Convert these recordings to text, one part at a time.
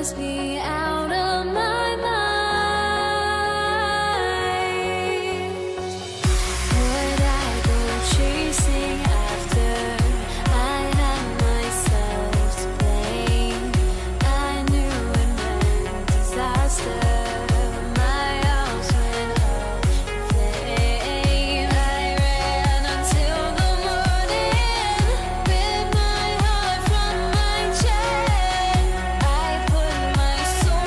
drives me out of my mind. Would I go chasing after? I had myself to blame. I knew it meant disaster. My house went up in flame. I ran until the morning, ripped my heart from my chest. I put my soul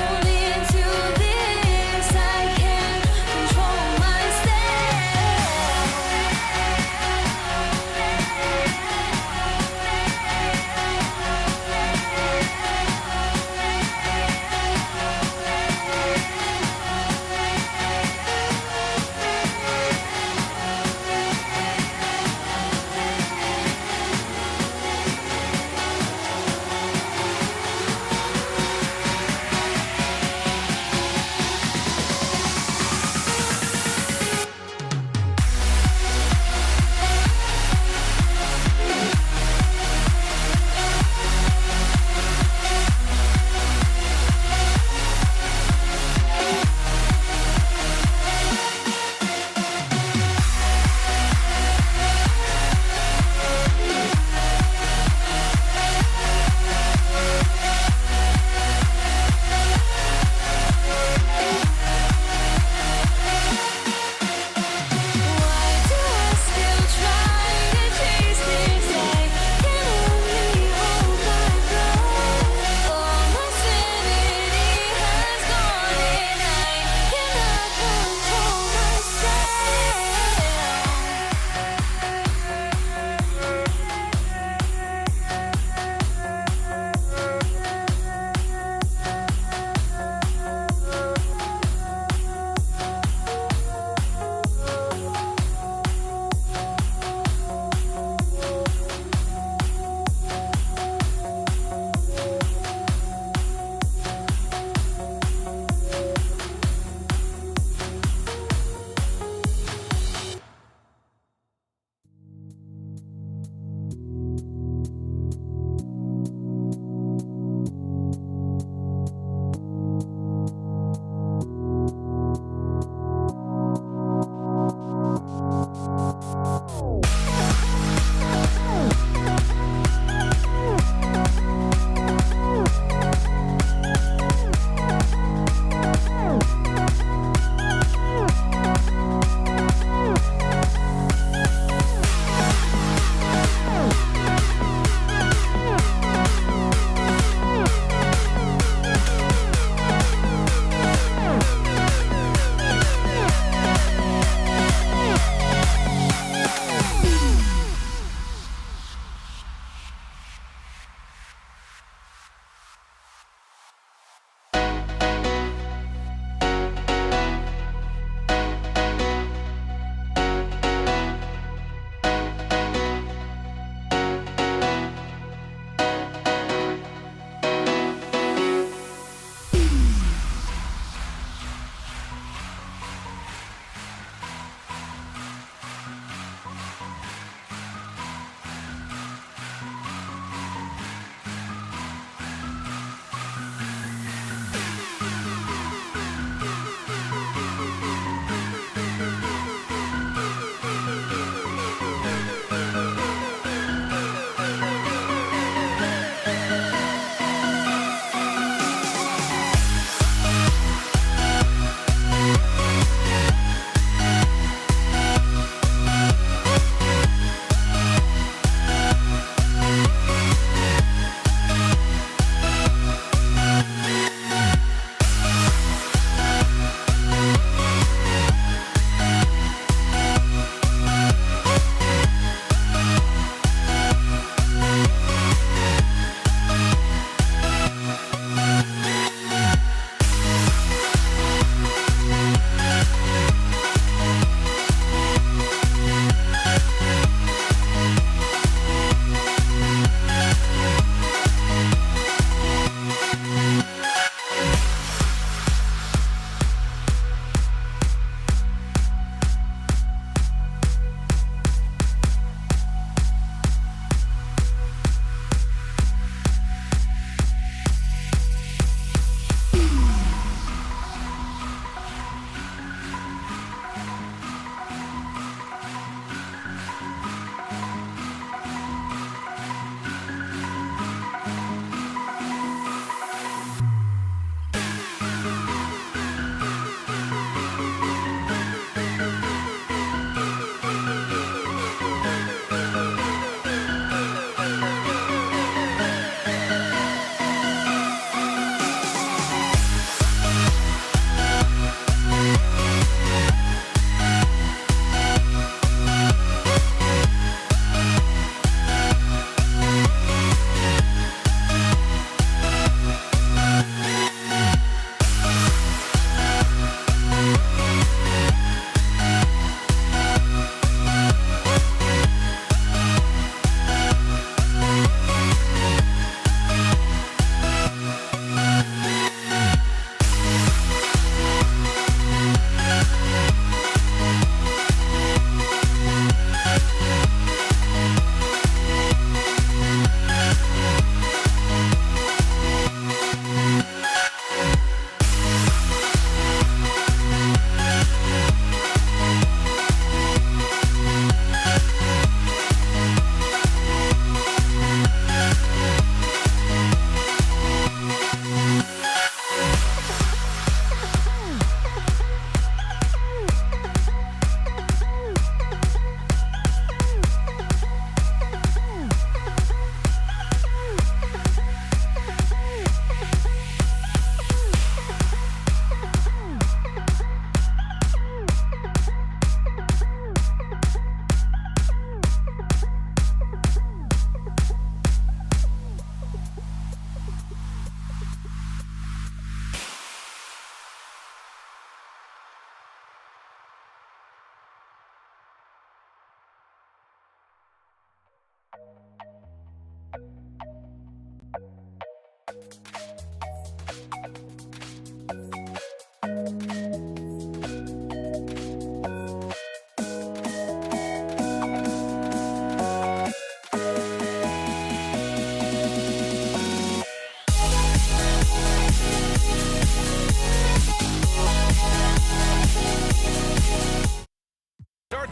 Start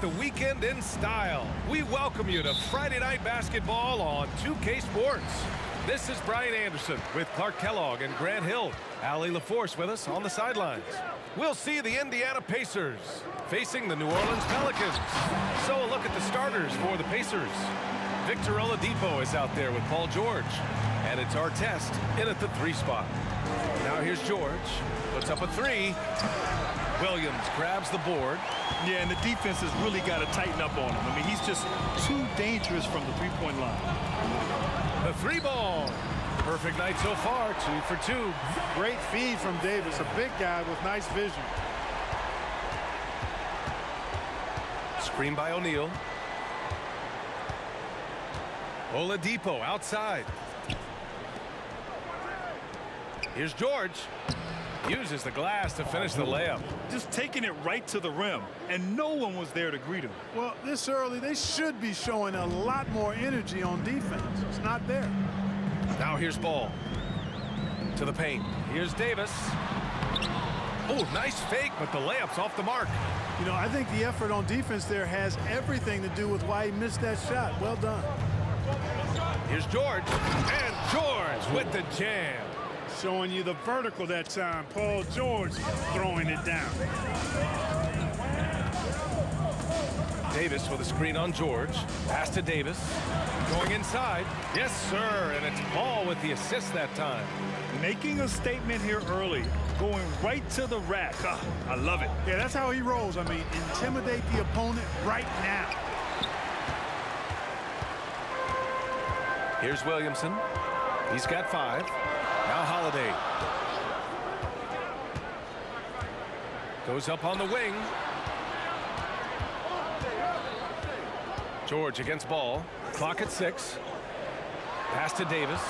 the weekend in style. We welcome you to Friday Night Basketball on 2K Sports. This is Brian Anderson with Clark Kellogg and Grant Hill. Allie LaForce with us on the sidelines. We'll see the Indiana Pacers facing the New Orleans Pelicans. So a look at the starters for the Pacers. Victor Oladipo is out there with Paul George. And it's our test in at the 3 spot. Now here's George. Puts up a 3. Williams grabs the board. Yeah, and the defense has really got to tighten up on him. I mean, he's just too dangerous from the three-point line. The 3 ball. Perfect night so far, 2 for 2. Great feed from Davis, a big guy with nice vision. Screen by O'Neal. Oladipo outside. Here's George. Uses the glass to finish the layup. Just taking it right to the rim, and no one was there to greet him. Well, this early, they should be showing a lot more energy on defense. It's not there. Now here's Ball. To the paint. Here's Davis. Oh, nice fake, but the layup's off the mark. You know, I think the effort on defense there has everything to do with why he missed that shot. Well done. Here's George. And George with the jam. Showing you the vertical that time. Paul George throwing it down. Davis with a screen on George. Pass to Davis. Going inside. Yes, sir. And it's Ball with the assist that time. Making a statement here early. Going right to the rack. I love it. Yeah, that's how he rolls. I mean, intimidate the opponent right now. Here's Williamson. He's got 5. Now Holiday. Goes up on the wing. George against Ball. Clock at 6. Pass to Davis.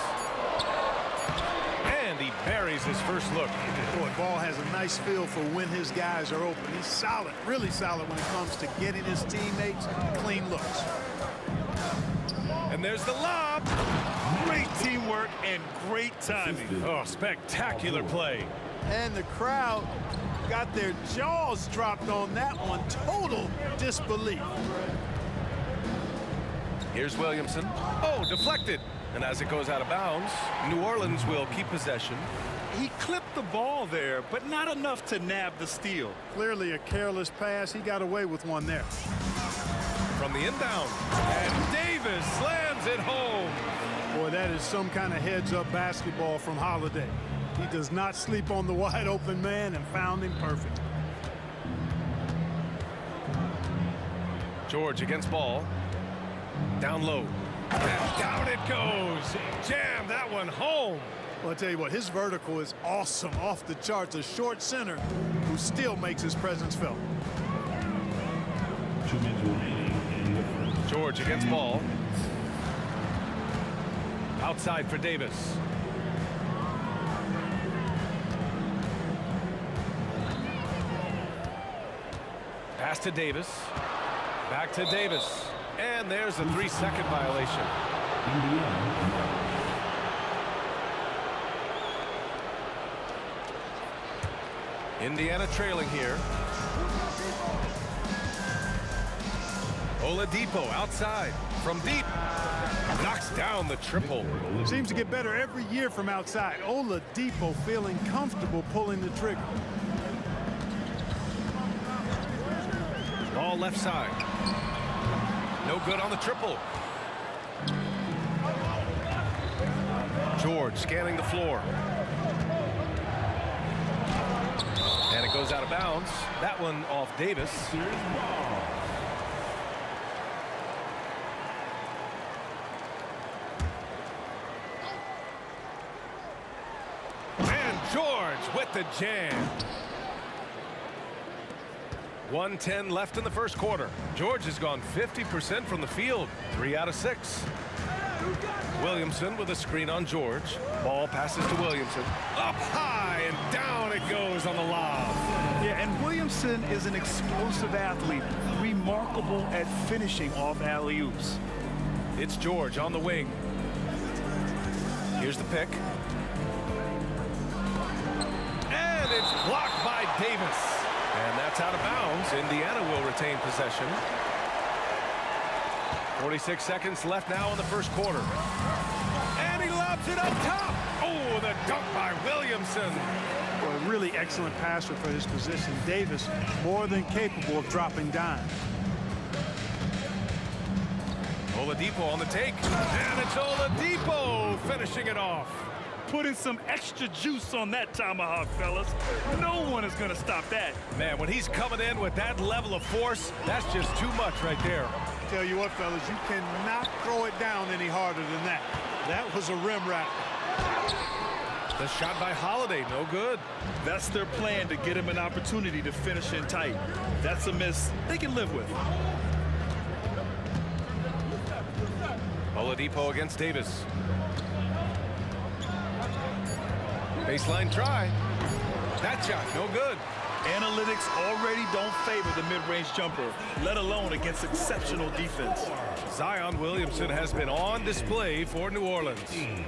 And he buries his first look. Boy, Ball has a nice feel for when his guys are open. He's solid, really solid when it comes to getting his teammates clean looks. And there's the lob. Great teamwork and great timing. Oh, spectacular play. And the crowd got their jaws dropped on that one. Total disbelief. Here's Williamson. Oh, deflected. And as it goes out of bounds, New Orleans will keep possession. He clipped the ball there, but not enough to nab the steal. Clearly a careless pass. He got away with one there. From the inbound. And Davis slams it home. Boy, that is some kind of heads-up basketball from Holiday. He does not sleep on the wide-open man and found him perfect. George against Ball. Down low. And down it goes. Jam that one home. Well, I'll tell you what, his vertical is awesome, off the charts. A short center who still makes his presence felt. George against Ball. Outside for Davis. Pass to Davis. Back to Davis. And there's a 3-second violation. Indiana trailing here. Oladipo outside from deep. Knocks down the triple. Seems to get better every year from outside. Oladipo feeling comfortable pulling the trigger. Ball left side. No good on the triple. George scanning the floor. And it goes out of bounds. That one off Davis. And George with the jam. 1:10 left in the first quarter. George has gone 50% from the field, 3 out of 6. Williamson with a screen on George. Ball passes to Williamson. Up high and down it goes on the lob. Williamson is an explosive athlete, remarkable at finishing off alley-oops. It's George on the wing. Here's the pick. And it's blocked by Davis. And that's out of bounds. Indiana will retain possession. 46 seconds left now in the first quarter. And he lobs it up top. Oh, the dunk by Williamson. Well, a really excellent passer for his position. Davis more than capable of dropping dimes. Oladipo on the take. And it's Oladipo finishing it off. Putting some extra juice on that tomahawk, fellas. No one is going to stop that. Man, when he's coming in with that level of force, that's just too much right there. Tell you what, fellas, you cannot throw it down any harder than that. That was a rim wrap. The shot by Holiday, no good. That's their plan, to get him an opportunity to finish in tight. That's a miss they can live with. Oladipo against Davis. Baseline try. That shot, no good. Analytics already don't favor the mid-range jumper, let alone against exceptional defense. Zion Williamson has been on display for New Orleans,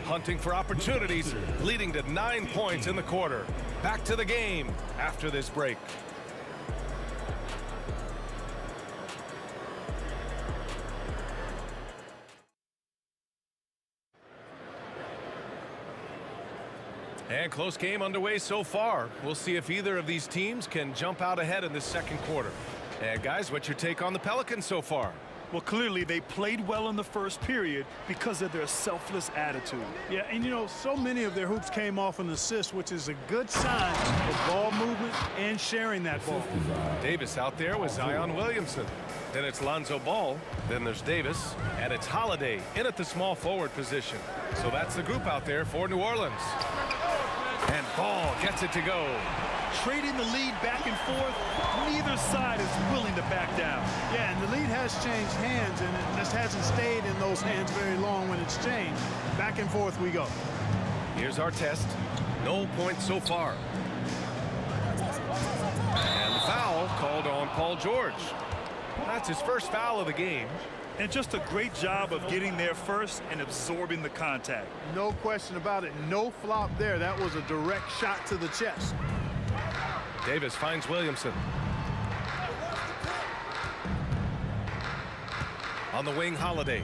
hunting for opportunities, leading to 9 points in the quarter. Back to the game after this break. And close game underway so far. We'll see if either of these teams can jump out ahead in this second quarter. And guys, what's your take on the Pelicans so far? Well, clearly they played well in the first period because of their selfless attitude. Yeah, and you know, so many of their hoops came off an assist, which is a good sign of ball movement and sharing that ball. Davis out there with Zion Williamson. Then it's Lonzo Ball. Then there's Davis. And it's Holiday in at the small forward position. So that's the group out there for New Orleans. And Ball gets it to go. Trading the lead back and forth, neither side is willing to back down. Yeah, and the lead has changed hands, and it just hasn't stayed in those hands very long when it's changed. Back and forth we go. Here's our test. No points so far. And the foul called on Paul George. That's his first foul of the game. And just a great job of getting there first and absorbing the contact. No question about it. No flop there. That was a direct shot to the chest. Davis finds Williamson. On the wing, Holiday.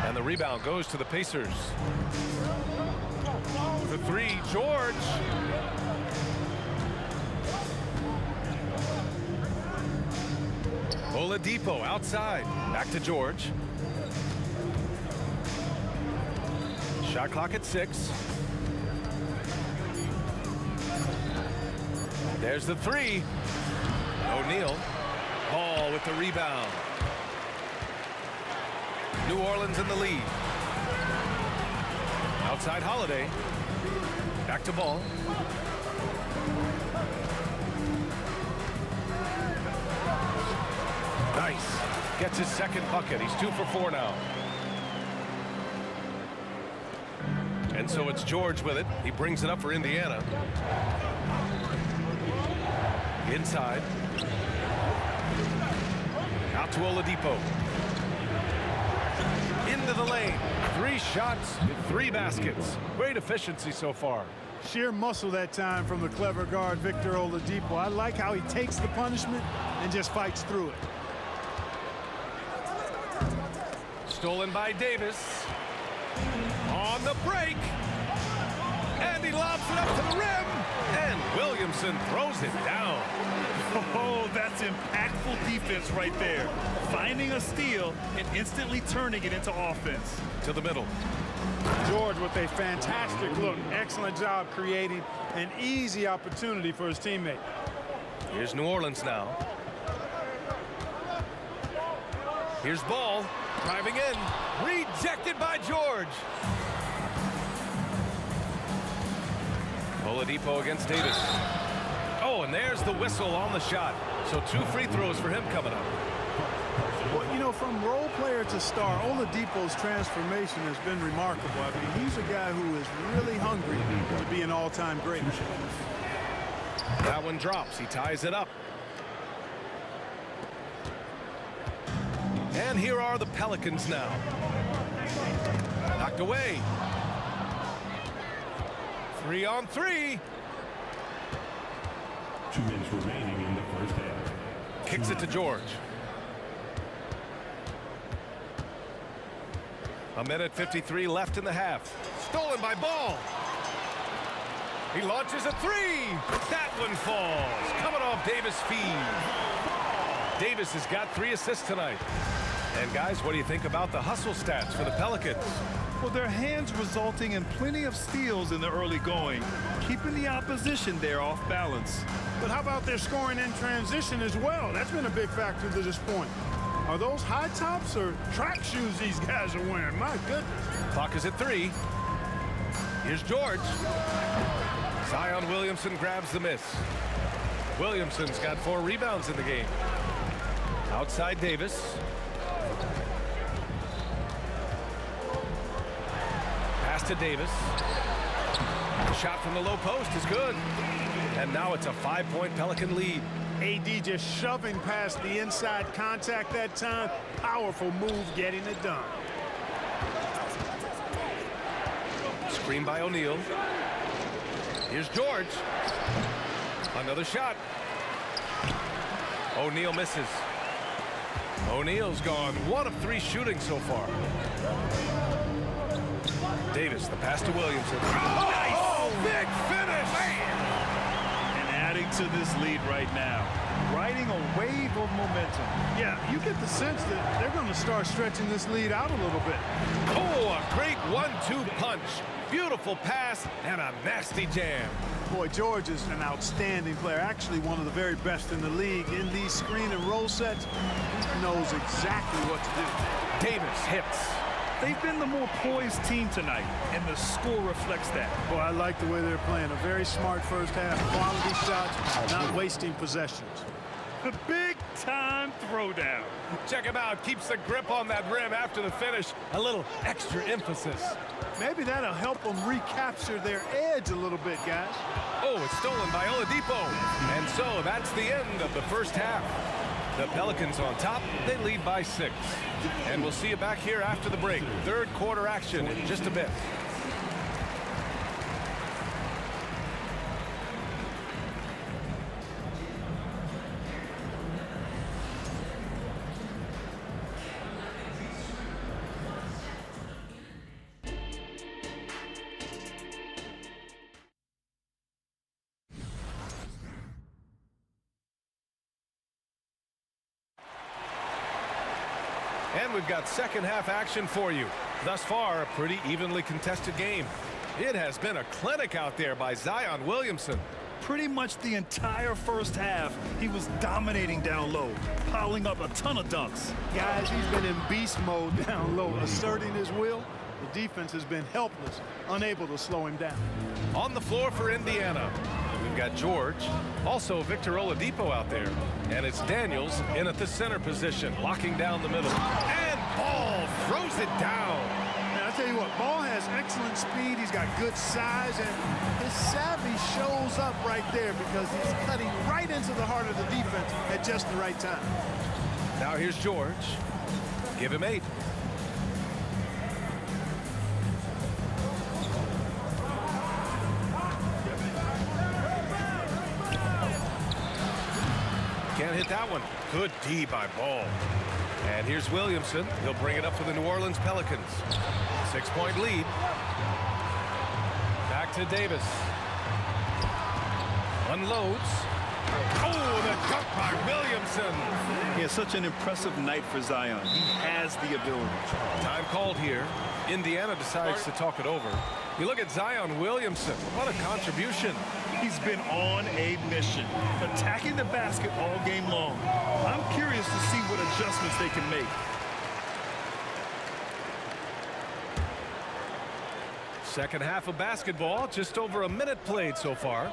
And the rebound goes to the Pacers. The three, George. Oladipo outside. Back to George. Shot clock at 6. There's the three. O'Neal. Ball with the rebound. New Orleans in the lead. Outside Holiday. Back to Ball. Nice. Gets his second bucket. He's 2 for 4 now. And so it's George with it. He brings it up for Indiana. Inside. Out to Oladipo. Into the lane. 3 shots, 3 baskets. Great efficiency so far. Sheer muscle that time from the clever guard, Victor Oladipo. I like how he takes the punishment and just fights through it. Stolen by Davis. On the break. And he lobs it up to the rim. And Williamson throws it down. Oh, that's impactful defense right there. Finding a steal and instantly turning it into offense. To the middle. George with a fantastic look. Excellent job creating an easy opportunity for his teammate. Here's New Orleans now. Here's Ball. Driving in. Rejected by George. Oladipo against Davis. Oh, and there's the whistle on the shot. So 2 free throws for him coming up. Well, you know, from role player to star, Oladipo's transformation has been remarkable. I mean, he's a guy who is really hungry to be an all-time great. That one drops. He ties it up. And here are the Pelicans now. Knocked away. 3 on 3. 2 minutes remaining in the first half. Kicks it to George. A minute 53 left in the half. Stolen by Ball. He launches a 3. That one falls. Coming off Davis' feed. Davis has got 3 assists tonight. And guys, what do you think about the hustle stats for the Pelicans? Well, their hands resulting in plenty of steals in the early going, keeping the opposition there off balance. But how about their scoring in transition as well? That's been a big factor to this point. Are those high tops or track shoes these guys are wearing? My goodness. Clock is at 3. Here's George. Zion Williamson grabs the miss. Williamson's got 4 rebounds in the game. Outside Davis. Pass to Davis. The shot from the low post is good. And now it's a 5-point Pelican lead. AD just shoving past the inside contact that time. Powerful move getting it done. Screen by O'Neal. Here's George. Another shot. O'Neal misses. O'Neal's gone 1 of 3 shooting so far. Davis, the pass to Williamson. Nice! Oh, big finish! And adding to this lead right now, riding a wave of momentum. Yeah, you get the sense that they're going to start stretching this lead out a little bit. Oh, a great 1-2 punch. Beautiful pass and a nasty jam. Boy, George is an outstanding player, actually one of the very best in the league. In these screen and roll sets, he knows exactly what to do. Davis hits. They've been the more poised team tonight, and the score reflects that. Boy, I like the way they're playing. A very smart first half, quality shots, not wasting possessions. The big-time throwdown. Check him out. Keeps the grip on that rim after the finish. A little extra emphasis. Maybe that'll help them recapture their edge a little bit, guys. Oh, it's stolen by Oladipo. And so that's the end of the first half. The Pelicans on top. They lead by 6. And we'll see you back here after the break. Third quarter action in just a bit. And we've got second half action for you. Thus far, a pretty evenly contested game. It has been a clinic out there by Zion Williamson. Pretty much the entire first half, he was dominating down low, piling up a ton of dunks. Guys, he's been in beast mode down low, asserting his will. The defense has been helpless, unable to slow him down. On the floor for Indiana, we've got George, also Victor Oladipo out there, and it's Daniels in at the center position, locking down the middle. And Ball throws it down. And I tell you what, Ball has excellent speed. He's got good size, and his savvy shows up right there because he's cutting right into the heart of the defense at just the right time. Now here's George. Give him 8. Can't hit that one. Good D by Ball. And here's Williamson. He'll bring it up for the New Orleans Pelicans. 6-point lead. Back to Davis. Unloads. Oh, the dunk by Williamson. He has such an impressive night for Zion. He has the ability. Time called here. Indiana decides to talk it over. You look at Zion Williamson. What a contribution. He's been on a mission, attacking the basket all game long. I'm curious to see what adjustments they can make. Second half of basketball, just over a minute played so far.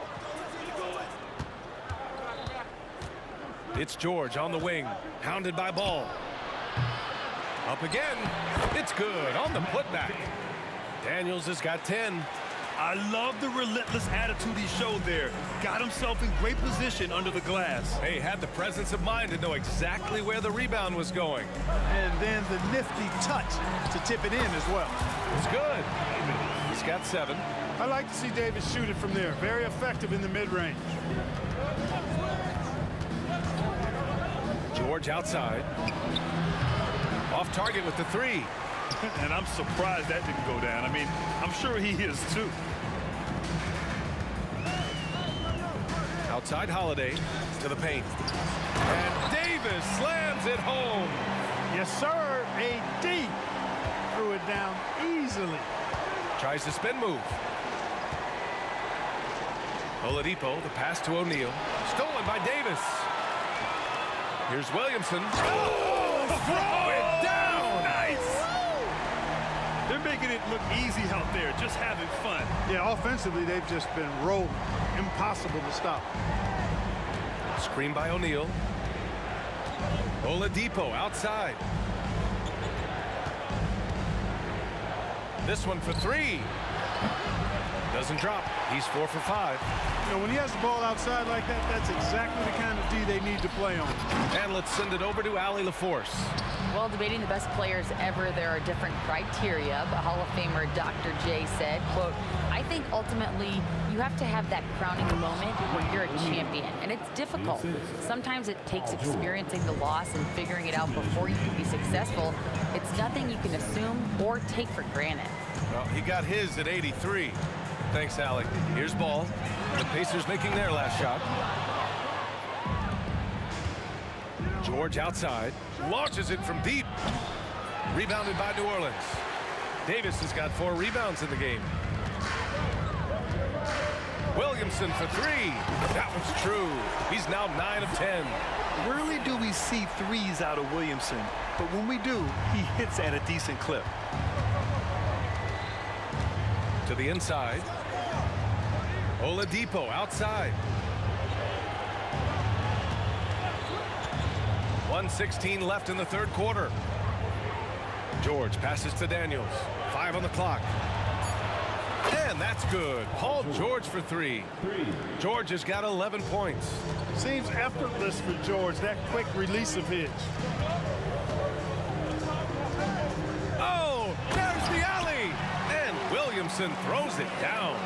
It's George on the wing, hounded by Ball. Up again. It's good on the putback. Daniels has got 10. I love the relentless attitude he showed there. Got himself in great position under the glass. He had the presence of mind to know exactly where the rebound was going. And then the nifty touch to tip it in as well. It's good. He's got 7. I like to see Davis shoot it from there. Very effective in the mid-range. George outside. Off target with the 3. And I'm surprised that didn't go down. I mean, I'm sure he is too. Outside Holiday to the paint. And Davis slams it home. Yes, sir. AD threw it down easily. Tries the spin move. Oladipo, the pass to O'Neal. Stolen by Davis. Here's Williamson. Oh, throw it down. Nice. They're making it look easy out there, just having fun. Yeah, offensively, they've just been rolling. Impossible to stop. Screen by O'Neal. Oladipo outside. This one for 3. Doesn't drop. He's 4 for 5. You know, when he has the ball outside like that, that's exactly the kind of D they need to play on. And let's send it over to Allie LaForce. Well, debating the best players ever, there are different criteria, but Hall of Famer Dr. J said, quote, I think ultimately you have to have that crowning moment where you're a champion, and it's difficult. Sometimes it takes experiencing the loss and figuring it out before you can be successful. It's nothing you can assume or take for granted. Well, he got his at 83. Thanks, Allie. Here's Ball. The Pacers making their last shot. George outside. Launches it from deep. Rebounded by New Orleans. Davis has got 4 rebounds in the game. Williamson for 3. That one's true. He's now 9 of 10. Rarely do we see threes out of Williamson, but when we do, he hits at a decent clip. To the inside. Oladipo outside. 1:16 left in the third quarter. George passes to Daniels. 5 on the clock. And that's good. Paul George for 3. George has got 11 points. Seems effortless for George, that quick release of his. Oh, there's the alley. And Williamson throws it down.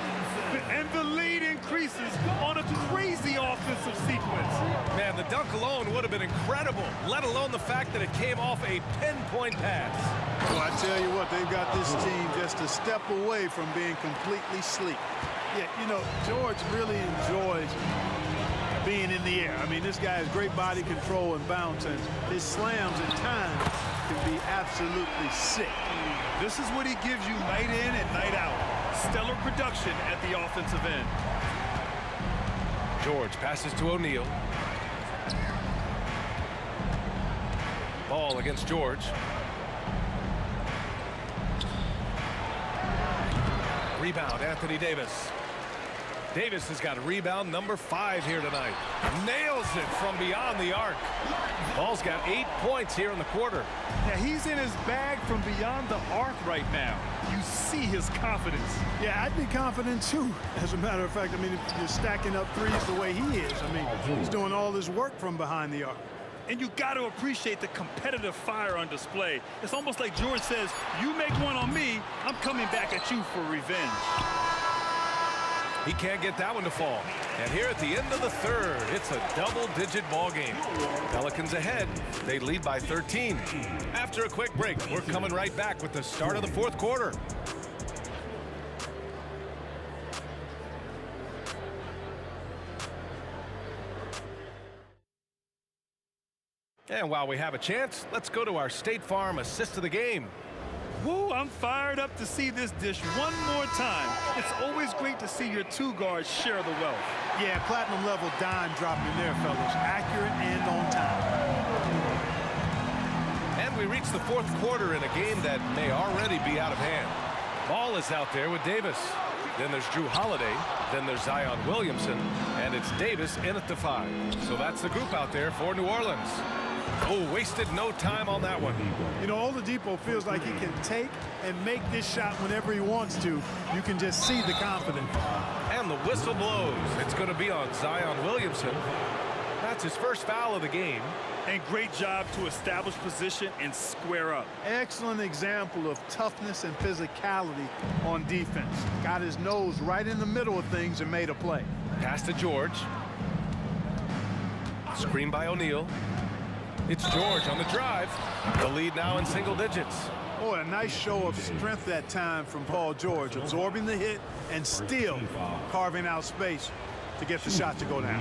And the lead increases on a crazy offensive sequence. Man, the dunk alone would have been incredible, let alone the fact that it came off a 10-point pass. Well, I tell you what, they've got this team just a step away from being completely sleek. Yeah, you know, George really enjoys being in the air. I mean, this guy has great body control and bounce, and his slams at times can be absolutely sick. This is what he gives you night in and night out. Stellar production at the offensive end. George passes to O'Neal. Ball against George. Rebound, Anthony Davis. Davis has got rebound number 5 here tonight. Nails it from beyond the arc. Ball's got 8 points here in the quarter. Yeah, he's in his bag from beyond the arc right now. You see his confidence. Yeah, I'd be confident too. As a matter of fact, I mean, if you're stacking up threes the way he is, I mean, he's doing all his work from behind the arc. And you got to appreciate the competitive fire on display. It's almost like George says, you make one on me, I'm coming back at you for revenge. He can't get that one to fall. And here at the end of the third, it's a double-digit ball game. Pelicans ahead. They lead by 13. After a quick break, we're coming right back with the start of the fourth quarter. And while we have a chance, let's go to our State Farm assist of the game. Woo, I'm fired up to see this dish one more time. It's always great to see your 2 guards share the wealth. Yeah, platinum level dime dropping in there, fellas. Accurate and on time. And we reach the fourth quarter in a game that may already be out of hand. Ball is out there with Davis. Then there's Drew Holiday. Then there's Zion Williamson. And it's Davis in at the 5. So that's the group out there for New Orleans. Oh, wasted no time on that one. You know, Oladipo feels like he can take and make this shot whenever he wants to. You can just see the confidence. And the whistle blows. It's going to be on Zion Williamson. That's his first foul of the game. And great job to establish position and square up. Excellent example of toughness and physicality on defense. Got his nose right in the middle of things and made a play. Pass to George. Screen by O'Neal. It's George on the drive. The lead now in single digits. Boy, a nice show of strength that time from Paul George, absorbing the hit and still carving out space to get the shot to go down.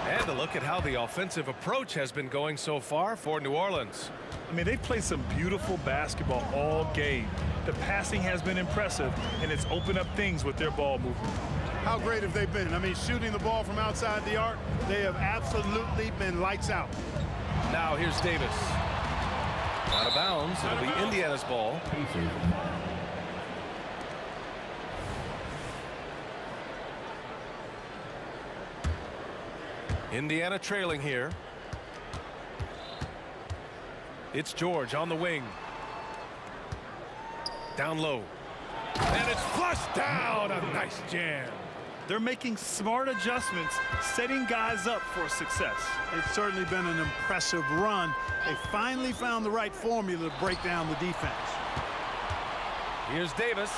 And a look at how the offensive approach has been going so far for New Orleans. I mean, they've played some beautiful basketball all game. The passing has been impressive, and it's opened up things with their ball movement. How great have they been? I mean, shooting the ball from outside the arc, they have absolutely been lights out. Now here's Davis. Out of bounds. It'll be Indiana's ball. Indiana trailing here. It's George on the wing. Down low. And it's flushed down. A nice jam. They're making smart adjustments, setting guys up for success. It's certainly been an impressive run. They finally found the right formula to break down the defense. Here's Davis.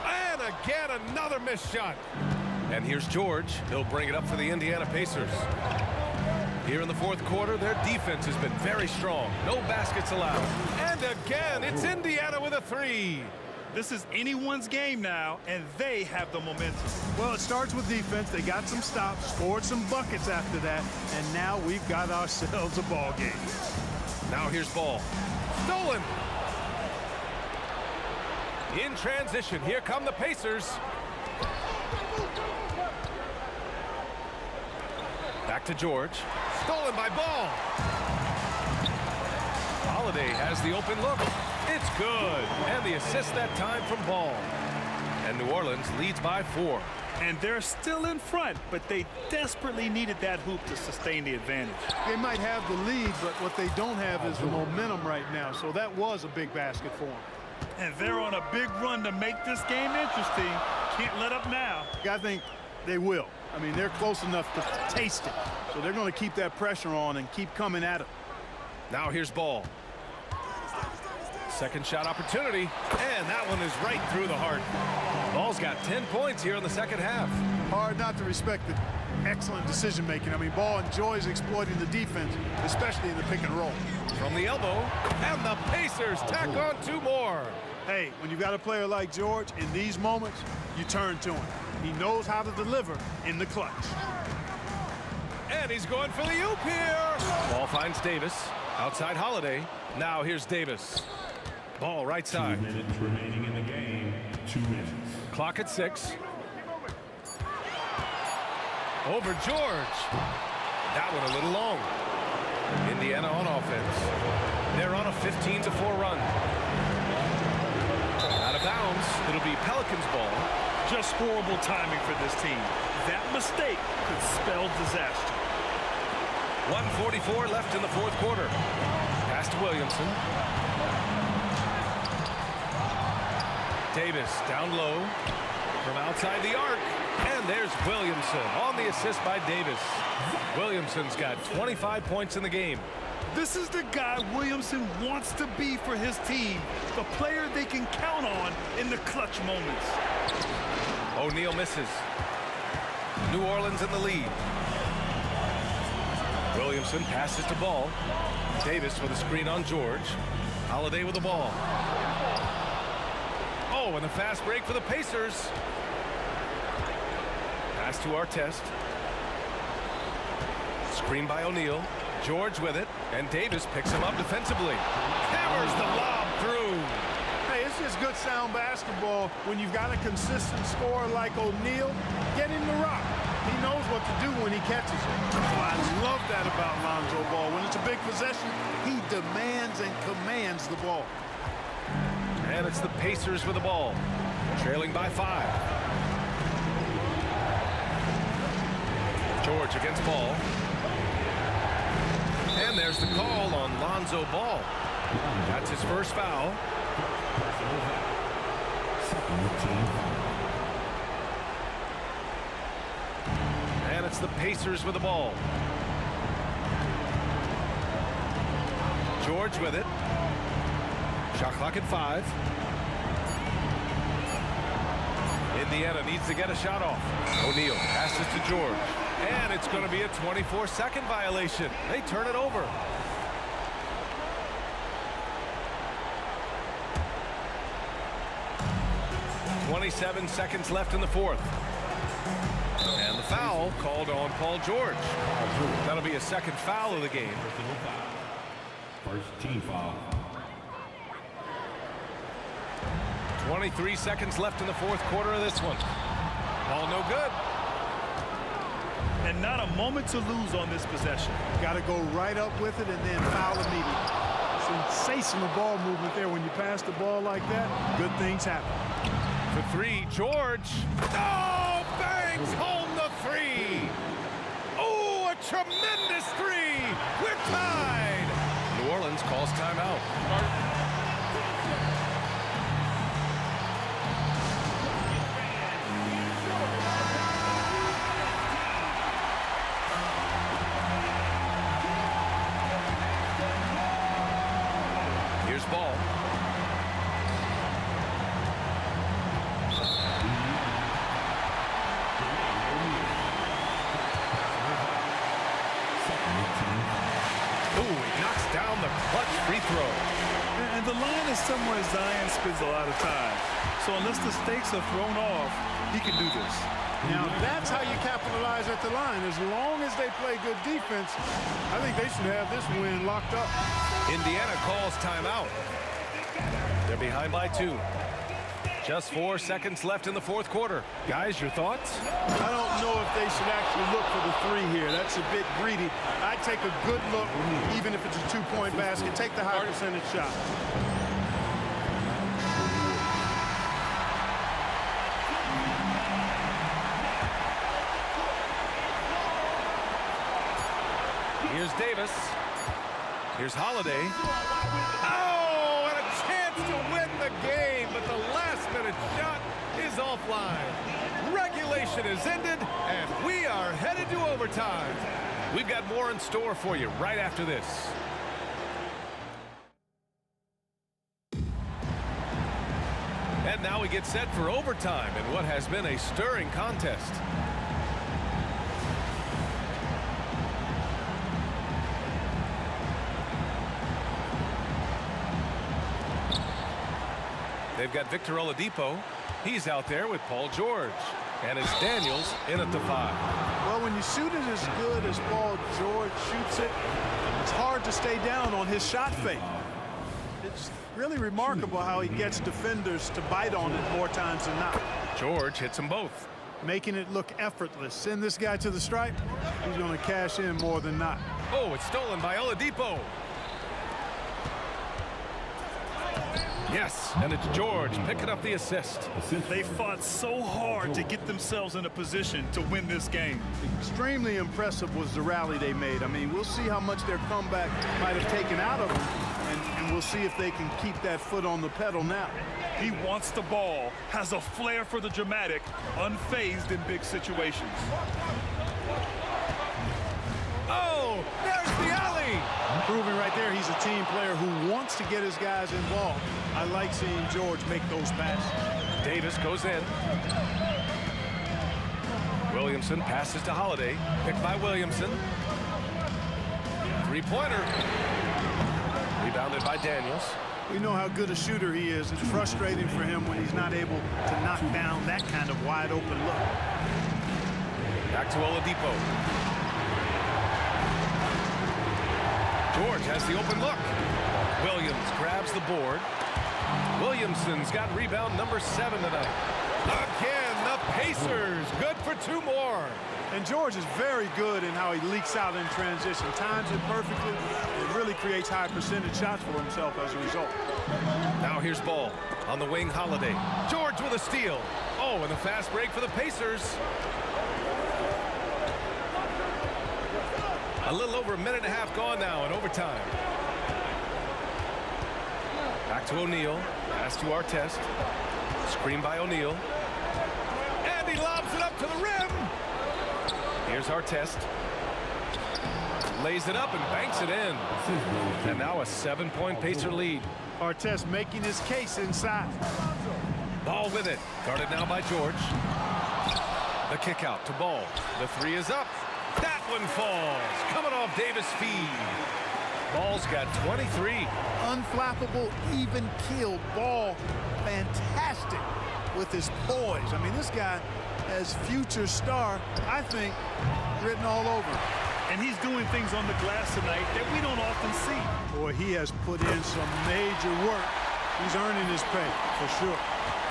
And again, another missed shot. And here's George. He'll bring it up for the Indiana Pacers. Here in the fourth quarter, their defense has been very strong. No baskets allowed. And again, it's Indiana with a three. This is anyone's game now, and they have the momentum. Well, it starts with defense. They got some stops, scored some buckets after that, and now we've got ourselves a ball game. Now here's ball. Stolen. In transition, here come the Pacers. Back to George. Stolen by Ball. Holiday has the open look. It's good. And the assist that time from Ball. And New Orleans leads by 4. And they're still in front, but they desperately needed that hoop to sustain the advantage. They might have the lead, but what they don't have is the momentum right now. So that was a big basket for them. And they're on a big run to make this game interesting. Can't let up now. I think they will. I mean, they're close enough to taste it. So they're going to keep that pressure on and keep coming at it. Now here's Ball. Second shot opportunity. And that one is right through the heart. Ball's got 10 points here in the second half. Hard not to respect the excellent decision making. I mean, Ball enjoys exploiting the defense, especially in the pick and roll. From the elbow. And the Pacers tack on 2 more. Hey, when you've got a player like George, in these moments, you turn to him. He knows how to deliver in the clutch. And he's going for the oop here. Ball finds Davis. Outside Holiday. Now here's Davis. Ball right side. 2 minutes remaining in the game. 2 minutes. Clock at 6. Over George. That one a little long. Indiana on offense. They're on a 15-4 run. Out of bounds. It'll be Pelicans ball. Just horrible timing for this team. That mistake could spell disaster. 1:44 left in the fourth quarter. Pass to Williamson. Davis down low from outside the arc. And there's Williamson on the assist by Davis. Williamson's got 25 points in the game. This is the guy Williamson wants to be for his team. The player they can count on in the clutch moments. O'Neal misses. New Orleans in the lead. Williamson passes to Ball. Davis with a screen on George. Holiday with the ball. Oh, and a fast break for the Pacers. Pass to Artest. Screen by O'Neal. George with it. And Davis picks him up defensively. Hammers the lob through. Hey, it's just good sound basketball when you've got a consistent scorer like O'Neal. Get him the rock. He knows what to do when he catches it. Well, I love that about Lonzo Ball. When it's a big possession, he demands and commands the ball. And it's the Pacers with the ball. Trailing by 5. George against Ball. And there's the call on Lonzo Ball. That's his first foul. And it's the Pacers with the ball. George with it. Shot clock at 5. Indiana needs to get a shot off. O'Neal passes to George. And it's going to be a 24-second violation. They turn it over. .27 seconds left in the fourth. And the foul called on Paul George. That'll be a second foul of the game. First team foul. 23 seconds left in the fourth quarter of this one. Ball no good. And not a moment to lose on this possession. Got to go right up with it and then foul immediately. Sensational ball movement there. When you pass the ball like that, good things happen. For 3, George. Oh, bangs home the 3. Oh, a tremendous 3. We're tied. New Orleans calls timeout. Here's Ball. Ooh, he knocks down the clutch free throw. And the line is somewhere Zion spends a lot of time. So unless the stakes are thrown off, he can do this. Now, that's how you capitalize at the line. As long as they play good defense, I think they should have this win locked up. Indiana calls timeout. They're behind by 2. Just 4 seconds left in the fourth quarter. Guys, your thoughts? I don't know if they should actually look for the 3 here. That's a bit greedy. I'd take a good look, even if it's a 2-point basket. Take the high percentage shot. Here's Davis. Here's Holiday. Oh, and a chance to win the game, but the last-minute shot is offline. Regulation is ended, and we are headed to overtime. We've got more in store for you right after this. And now we get set for overtime in what has been a stirring contest. They've got Victor Oladipo. He's out there with Paul George. And it's Daniels in at the 5. Well, when you shoot it as good as Paul George shoots it, it's hard to stay down on his shot fake. It's really remarkable how he gets defenders to bite on it more times than not. George hits them both. Making it look effortless. Send this guy to the stripe, he's going to cash in more than not. Oh, it's stolen by Oladipo. Yes, and it's George picking up the assist. They fought so hard to get themselves in a position to win this game. Extremely impressive was the rally they made. I mean, we'll see how much their comeback might have taken out of them, and we'll see if they can keep that foot on the pedal now. He wants the ball, has a flair for the dramatic, unfazed in big situations. Oh, there's the alley. Proving right there he's a team player who wants to get his guys involved. I like seeing George make those passes. Davis goes in. Williamson passes to Holiday. Picked by Williamson. Three-pointer. Rebounded by Daniels. We know how good a shooter he is. It's frustrating for him when he's not able to knock down that kind of wide-open look. Back to Oladipo. George has the open look. Williams grabs the board. Williamson's got rebound number 7 tonight. Again, the Pacers. Good for 2 more. And George is very good in how he leaks out in transition. Times it perfectly. It really creates high percentage shots for himself as a result. Now here's Ball on the wing. Holiday. George with a steal. Oh, and a fast break for the Pacers. A little over a minute and a half gone now in overtime. Back to O'Neal. Pass to Artest. Screen by O'Neal. And he lobs it up to the rim. Here's Artest. Lays it up and banks it in. And now a 7-point Pacer lead. Artest making his case inside. Ball with it. Guarded now by George. The kick out to Ball. The three is up. That one falls. Coming off Davis' feed. Ball's got 23. Unflappable, even keel. Ball fantastic with his poise. I mean, this guy has future star, I think, written all over him. And he's doing things on the glass tonight that we don't often see. Boy, he has put in some major work. He's earning his pay, for sure.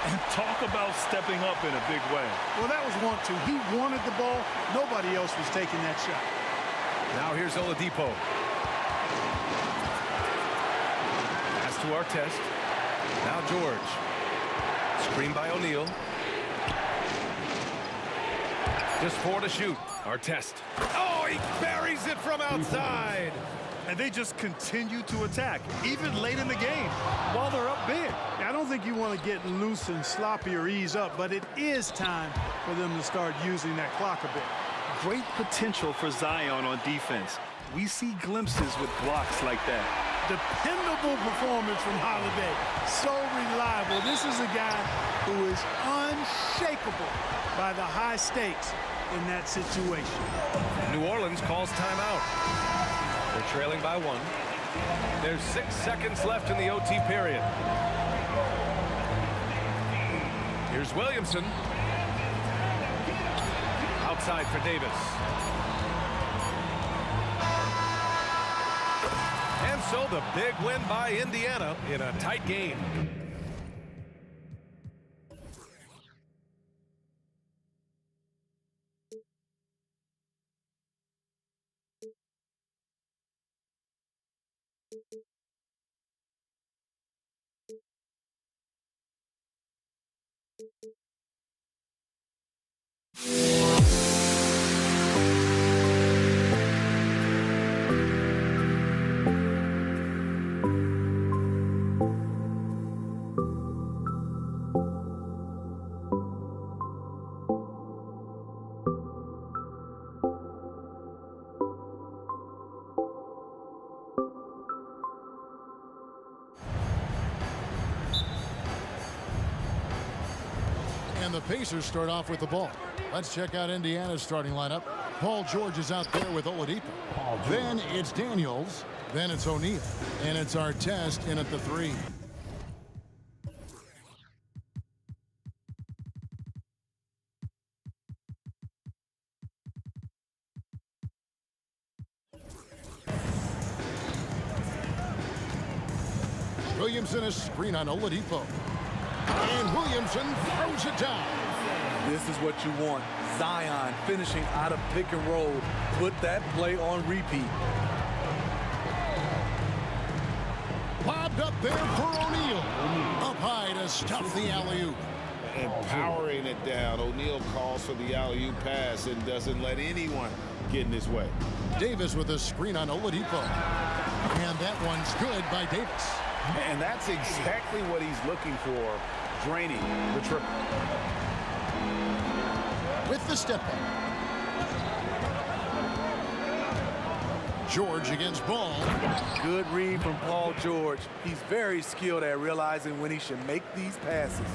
And talk about stepping up in a big way. Well, that was 1-2. He wanted the ball. Nobody else was taking that shot. Now here's Oladipo. Pass to Artest. Now George. Screen by O'Neal. Just 4 to shoot. Artest. Oh, he buries it from outside. And they just continue to attack, even late in the game, while they're up big. I don't think you want to get loose and sloppy or ease up, but it is time for them to start using that clock a bit. Great potential for Zion on defense. We see glimpses with blocks like that. Dependable performance from Holiday. So reliable. This is a guy who is unshakable by the high stakes in that situation. New Orleans calls timeout. They're trailing by 1. There's 6 seconds left in the OT period. Here's Williamson. Outside for Davis. And so the big win by Indiana in a tight game. And the Pacers start off with the ball. Let's check out Indiana's starting lineup. Paul George is out there with Oladipo. Then it's Daniels. Then it's O'Neal. And it's Artest in at the 3. Williamson is screen on Oladipo. And Williamson throws it down. This is what you want. Zion finishing out of pick and roll. Put that play on repeat. Lobbed up there for O'Neal. Up high to stuff the alley-oop. And powering it down. O'Neal calls for the alley-oop pass and doesn't let anyone get in his way. Davis with a screen on Oladipo. And that one's good by Davis. And that's exactly what he's looking for, draining the triple. With the step back. George against Ball. Good read from Paul George. He's very skilled at realizing when he should make these passes.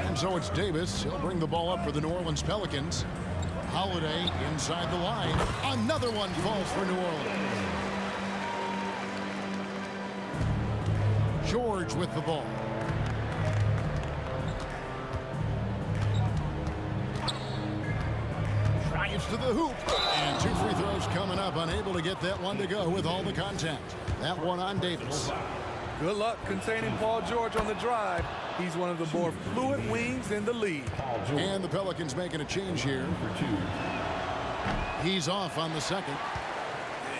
And so it's Davis. He'll bring the ball up for the New Orleans Pelicans. Holiday inside the line. Another one falls for New Orleans. George with the ball. Drives to the hoop. And 2 free throws coming up. Unable to get that one to go with all the contact. That one on Davis. Good luck containing Paul George on the drive. He's one of the more fluid wings in the league. And the Pelicans making a change here. He's off on the second.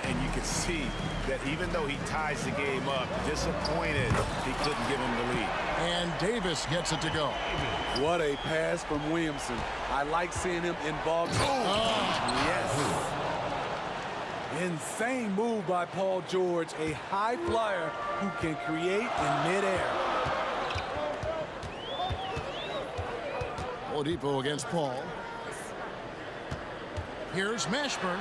And you can see that even though he ties the game up, disappointed he couldn't give him the lead. And Davis gets it to go. What a pass from Williamson. I like seeing him involved. Oh. Yes. Insane move by Paul George, a high flyer who can create in midair. Oladipo against Paul. Here's Mashburn.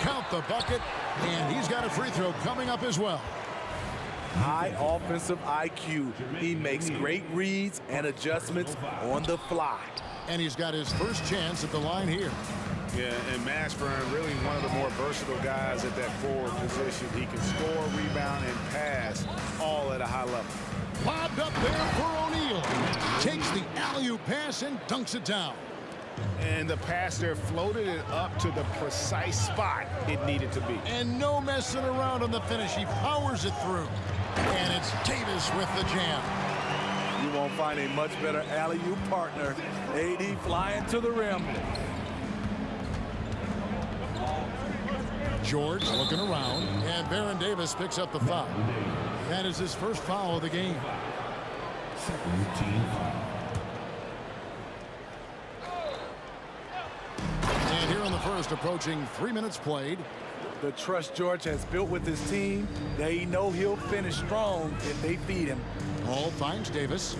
Count the bucket, and he's got a free throw coming up as well. High offensive IQ. He makes great reads and adjustments on the fly. And he's got his first chance at the line here. Yeah, and Mashburn, really one of the more versatile guys at that forward position. He can score, rebound, and pass all at a high level. Lobbed up there for O'Neal. Takes the alley-oop pass and dunks it down. And the pass there floated it up to the precise spot it needed to be. And no messing around on the finish. He powers it through. And it's Davis with the jam. You won't find a much better alley-oop partner. AD flying to the rim. George looking around, and Baron Davis picks up the foul. That is his first foul of the game. Second team foul. And here in the first, approaching 3 minutes played. The trust George has built with his team, they know he'll finish strong if they feed him. Paul finds Davis.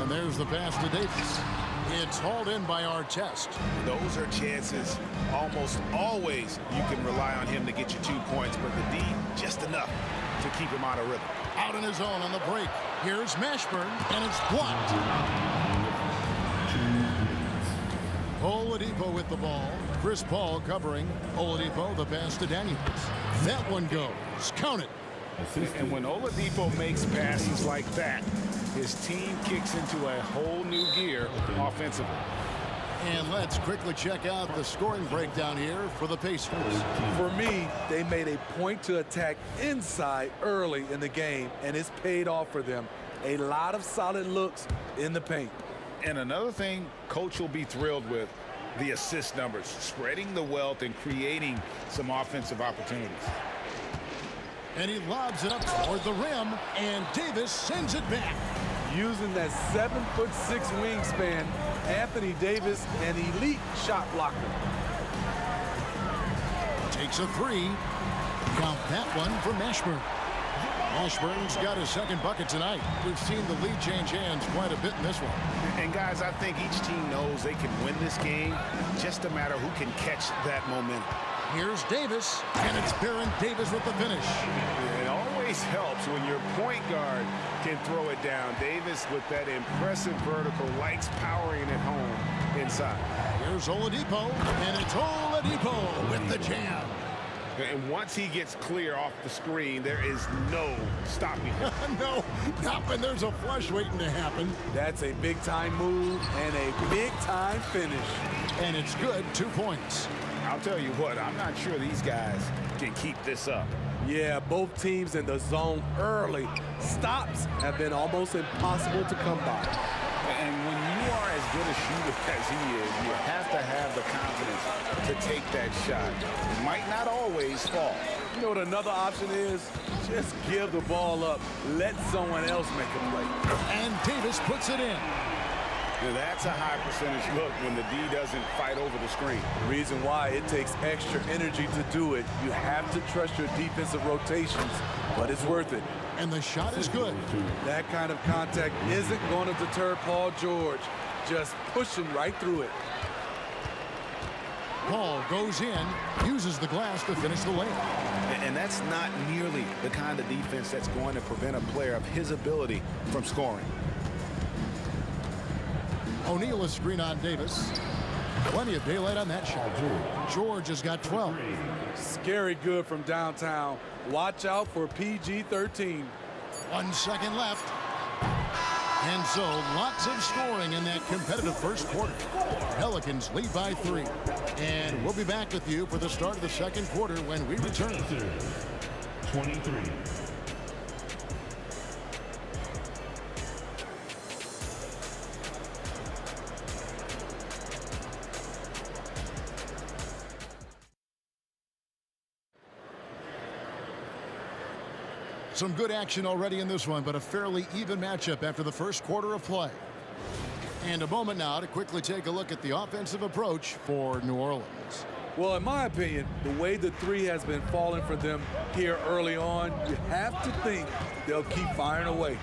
And there's the pass to Davis. It's hauled in by Artest. Those are chances. Almost always you can rely on him to get you 2 points, but the D, just enough to keep him out of rhythm. Out on his own on the break. Here's Mashburn, and it's blocked. Oladipo with the ball. Chris Paul covering. Oladipo, the pass to Daniels. That one goes. Count it. And when Oladipo makes passes like that, his team kicks into a whole new gear offensively. And let's quickly check out the scoring breakdown here for the Pacers. For me, they made a point to attack inside early in the game, and it's paid off for them. A lot of solid looks in the paint. And another thing Coach will be thrilled with, the assist numbers, spreading the wealth and creating some offensive opportunities. And he lobs it up toward the rim, and Davis sends it back. Using that 7'6" wingspan, Anthony Davis, an elite shot blocker. Takes a three. Count that one for Mashburn. Mashburn's got his second bucket tonight. We've seen the lead change hands quite a bit in this one. And guys, I think each team knows they can win this game, just a matter who can catch that momentum. Here's Davis, and it's Baron Davis with the finish. It always helps when your point guard can throw it down. Davis with that impressive vertical, likes powering it home inside. Here's Oladipo, and it's Oladipo with the jam. And once he gets clear off the screen, there is no stopping him. No, not when there's a flush waiting to happen. That's a big-time move and a big-time finish. And it's good, 2 points. I'll tell you what, I'm not sure these guys can keep this up. Yeah, both teams in the zone early. Stops have been almost impossible to come by. And when you are as good a shooter as he is, you have to have the confidence to take that shot. It might not always fall. You know what another option is? Just give the ball up. Let someone else make a play. And Davis puts it in. Now that's a high percentage look when the D doesn't fight over the screen. Reason why it takes extra energy to do it. You have to trust your defensive rotations, but it's worth it. And the shot is good. That kind of contact isn't going to deter Paul George. Just pushing right through it. Paul goes in, uses the glass to finish the layup. And that's not nearly the kind of defense that's going to prevent a player of his ability from scoring. O'Neal is screen on Davis. Plenty of daylight on that shot. George has got 12. Scary good from downtown. Watch out for PG-13. 1 second left. And so lots of scoring in that competitive first quarter. Pelicans lead by 3. And we'll be back with you for the start of the second quarter when we return. 23. Some good action already in this one, but a fairly even matchup after the first quarter of play. And a moment now to quickly take a look at the offensive approach for New Orleans. Well, in my opinion, the way the three has been falling for them here early on, you have to think they'll keep firing away.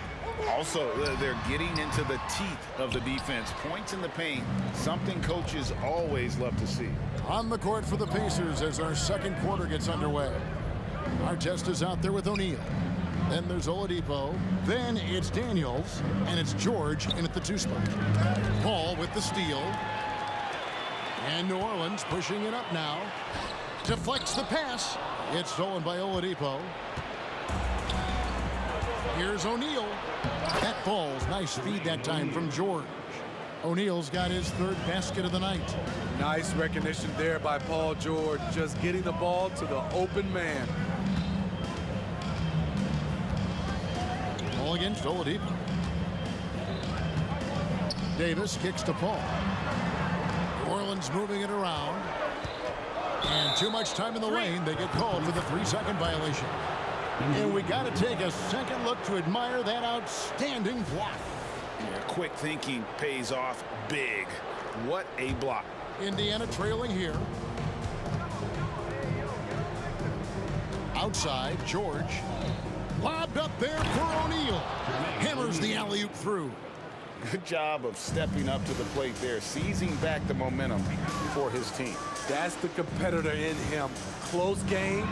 Also, they're getting into the teeth of the defense. Points in the paint, something coaches always love to see. On the court for the Pacers as our second quarter gets underway. Artest is out there with O'Neal. Then there's Oladipo. Then it's Daniels. And it's George in at the 2 spot. Paul with the steal. And New Orleans pushing it up now. Deflects the pass. It's stolen by Oladipo. Here's O'Neal. That falls. Nice feed that time from George. O'Neal's got his 3rd basket of the night. Nice recognition there by Paul George, just getting the ball to the open man. Ball against Oladipo. Davis kicks to Paul. New Orleans moving it around. And too much time in the lane. They get called for the 3-second violation. And we got to take a second look to admire that outstanding block. Yeah, quick thinking pays off big. What a block. Indiana trailing here. Outside, George. Lobbed up there for O'Neal. Hammers the alley-oop through. Good job of stepping up to the plate there, seizing back the momentum for his team. That's the competitor in him. Close game.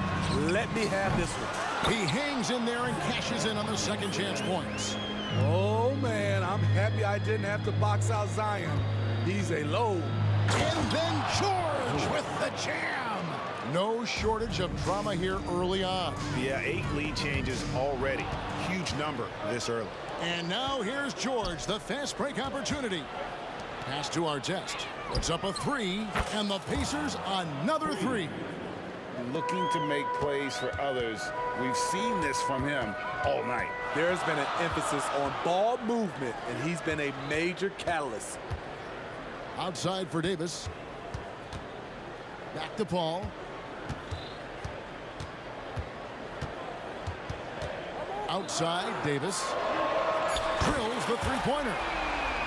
Let me have this one. He hangs in there and cashes in on the second chance points. Oh, man, I'm happy I didn't have to box out Zion. He's a load. And then George with the jam. No shortage of drama here early on. Yeah, 8 lead changes already. Huge number this early. And now here's George, the fast break opportunity. Pass to Artest. Puts up a 3, and the Pacers another 3. Looking to make plays for others. We've seen this from him all night. There's been an emphasis on ball movement, and he's been a major catalyst. Outside for Davis. Back to Paul. Outside, Davis. Drills the 3-pointer.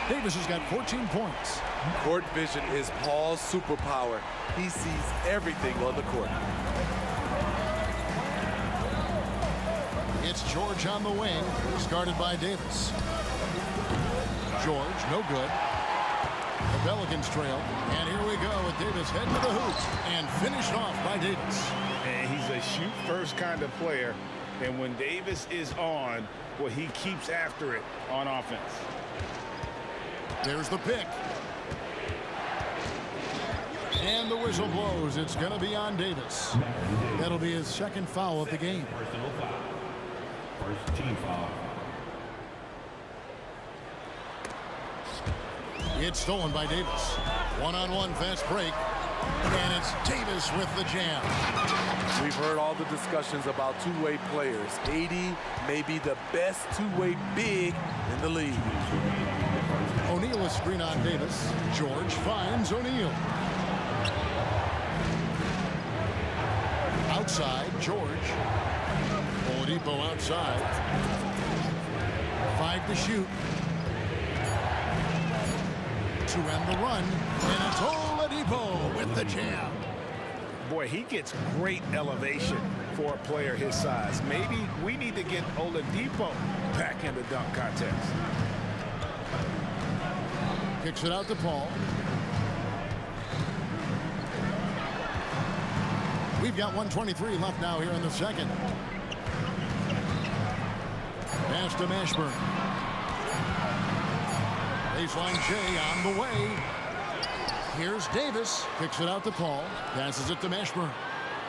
Davis has got 14 points. Court vision is Paul's superpower. He sees everything on the court. It's George on the wing, guarded by Davis. George, no good. The Pelicans trail. And here we go with Davis heading to the hoop and finished off by Davis. And he's a shoot-first kind of player. And when Davis is on, well, he keeps after it on offense. There's the pick. And the whistle blows. It's going to be on Davis. That'll be his second foul of the game. Personal foul. First team foul. It's stolen by Davis. One-on-one fast break. And it's Davis with the jam. We've heard all the discussions about two-way players. AD may be the best two-way big in the league. O'Neal is screen on Davis. George finds O'Neal. Outside, George. Oladipo outside. 5 to shoot. To end the run. And it's Oladipo with the jam. Boy, he gets great elevation for a player his size. Maybe we need to get Oladipo back in the dunk contest. Kicks it out to Paul. We've got 1:23 left now here in the second. Pass to Mashburn. Baseline J on the way. Here's Davis. Kicks it out to Paul. Passes it to Mashburn.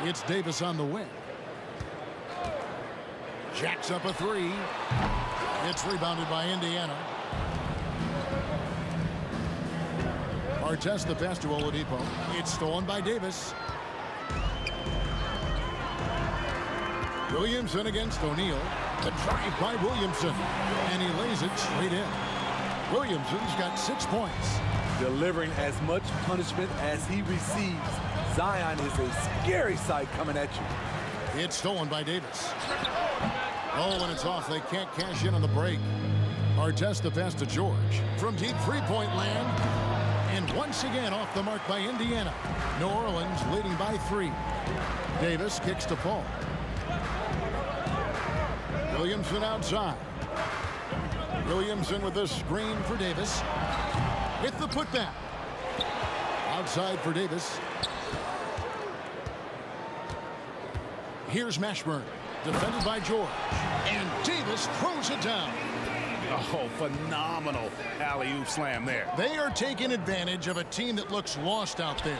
It's Davis on the wing. Jacks up a 3. It's rebounded by Indiana. Artest the pass to Oladipo. It's stolen by Davis. Williamson against O'Neal. The drive by Williamson. And he lays it straight in. Williamson's got 6 points. Delivering as much punishment as he receives. Zion is a scary sight coming at you. It's stolen by Davis. Oh, when it's off, they can't cash in on the break. Artest the pass to George from deep three-point land. And once again off the mark by Indiana. New Orleans leading by 3. Davis kicks to Paul. Williamson outside. Williamson with the screen for Davis. With the putback. Outside for Davis. Here's Mashburn. Defended by George. And Davis throws it down. Oh, phenomenal alley-oop slam there. They are taking advantage of a team that looks lost out there.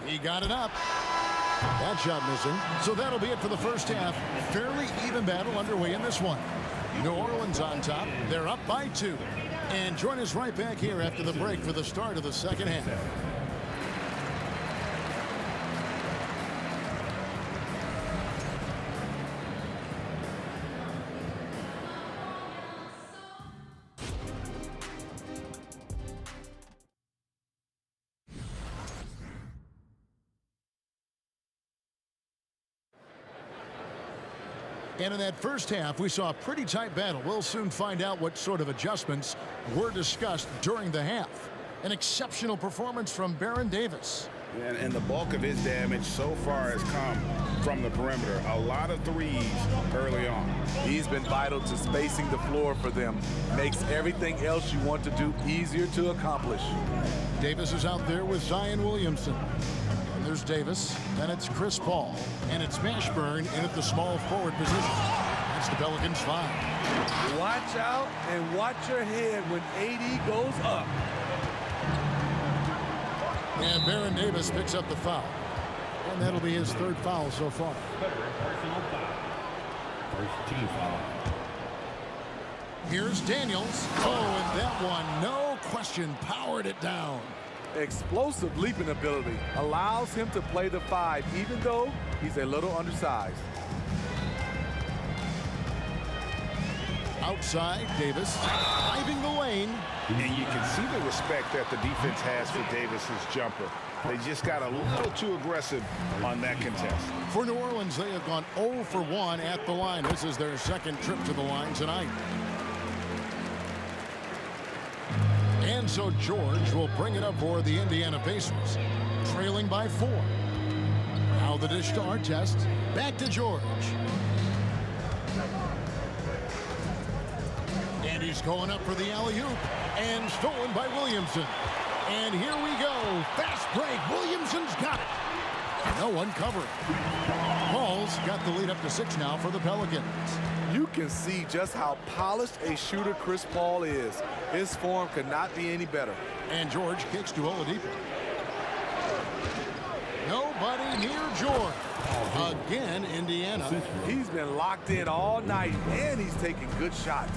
He got it up. That shot missing. So that'll be it for the first half. Fairly even battle underway in this one. New Orleans on top. They're up by 2. And join us right back here after the break for the start of the second half. And in that first half, we saw a pretty tight battle. We'll soon find out what sort of adjustments were discussed during the half. An exceptional performance from Baron Davis. And the bulk of his damage so far has come from the perimeter. A lot of threes early on. He's been vital to spacing the floor for them. Makes everything else you want to do easier to accomplish. Davis is out there with Zion Williamson. And there's Davis. Then it's Chris Paul. And it's Mashburn in at the small forward position. That's the Pelicans 5. Watch out and watch your head when AD goes up. And Baron Davis picks up the foul. And that'll be his 3rd foul so far. Personal foul. First team foul. Here's Daniels. Oh, and that one, no question, powered it down. Explosive leaping ability allows him to play the 5, even though he's a little undersized. Outside, Davis driving the lane. And you can see the respect that the defense has for Davis's jumper. They just got a little too aggressive on that contest. For New Orleans, they have gone 0 for 1 at the line. This is their 2nd trip to the line tonight. And so George will bring it up for the Indiana Pacers, trailing by 4. Now the dish to Artest. Back to George. And he's going up for the alley-oop. And stolen by Williamson. And here we go. Fast break. Williamson's got it. No one covering. Paul's got the lead up to 6 now for the Pelicans. You can see just how polished a shooter Chris Paul is. His form could not be any better. And George kicks to Oladipo. Nobody near George. Again, Indiana. He's been locked in all night, and he's taking good shots.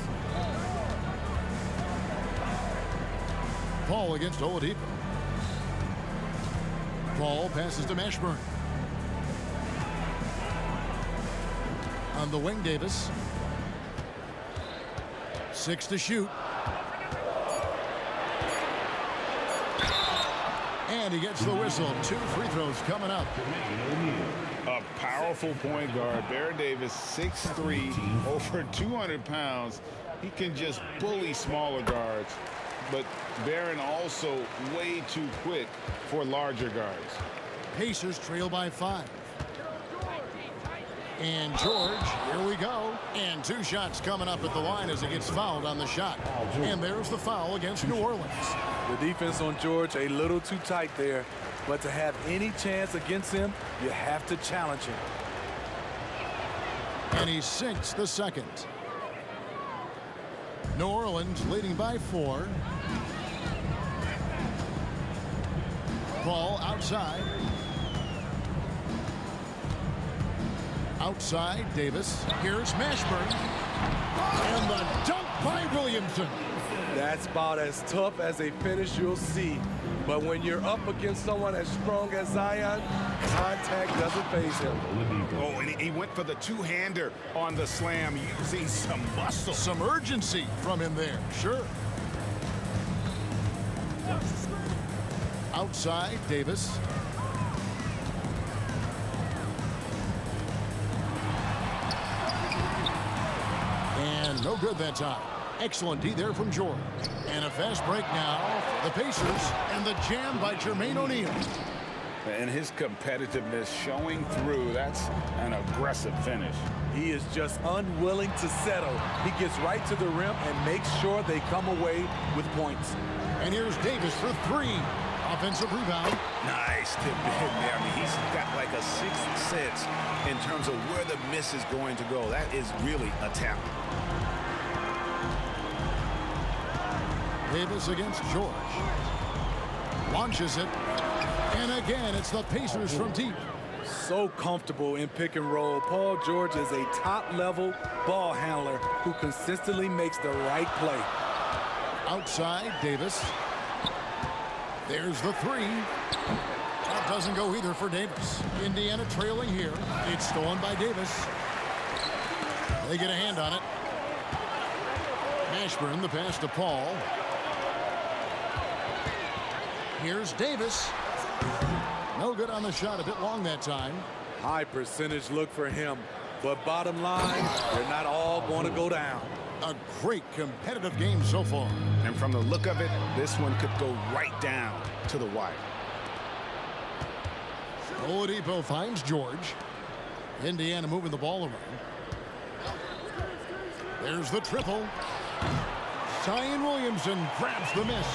Paul against Oladipo. Paul passes to Mashburn. On the wing, Davis. 6 to shoot. And he gets the whistle. 2 free throws coming up. A powerful point guard. Baron Davis, 6'3", over 200 pounds. He can just bully smaller guards. But Baron also way too quick for larger guards. Pacers trail by 5. And George, here we go. And 2 shots coming up at the line as he gets fouled on the shot. And there's the foul against New Orleans. The defense on George a little too tight there. But to have any chance against him, you have to challenge him. And he sinks the 2nd. New Orleans leading by 4. Paul outside. Outside, Davis. Here's Mashburn. And the dunk by Williamson. That's about as tough as a finish you'll see. But when you're up against someone as strong as Zion, contact doesn't faze him. Oh, and he went for the two-hander on the slam, using some muscle. Some urgency from him there, sure. Outside, Davis. no good that time. Excellent D there from George. And a fast break now for the Pacers. And the jam by Jermaine O'Neal. And his competitiveness showing through. That's an aggressive finish. He is just unwilling to settle. He gets right to the rim and makes sure they come away with points. And here's Davis for three. Offensive rebound. Nice tip in there. I mean, he's got like a sixth sense in terms of where the miss is going to go. That is really a talent. Davis against George. Launches it. And again, it's the Pacers from deep. So comfortable in pick and roll. Paul George is a top-level ball handler who consistently makes the right play. Outside, Davis. There's the three. That doesn't go either for Davis. Indiana trailing here. It's stolen by Davis. They get a hand on it. Mashburn, the pass to Paul. Here's Davis. No good on the shot. A bit long that time. High percentage look for him. But bottom line, they're not all going to go down. A great competitive game so far. And from the look of it, this one could go right down to the wire. Oladipo finds George. Indiana moving the ball around. There's the triple. Zion Williamson grabs the miss.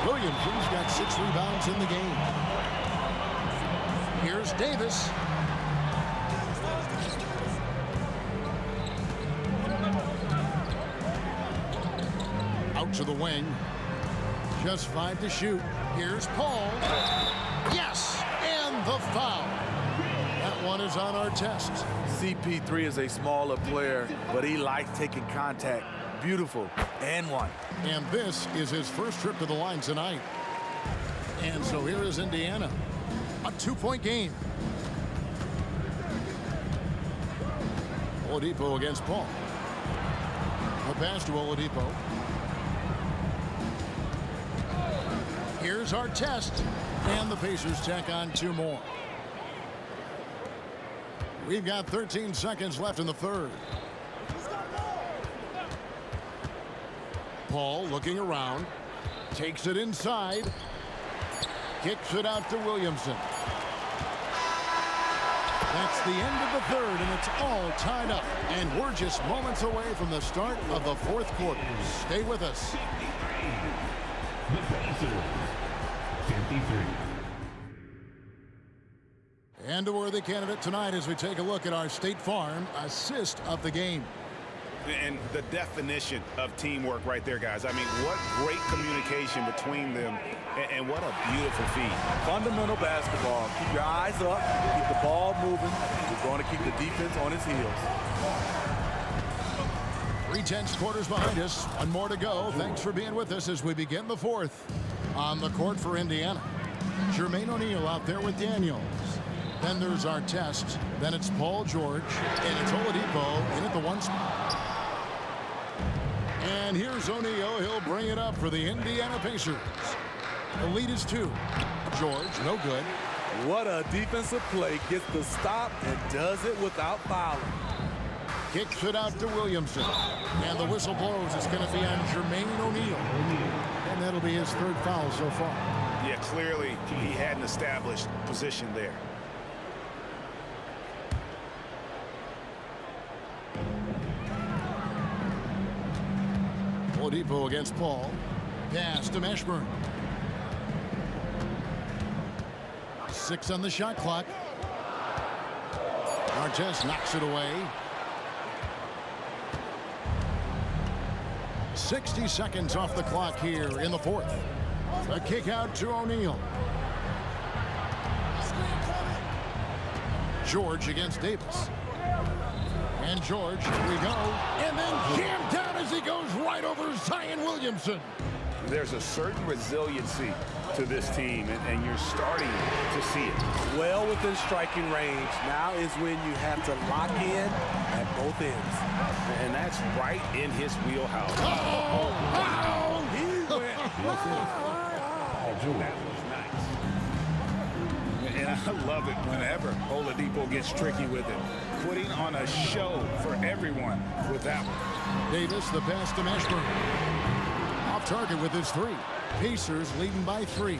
Williamson's got 6 rebounds in the game. Here's Davis. Out to the wing. Just 5 to shoot. Here's Paul. Yes, and the foul. That one is on our test. CP3 is a smaller player, but he likes taking contact. Beautiful. And one. And this is his first trip to the line tonight. And so here is Indiana. A 2-point game. Oladipo against Paul. A pass to Oladipo. Here's our test. And the Pacers tack on 2 more. We've got 13 seconds left in the third. Paul looking around. Takes it inside. Kicks it out to Williamson. That's the end of the third, and it's all tied up. And we're just moments away from the start of the fourth quarter. Stay with us. The Pacers, 53. And a worthy candidate tonight as we take a look at our State Farm assist of the game. And the definition of teamwork right there, guys. I mean, what great communication between them, and what a beautiful feed. Fundamental basketball. Keep your eyes up, keep the ball moving. We're going to keep the defense on its heels. 3/10 quarters behind us. One more to go. Thanks for being with us as we begin the fourth. On the court for Indiana, Jermaine O'Neal out there with Daniels. Then there's our test. Then it's Paul George, and it's Oladipo in at the 1 spot. And here's O'Neal. He'll bring it up for the Indiana Pacers. The lead is 2. George, no good. What a defensive play. Gets the stop and does it without fouling. Kicks it out to Williamson. And the whistle blows. It's going to be on Jermaine O'Neal. And that'll be his 3rd foul so far. Yeah, clearly he had an established position there. Oladipo against Paul. Pass to Mashburn. 6 on the shot clock. Artest knocks it away. 60 seconds off the clock here in the fourth. A kick out to O'Neal. George against Davis. And George, here we go. And then jammed down as he goes right over Zion Williamson. There's a certain resiliency to this team, and you're starting to see it. Well within striking range. Now is when you have to lock in at both ends. And that's right in his wheelhouse. Oh, He went. That was nice. And I love it whenever Oladipo gets tricky with it. Putting on a show for everyone with that one. Davis, the pass to Mashburn. Off target with his three. Pacers leading by 3.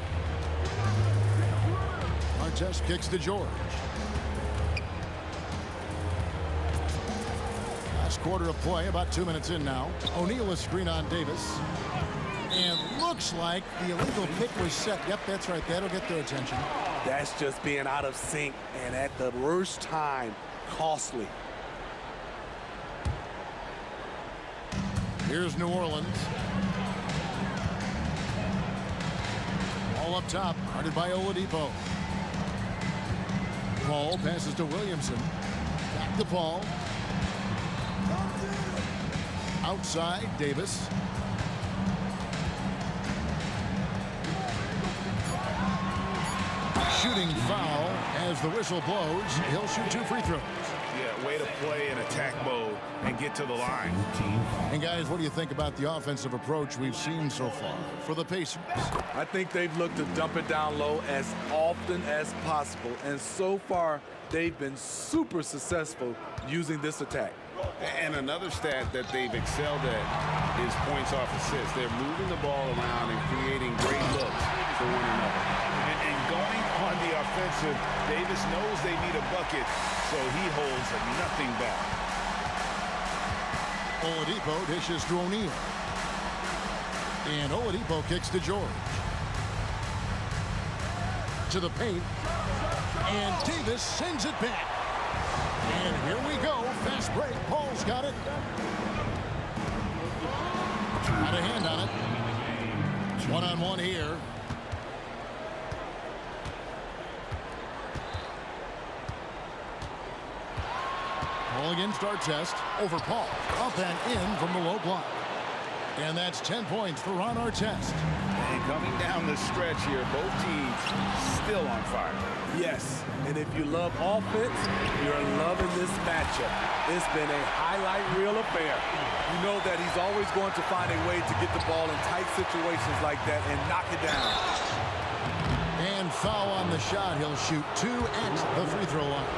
Artest kicks to George. Last quarter of play, about 2 minutes in now. O'Neal a screen on Davis. And looks like the illegal pick was set. Yep, that's right. That'll get their attention. That's just being out of sync and at the worst time, costly. Here's New Orleans. All up top, guarded by Oladipo. Paul passes to Williamson. Back to Paul. Outside, Davis. Shooting foul as the whistle blows. He'll shoot 2 free throws. Yeah, way to play in attack mode and get to the line. And guys, what do you think about the offensive approach we've seen so far for the Pacers? I think they've looked to dump it down low as often as possible. And so far, they've been super successful using this attack. And another stat that they've excelled at is points off assists. They're moving the ball around and creating great looks for one another. And going on the offensive, Davis knows they need a bucket, so he holds nothing back. Oladipo dishes to O'Neal. And Oladipo kicks to George. To the paint. And Davis sends it back. And here we go. Fast break. Paul's got it. Got a hand on it. One-on-one here. Paul against Artest. Over Paul. Up and in from the low block. And that's 10 points for Ron Artest. And coming down the stretch here, both teams still on fire. Yes, and if you love offense, you're loving this matchup. It's been a highlight reel affair. You know that he's always going to find a way to get the ball in tight situations like that and knock it down. And foul on the shot. He'll shoot 2 at the free throw line.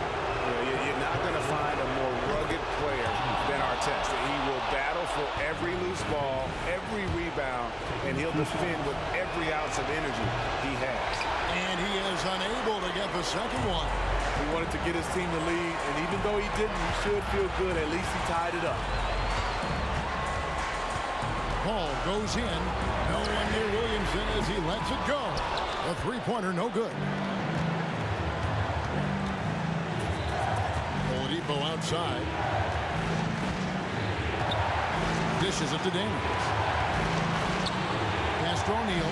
You're not going to find a more rugged player than Artest. He will battle for every loose ball, every rebound, and he'll defend with every ounce of energy he has. And he is unable to get the second one. He wanted to get his team the lead, and even though he didn't, he should feel good. At least he tied it up. Paul goes in. No one near Williamson as he lets it go. A three-pointer, no good. Oladipo outside. Dishes it to Daniels. Pass to O'Neal.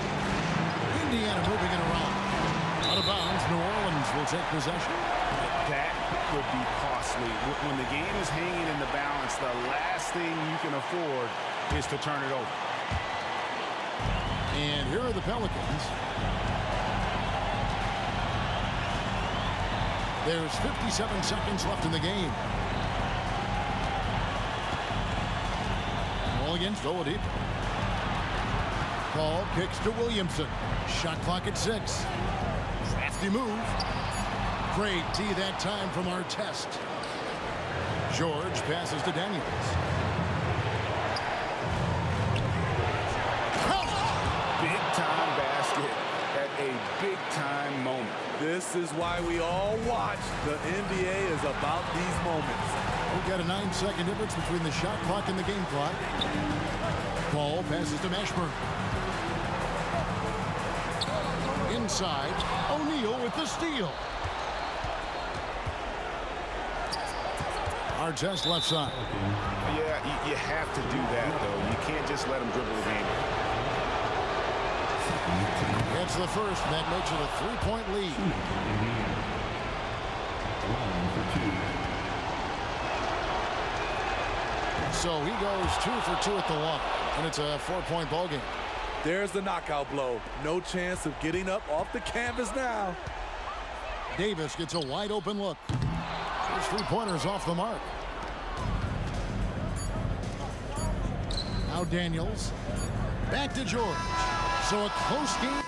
Indiana moving it around. Out of bounds, New Orleans will take possession. That would be costly. When the game is hanging in the balance, the last thing you can afford is to turn it over. And here are the Pelicans. There's 57 seconds left in the game. Ball against Oladipo. Paul kicks to Williamson. Shot clock at 6. Crafty move. Great D that time from Artest. George passes to Daniels. Big-time basket at a big-time moment. This is why we all watch. The NBA is about these moments. We've got a 9-second difference between the shot clock and the game clock. Paul passes to Mashburn. Inside, O'Neal with the steal. Artest left side. Yeah, you have to do that, though. You can't just let him dribble the game. That's the first, and that makes it a 3-point lead. So he goes 2 for 2 at the line, and it's a 4-point ball game. There's the knockout blow. No chance of getting up off the canvas now. Davis gets a wide open look. His three-pointers off the mark. Now Daniels. Back to George. So a close game.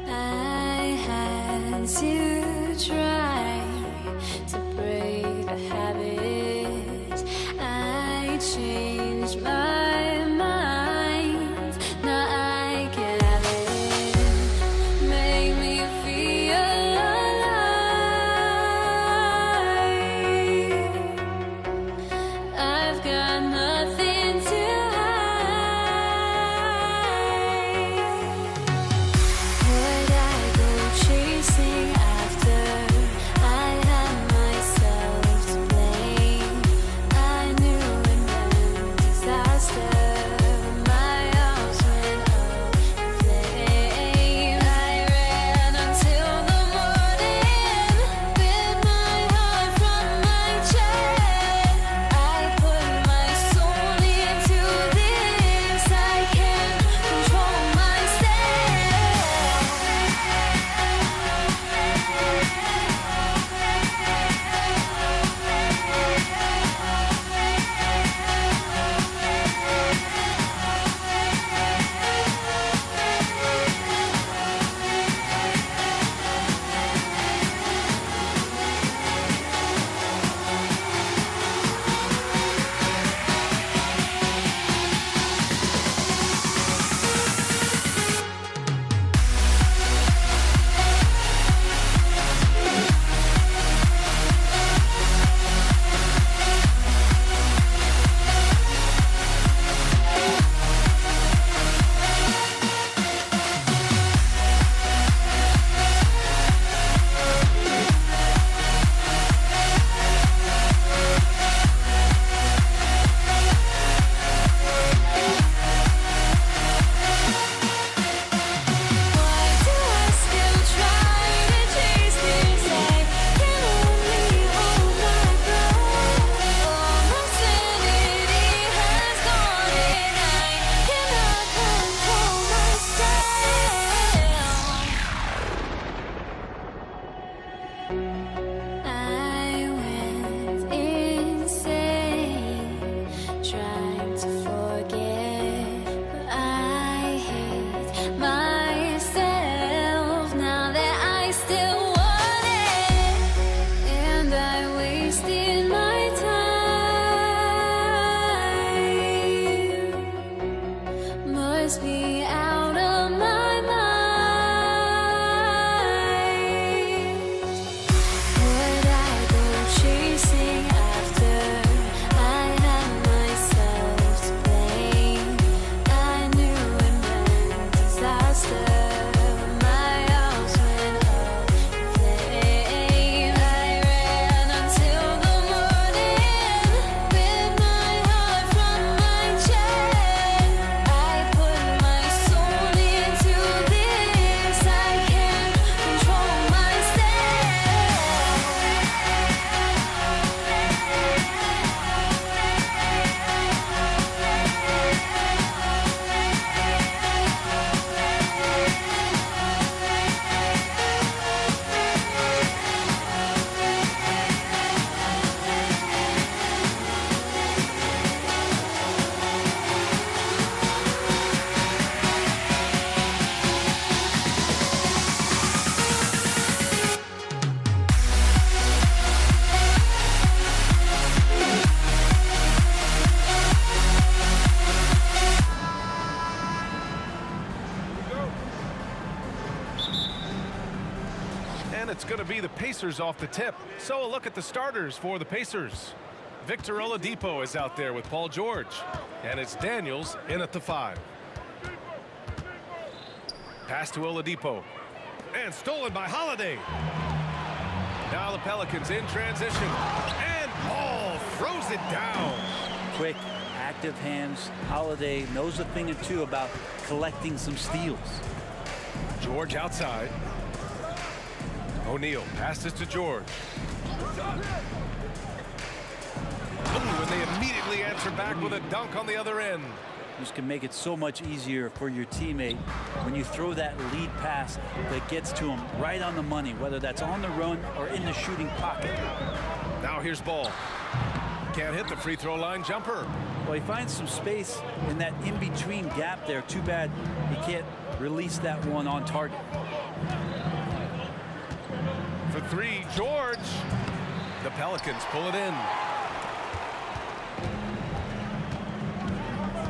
I had to try to break a habit. I changed my mind. Now I can have it. Make me feel alive. I've got nothing to would I go chasing after? I had myself to blame. I knew it meant disaster. My arms went up in flames. I ran until the morning. Bit my heart from my chest. I put my soul into this. I can't control myself. Why do I still try to chase this? I can only hold my breath. All my sanity has gone, and I cannot control myself. I went insane, trying to forget, but I hate myself now that I still want it, and I wasted my time. Must be out of my mind. Would I go chasing after? I had myself to blame. I knew it meant disaster. My arms went up in flames. I ran until the morning. Bit my heart from my chest. I put my soul into this. I can't control myself. And it's going to be the Pacers off the tip. So a look at the starters for the Pacers. Victor Oladipo is out there with Paul George. And it's Daniels in at the 5. Pass to Oladipo. And stolen by Holiday. Now the Pelicans in transition. And Paul throws it down. Quick, active hands. Holiday knows a thing or two about collecting some steals. George outside. O'Neal passes to George. Ooh, and they immediately answer back with a dunk on the other end. This can make it so much easier for your teammate when you throw that lead pass that gets to him right on the money, whether that's on the run or in the shooting pocket. Now here's Ball. Can't hit the free throw line jumper. Well, he finds some space in that in-between gap there. Too bad he can't release that one on target. For three, George. The Pelicans pull it in.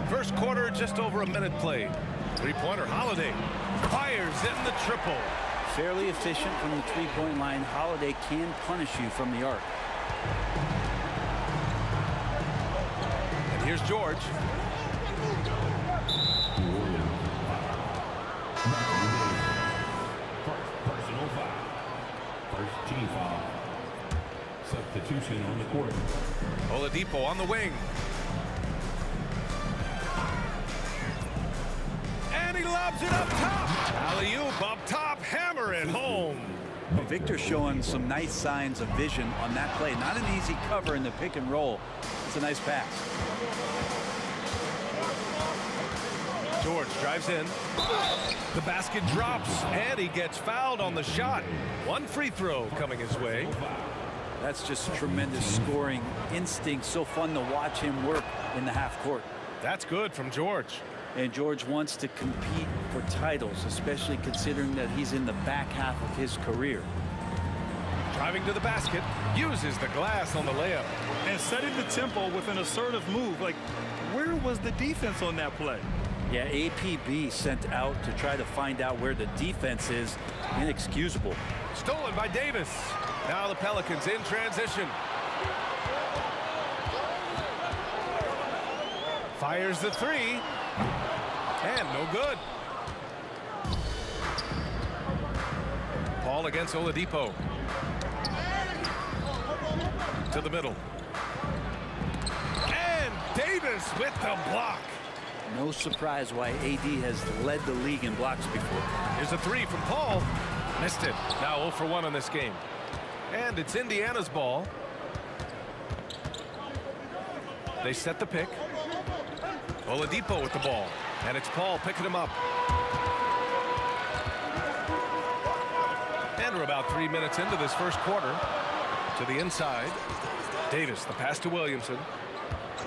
First quarter, just over a minute played. Three-pointer, Holiday fires in the triple. Fairly efficient from the three-point line. Holiday can punish you from the arc. And here's George. Personal foul. First team foul. Substitution on the court. Oladipo on the wing. And he lobs it up top. Alley-oop up top, hammer it home. Victor showing some nice signs of vision on that play. Not an easy cover in the pick and roll. It's a nice pass. George drives in. The basket drops, and he gets fouled on the shot. One free throw coming his way. That's just tremendous scoring instinct. So fun to watch him work in the half court. That's good from George. And George wants to compete for titles, especially considering that he's in the back half of his career. Driving to the basket, uses the glass on the layup. And setting the tempo with an assertive move. Like, where was the defense on that play? Yeah, APB sent out to try to find out where the defense is. Inexcusable. Stolen by Davis. Now the Pelicans in transition. Fires the three. And no good. Ball against Oladipo. To the middle. And Davis with the block. No surprise why AD has led the league in blocks before. Here's a three from Paul. Missed it. Now 0 for 1 on this game. And it's Indiana's ball. They set the pick. Oladipo with the ball. And it's Paul picking him up. And we're about 3 minutes into this first quarter. To the inside. Davis, the pass to Williamson.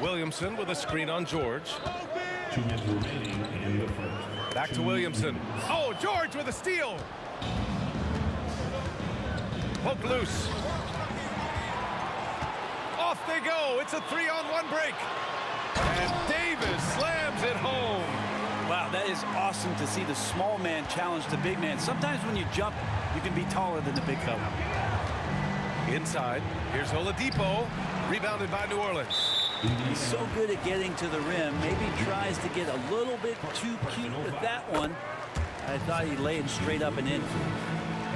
Williamson with a screen on George. 2 minutes remaining in the first. Back to Williamson. Oh, George with a steal. Poke loose. Off they go. It's a 3-on-1 break. And Davis slams it home. Wow, that is awesome to see the small man challenge the big man. Sometimes when you jump, you can be taller than the big fella. Inside, here's Oladipo, rebounded by New Orleans. He's so good at getting to the rim. Maybe tries to get a little bit too cute with that one. I thought he laid straight up and in.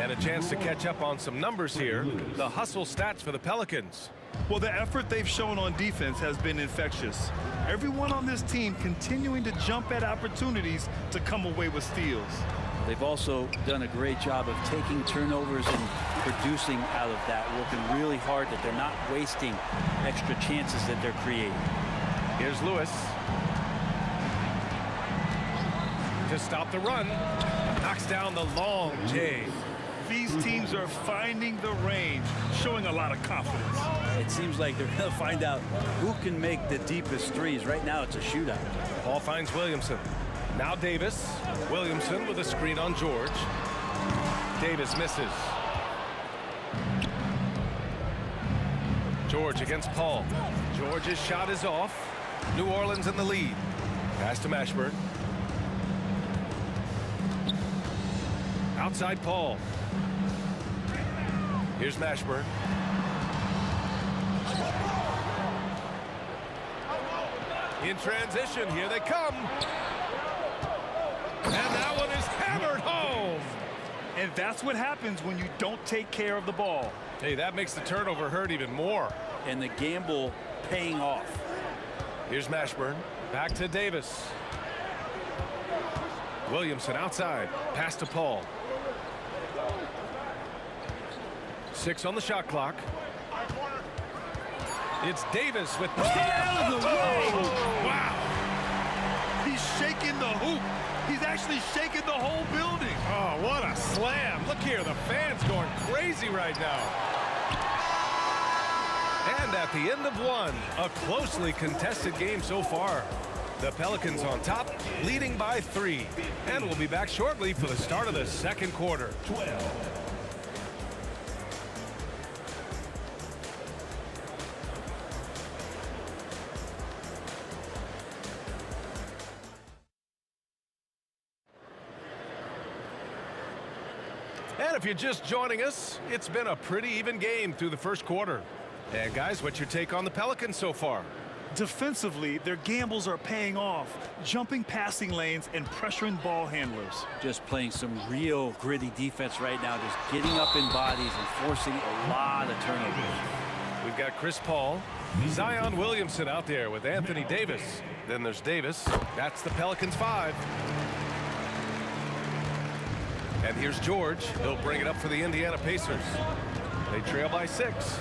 And a chance to catch up on some numbers here. The hustle stats for the Pelicans. Well, the effort they've shown on defense has been infectious. Everyone on this team continuing to jump at opportunities to come away with steals. They've also done a great job of taking turnovers and producing out of that, working really hard that they're not wasting extra chances that they're creating. Here's Lewis. To stop the run. Knocks down the long J. These teams are finding the range, showing a lot of confidence. It seems like they're going to find out who can make the deepest threes. Right now, it's a shootout. Ball finds Williamson. Now Davis. Williamson with a screen on George. Davis misses. George against Paul. George's shot is off. New Orleans in the lead. Pass to Mashburn. Outside Paul. Here's Mashburn. In transition, here they come. And that one is hammered home. And that's what happens when you don't take care of the ball. Hey, that makes the turnover hurt even more. And the gamble paying off. Here's Mashburn. Back to Davis. Williamson outside. Pass to Paul. 6 on the shot clock. It's Davis with wow. He's shaking the hoop. He's actually shaking the whole building. Oh, what a slam. Look here, the fans going crazy right now. And at the end of one, a closely contested game so far. The Pelicans on top, leading by 3. And we'll be back shortly for the start of the second quarter. 12. And if you're just joining us, it's been a pretty even game through the first quarter. And guys, what's your take on the Pelicans so far? Defensively, their gambles are paying off, jumping passing lanes and pressuring ball handlers. Just playing some real gritty defense right now, just getting up in bodies and forcing a lot of turnovers. We've got Chris Paul, Zion Williamson out there with Anthony Davis. Then there's Davis. That's the Pelicans 5. And here's George. He'll bring it up for the Indiana Pacers. They trail by 6.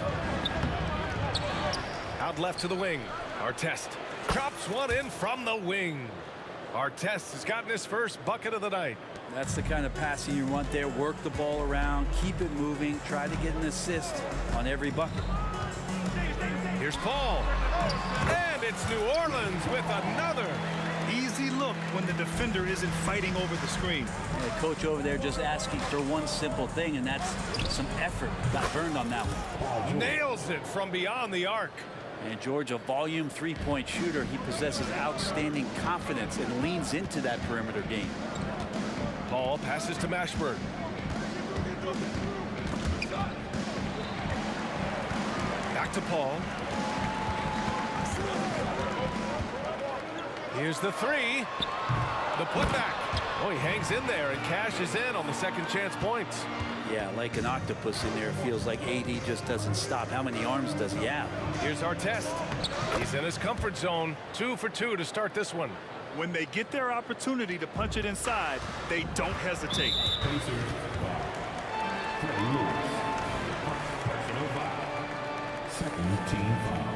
Out left to the wing. Artest drops one in from the wing. Artest has gotten his first bucket of the night. That's the kind of passing you want there. Work the ball around, keep it moving, try to get an assist on every bucket. Here's Paul. And it's New Orleans with another. Easy look when the defender isn't fighting over the screen. The coach over there just asking for one simple thing, and that's some effort. Got burned on that one. Nails it from beyond the arc. And George, a volume three-point shooter, he possesses outstanding confidence and leans into that perimeter game. Paul passes to Mashburn. Back to Paul. Here's the 3. The putback. Oh, he hangs in there and cashes in on the second chance points. Yeah, like an octopus in there. It feels like AD just doesn't stop. How many arms does he have? Here's Artest. He's in his comfort zone. 2 for 2 to start this one. When they get their opportunity to punch it inside, they don't hesitate. Pacers. Personal foul. Second team foul.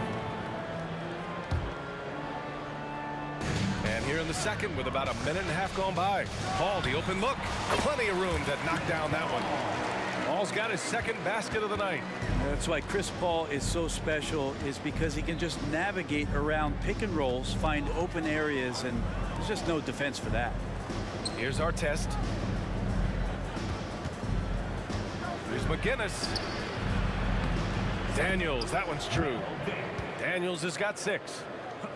And here in the second with about a minute and a half gone by. Paul, the open look. Plenty of room to knock down that one. Paul's got his second basket of the night. That's why Chris Paul is so special, is because he can just navigate around pick and rolls, find open areas, and there's just no defense for that. Here's Artest. Here's McGinnis. Daniels, that one's true. Daniels has got 6.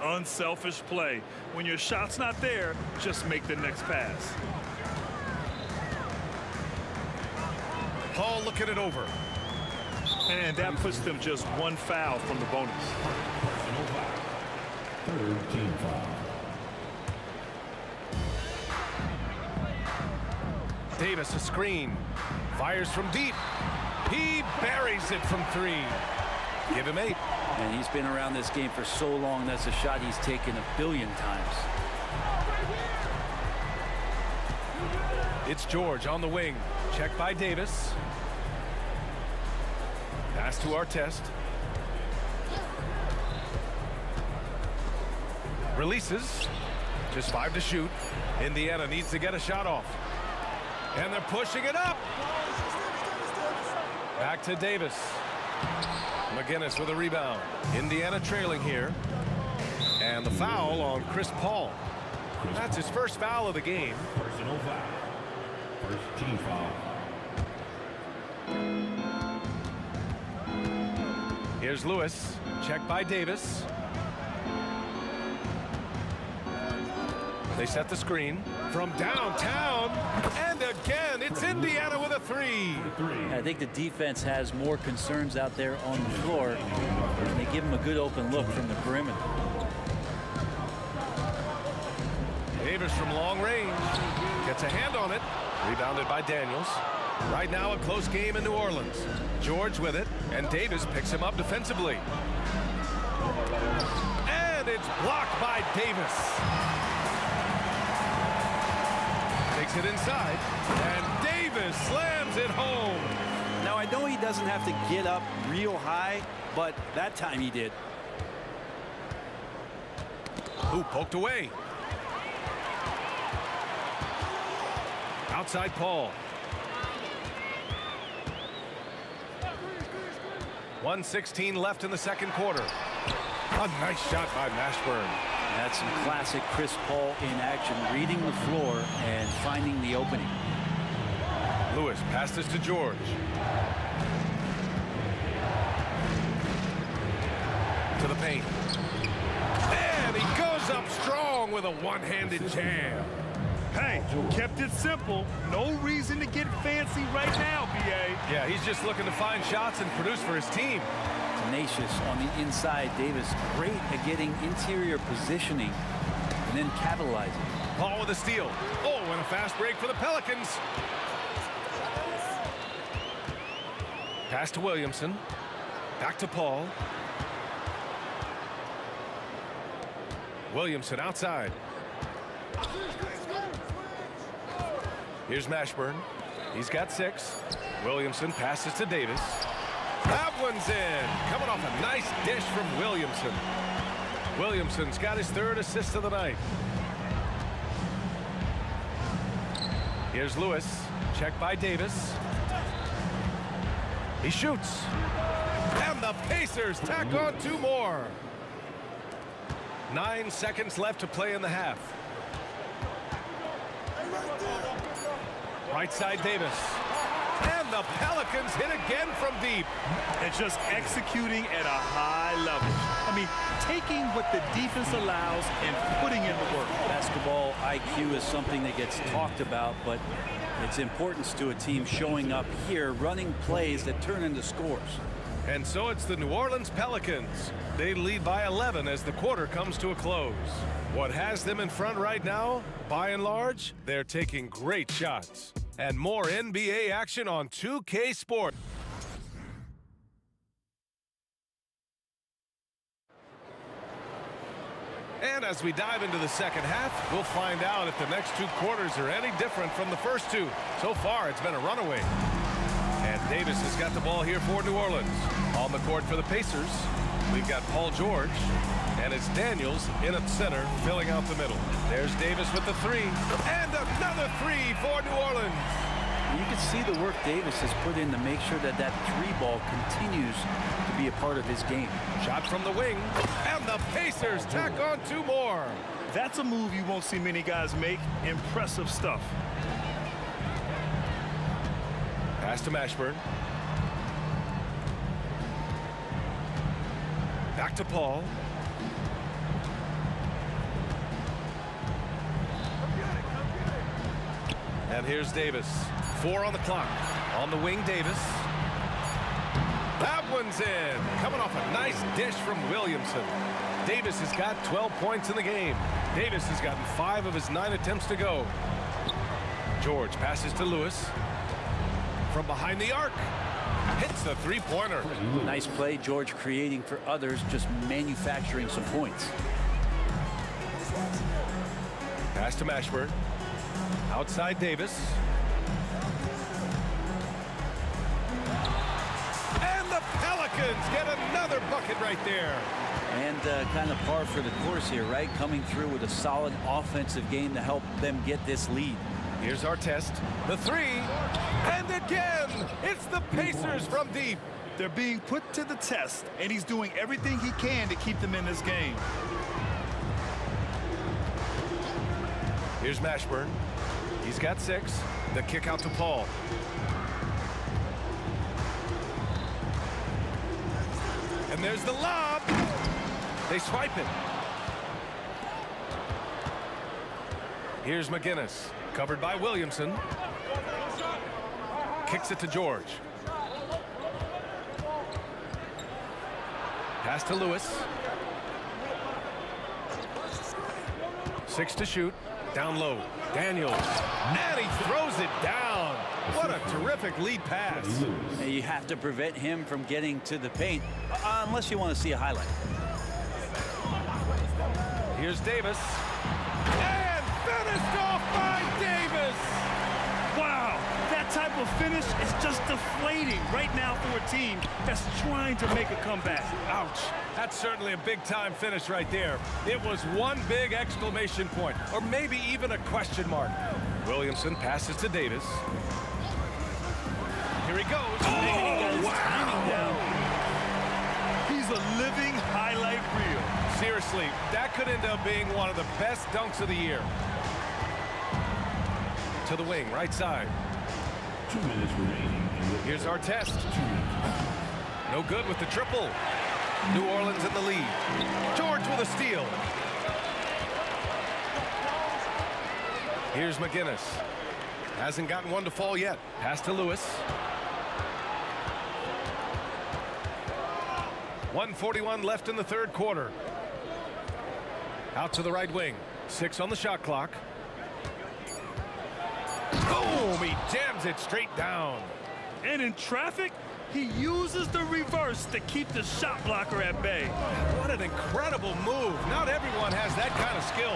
Unselfish play. When your shot's not there, just make the next pass. Paul looking it over. And that puts them just 1 foul from the bonus. Personal foul. Third team foul. Davis a screen. Fires from deep. He buries it from 3. Give him 8. And he's been around this game for so long. That's a shot he's taken a billion times. It's George on the wing. Check by Davis. Pass to Artest. Releases. Just 5 to shoot. Indiana needs to get a shot off. And they're pushing it up. Back to Davis. McGinnis with a rebound. Indiana trailing here. And the foul on Chris Paul. That's his first foul of the game. Personal foul. First team foul. Here's Lewis. Check by Davis. They set the screen from downtown. And again, it's Indiana with a 3. I think the defense has more concerns out there on the floor, and they give him a good open look from the perimeter. Davis from long range. Gets a hand on it. Rebounded by Daniels. Right now, a close game in New Orleans. George with it, and Davis picks him up defensively. And it's blocked by Davis. Takes it inside, and Davis slams it home. Now, I know he doesn't have to get up real high, but that time he did. Who poked away? Outside Paul. 1:16 left in the second quarter. A nice shot by Mashburn. That's some classic Chris Paul in action, reading the floor and finding the opening. Lewis passes to George. To the paint. And he goes up strong with a one-handed jam. Hey, kept it simple. No reason to get fancy right now, B.A. Yeah, he's just looking to find shots and produce for his team. Tenacious on the inside. Davis great at getting interior positioning and then capitalizing. Paul with a steal. Oh, and a fast break for the Pelicans. Pass to Williamson. Back to Paul. Williamson outside. Here's Mashburn. He's got 6. Williamson passes to Davis. That one's in. Coming off a nice dish from Williamson. Williamson's got his 3rd assist of the night. Here's Lewis. Check by Davis. He shoots. And the Pacers tack on 2 more. 9 seconds left to play in the half. Right side Davis. And the Pelicans hit again from deep. And just executing at a high level. I mean, taking what the defense allows and putting in the work. Basketball IQ is something that gets talked about, but its importance to a team showing up here, running plays that turn into scores. And so it's the New Orleans Pelicans. They lead by 11 as the quarter comes to a close. What has them in front right now? By and large, they're taking great shots. And more NBA action on 2K Sports. And as we dive into the second half, we'll find out if the next 2 quarters are any different from the first 2. So far, it's been a runaway. And Davis has got the ball here for New Orleans. On the court for the Pacers, we've got Paul George, and it's Daniels in at center, filling out the middle. There's Davis with the 3, and another 3 for New Orleans. You can see the work Davis has put in to make sure that that 3 ball continues to be a part of his game. Shot from the wing, and the Pacers tack on 2 more. That's a move you won't see many guys make. Impressive stuff. Pass to Mashburn. Back to Paul. And here's Davis. 4 on the clock. On the wing, Davis. That one's in. Coming off a nice dish from Williamson. Davis has got 12 points in the game. Davis has gotten 5 of his 9 attempts to go. George passes to Lewis. From behind the arc. Hits the 3-pointer. Nice play, George creating for others, just manufacturing some points. Pass to Mashburn. Outside Davis. And the Pelicans get another bucket right there. And kind of par for the course here, right? Coming through with a solid offensive game to help them get this lead. Here's our test. The 3. And again, it's the Pacers from deep. They're being put to the test, and he's doing everything he can to keep them in this game. Here's Mashburn. He's got 6. The kick out to Paul. And there's the lob. They swipe it. Here's McGinnis. Covered by Williamson. Kicks it to George. Pass to Lewis. 6 to shoot. Down low. Daniels. And he throws it down. What a terrific lead pass. You have to prevent him from getting to the paint, unless you want to see a highlight. Here's Davis. And finished off by Davis. Wow, that type of finish is just deflating right now for a team that's trying to make a comeback. Ouch. That's certainly a big-time finish right there. It was one big exclamation point, or maybe even a question mark. Williamson passes to Davis. Here he goes. Oh, wow. He's a living highlight reel. Seriously, that could end up being one of the best dunks of the year. To the wing, right side. 2 minutes remaining. Here's our test. No good with the triple. New Orleans in the lead. George with a steal. Here's McGinnis. Hasn't gotten one to fall yet. Pass to Lewis. 1:41 left in the third quarter. Out to the right wing. 6 on the shot clock. Boom! He jams it straight down. And in traffic, he uses the reverse to keep the shot blocker at bay. What an incredible move. Not everyone has that kind of skill.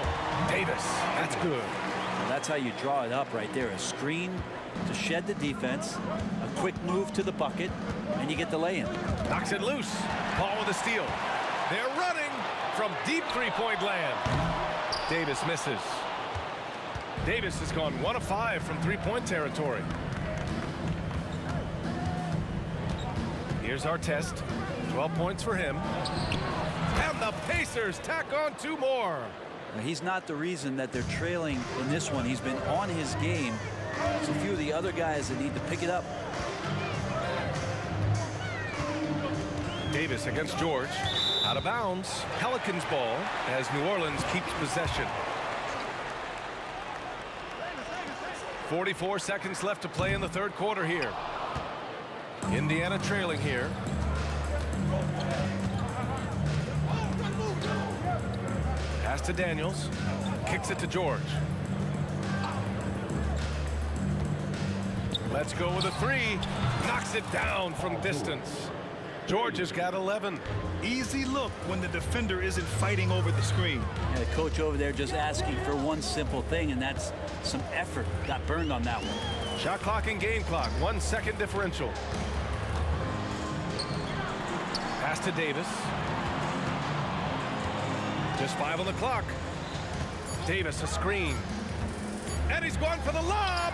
Davis, that's good. Well, that's how you draw it up right there. A screen to shed the defense, a quick move to the bucket, and you get the lay-in. Knocks it loose. Paul with a steal. They're running from deep three-point land. Davis misses. Davis has gone 1 of 5 from three-point territory. Here's our test. 12 points for him. And the Pacers tack on 2 more. Now, he's not the reason that they're trailing in this one. He's been on his game. There's a few of the other guys that need to pick it up. Davis against George. Out of bounds. Pelicans ball as New Orleans keeps possession. 44 seconds left to play in the third quarter here. Indiana trailing here. Pass to Daniels. Kicks it to George. Let's go with a 3. Knocks it down from distance. George has got 11. Easy look when the defender isn't fighting over the screen. And the coach over there just asking for one simple thing, and that's some effort. Got burned on that one. Shot clock and game clock. 1 second differential. Pass to Davis. Just 5 on the clock. Davis a screen. And he's going for the lob.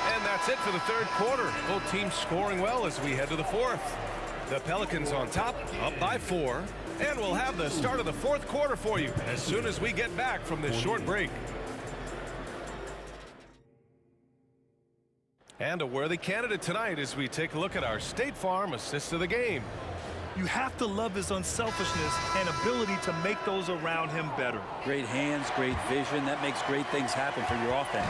And that's it for the third quarter. Both teams scoring well as we head to the fourth. The Pelicans on top, up by 4. And we'll have the start of the fourth quarter for you as soon as we get back from this short break. And a worthy candidate tonight as we take a look at our State Farm assist of the game. You have to love his unselfishness and ability to make those around him better. Great hands, great vision. That makes great things happen for your offense.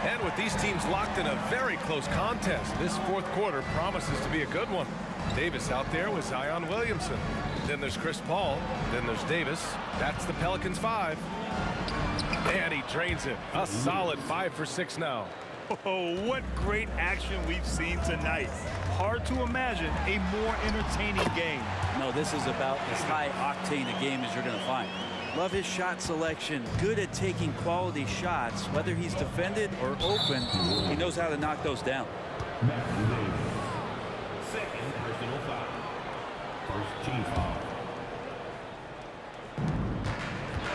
And with these teams locked in a very close contest, this fourth quarter promises to be a good one. Davis out there with Zion Williamson. Then there's Chris Paul. Then there's Davis. That's the Pelicans 5. And he drains it. A solid 5 for 6 now. Oh, what great action we've seen tonight. Hard to imagine a more entertaining game. No, this is about as high octane a game as you're going to find. Love his shot selection. Good at taking quality shots. Whether he's defended or open, he knows how to knock those down. Second personal foul. First team foul.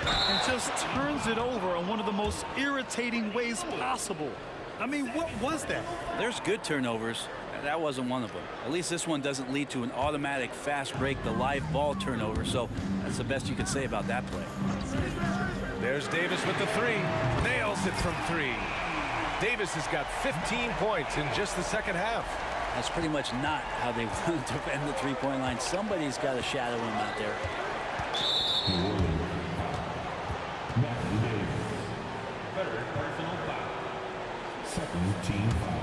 And just turns it over in one of the most irritating ways possible. I mean, what was that? There's good turnovers. That wasn't one of them. At least this one doesn't lead to an automatic fast break, the live ball turnover. So that's the best you can say about that play. There's Davis with the 3. Nails it from 3. Davis has got 15 points in just the second half. That's pretty much not how they want to defend the three-point line. Somebody's got to shadow him out there. Third personal foul. Second team foul.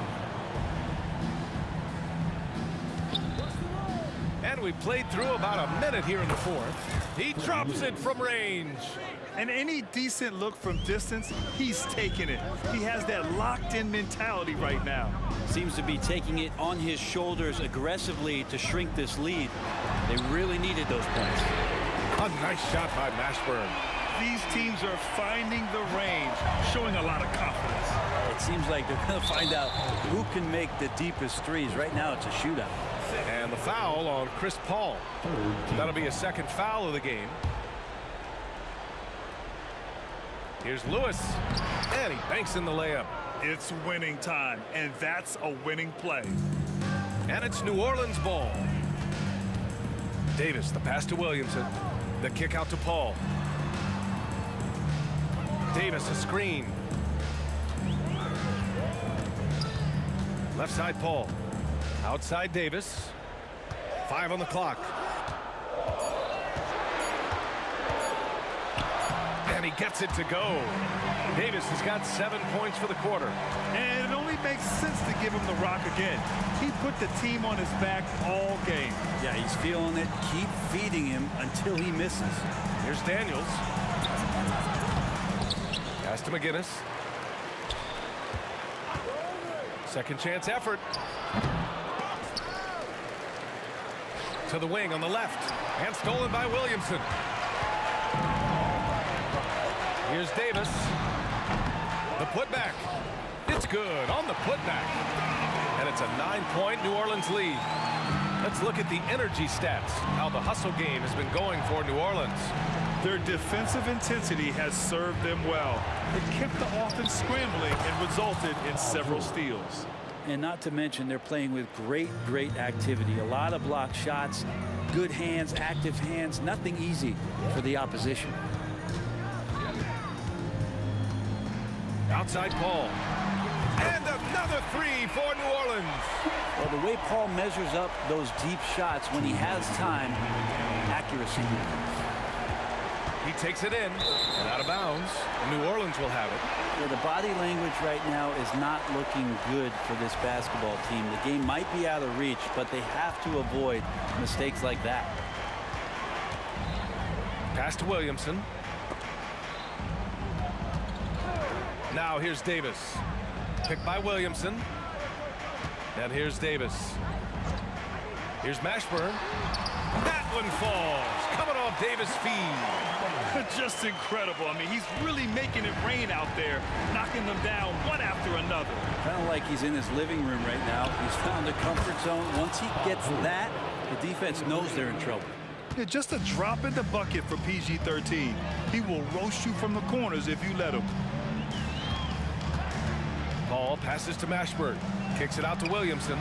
And we played through about a minute here in the fourth. He drops it from range. And any decent look from distance, he's taking it. He has that locked-in mentality right now. Seems to be taking it on his shoulders aggressively to shrink this lead. They really needed those points. A nice shot by Mashburn. These teams are finding the range, showing a lot of confidence. It seems like they're going to find out who can make the deepest threes. Right now, it's a shootout. And the foul on Chris Paul. That'll be a second foul of the game. Here's Lewis, and he banks in the layup. It's winning time, and that's a winning play. And it's New Orleans ball. Davis, the pass to Williamson. The kick out to Paul. Davis, a screen. Left side, Paul. Outside, Davis. 5 on the clock. And he gets it to go. Davis has got 7 points for the quarter. And it only makes sense to give him the rock again. He put the team on his back all game. Yeah, he's feeling it. Keep feeding him until he misses. Here's Daniels. Pass to McGinnis. Second chance effort. To the wing on the left. And stolen by Williamson. Here's Davis. The putback. It's good on the putback. And it's a 9-point New Orleans lead. Let's look at the energy stats. How the hustle game has been going for New Orleans. Their defensive intensity has served them well. It kept the offense scrambling and resulted in several steals. And not to mention, they're playing with great activity. A lot of block shots, good hands, active hands. Nothing easy for the opposition. Outside Paul. And another three for New Orleans. Well, the way Paul measures up those deep shots when he has time, accuracy. He takes it in and out of bounds. New Orleans will have it. Yeah, the body language right now is not looking good for this basketball team. The game might be out of reach, but they have to avoid mistakes like that. Pass to Williamson. Now here's Davis. Picked by Williamson. And here's Davis. Here's Mashburn. That one falls. Coming off Davis' feed. Just incredible. I mean, he's really making it rain out there, knocking them down one after another. Kind of like he's in his living room right now. He's found a comfort zone. Once he gets that, the defense knows they're in trouble. Yeah, just a drop in the bucket for PG-13. He will roast you from the corners if you let him. Paul passes to Mashburn. Kicks it out to Williamson.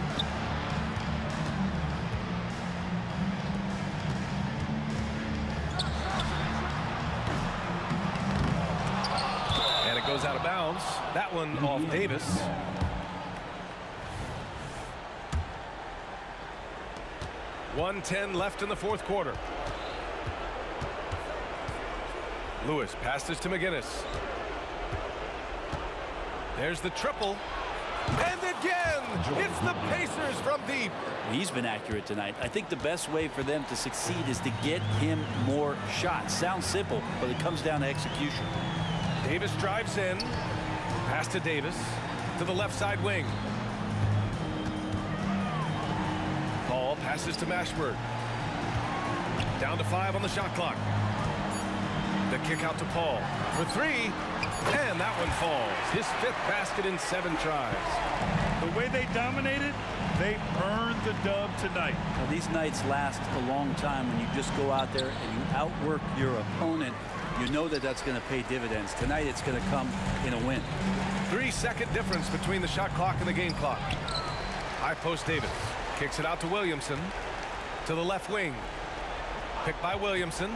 And it goes out of bounds. That one off Davis. .110 left in the fourth quarter. Lewis passes to McGinnis. There's the triple. And again, it's the Pacers from deep. He's been accurate tonight. I think the best way for them to succeed is to get him more shots. Sounds simple, but it comes down to execution. Davis drives in. Pass to Davis. To the left side wing. Paul passes to Mashburn. Down to 5 on the shot clock. The kick out to Paul for 3. And that one falls. His 5th basket in 7 tries. The way they dominated, they earned the dub tonight. Now, these nights last a long time when you just go out there and you outwork your opponent. You know that that's going to pay dividends. Tonight it's going to come in a win. 3-second difference between the shot clock and the game clock. High post Davis. Kicks it out to Williamson. To the left wing. Picked by Williamson.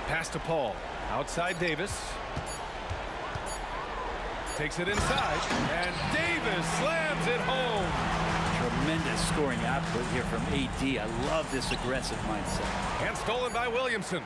Pass to Paul. Outside Davis. Takes it inside. And Davis slams it home. Tremendous scoring output here from AD. I love this aggressive mindset. And stolen by Williamson.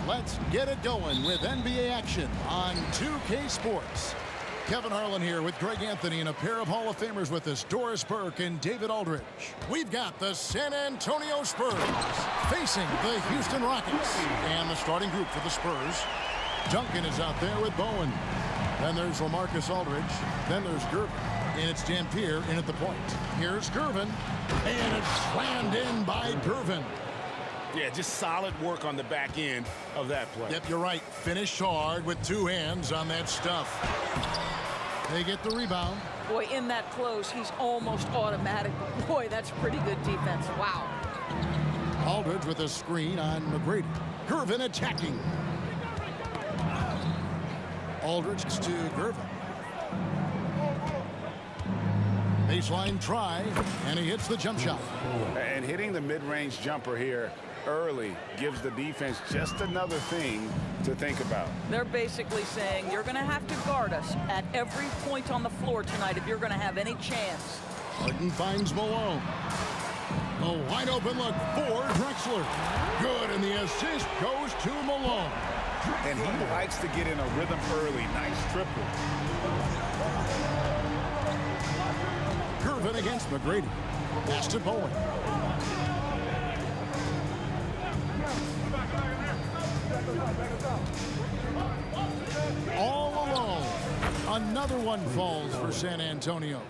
Let's get it going with NBA action on 2K Sports. Kevin Harlan here with Greg Anthony and a pair of Hall of Famers with us, Doris Burke and David Aldridge. We've got the San Antonio Spurs facing the Houston Rockets. And the starting group for the Spurs. Duncan is out there with Bowen. Then there's LaMarcus Aldridge. Then there's Gervin. And it's Dampier in at the point. Here's Gervin. And it's slammed in by Gervin. Yeah, just solid work on the back end of that play. Yep, you're right. Finished hard with two hands on that stuff. They get the rebound. Boy, in that close, he's almost automatic. Boy, that's pretty good defense. Wow. Aldridge with a screen on McGrady. Gervin attacking. Aldridge to Gervin. Baseline try, and he hits the jump shot. And hitting the mid-range jumper here early gives the defense just another thing to think about. They're basically saying you're going to have to guard us at every point on the floor tonight if you're going to have any chance. Harden finds Malone. A wide open look for Drexler. Good, and the assist goes to Malone. And he likes to get in a rhythm early. Nice triple. Gervin against McGrady. Pass to Bowen. All alone. Another one falls for San Antonio.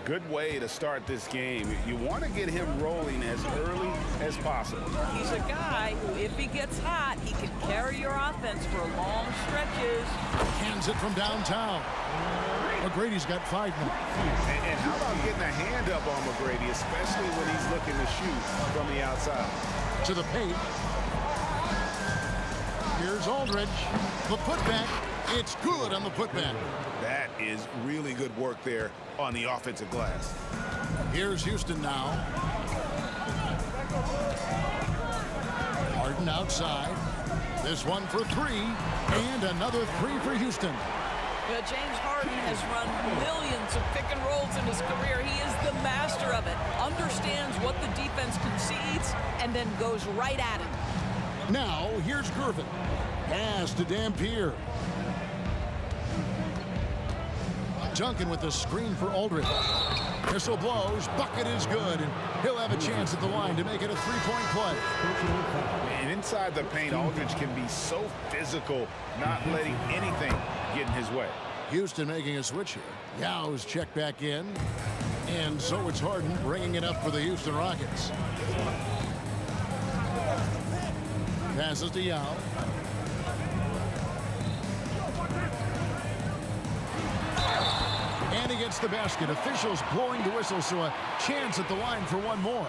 Good way to start this game. You want to get him rolling as early as possible. He's a guy who, if he gets hot, he can carry your offense for long stretches. Hands it from downtown. McGrady's got 5 now. And how about getting a hand up on McGrady, especially when he's looking to shoot from the outside. To the paint. Here's Aldridge. The putback. It's good on the putback. That is really good work there on the offensive glass. Here's Houston now. Harden outside. This one for 3. And another 3 for Houston. Well, James Harden has run millions of pick and rolls in his career. He is the master of it. Understands what the defense concedes and then goes right at it. Now, here's Gervin. Pass to Dampier. Duncan with the screen for Aldridge. Whistle blows. Bucket is good. And he'll have a chance at the line to make it a 3-point play. And inside the paint, Aldridge can be so physical, not letting anything get in his way. Houston making a switch here. Yow's checked back in. And so it's Harden bringing it up for the Houston Rockets. Passes to Yao. And he gets the basket. Officials blowing the whistle, so a chance at the line for one more.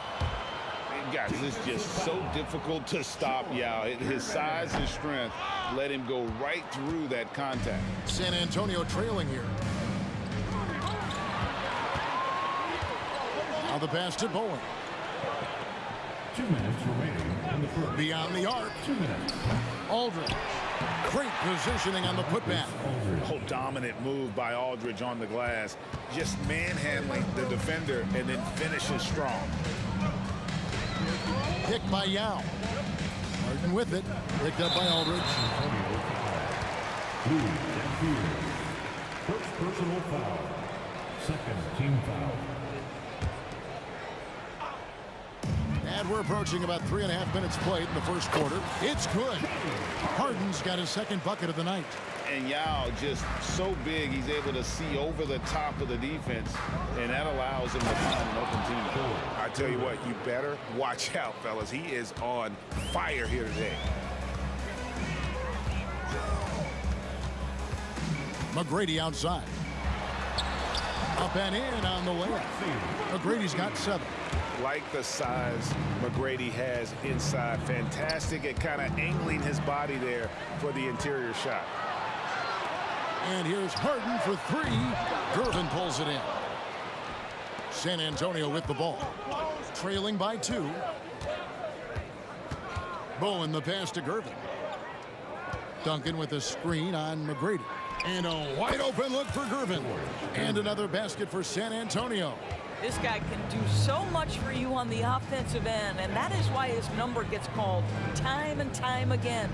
Guys, it's just so difficult to stop Yao. His size and strength let him go right through that contact. San Antonio trailing here. Now the pass to Bowen. 2 minutes remaining in the first. Beyond the arc. 2 minutes. Aldridge. Great positioning on the putback. Oh, dominant move by Aldridge on the glass. Just manhandling the defender and then finishes strong. Picked by Yao. Harden with it. Picked up by Aldridge. Blue, Dampier. First personal foul. Second team foul. And we're approaching about 3.5 minutes played in the first quarter. It's good. Harden's got his second bucket of the night. And Yao just so big, he's able to see over the top of the defense, and that allows him to find an open team. I tell you what, you better watch out, fellas. He is on fire here today. McGrady outside. Up and in on the layup. McGrady's got 7. Like the size McGrady has inside. Fantastic at kind of angling his body there for the interior shot. And here's Harden for three. Gervin pulls it in. San Antonio with the ball. Trailing by 2. Bowen the pass to Gervin. Duncan with a screen on McGrady. And a wide open look for Gervin. And another basket for San Antonio. This guy can do so much for you on the offensive end, and that is why his number gets called time and time again.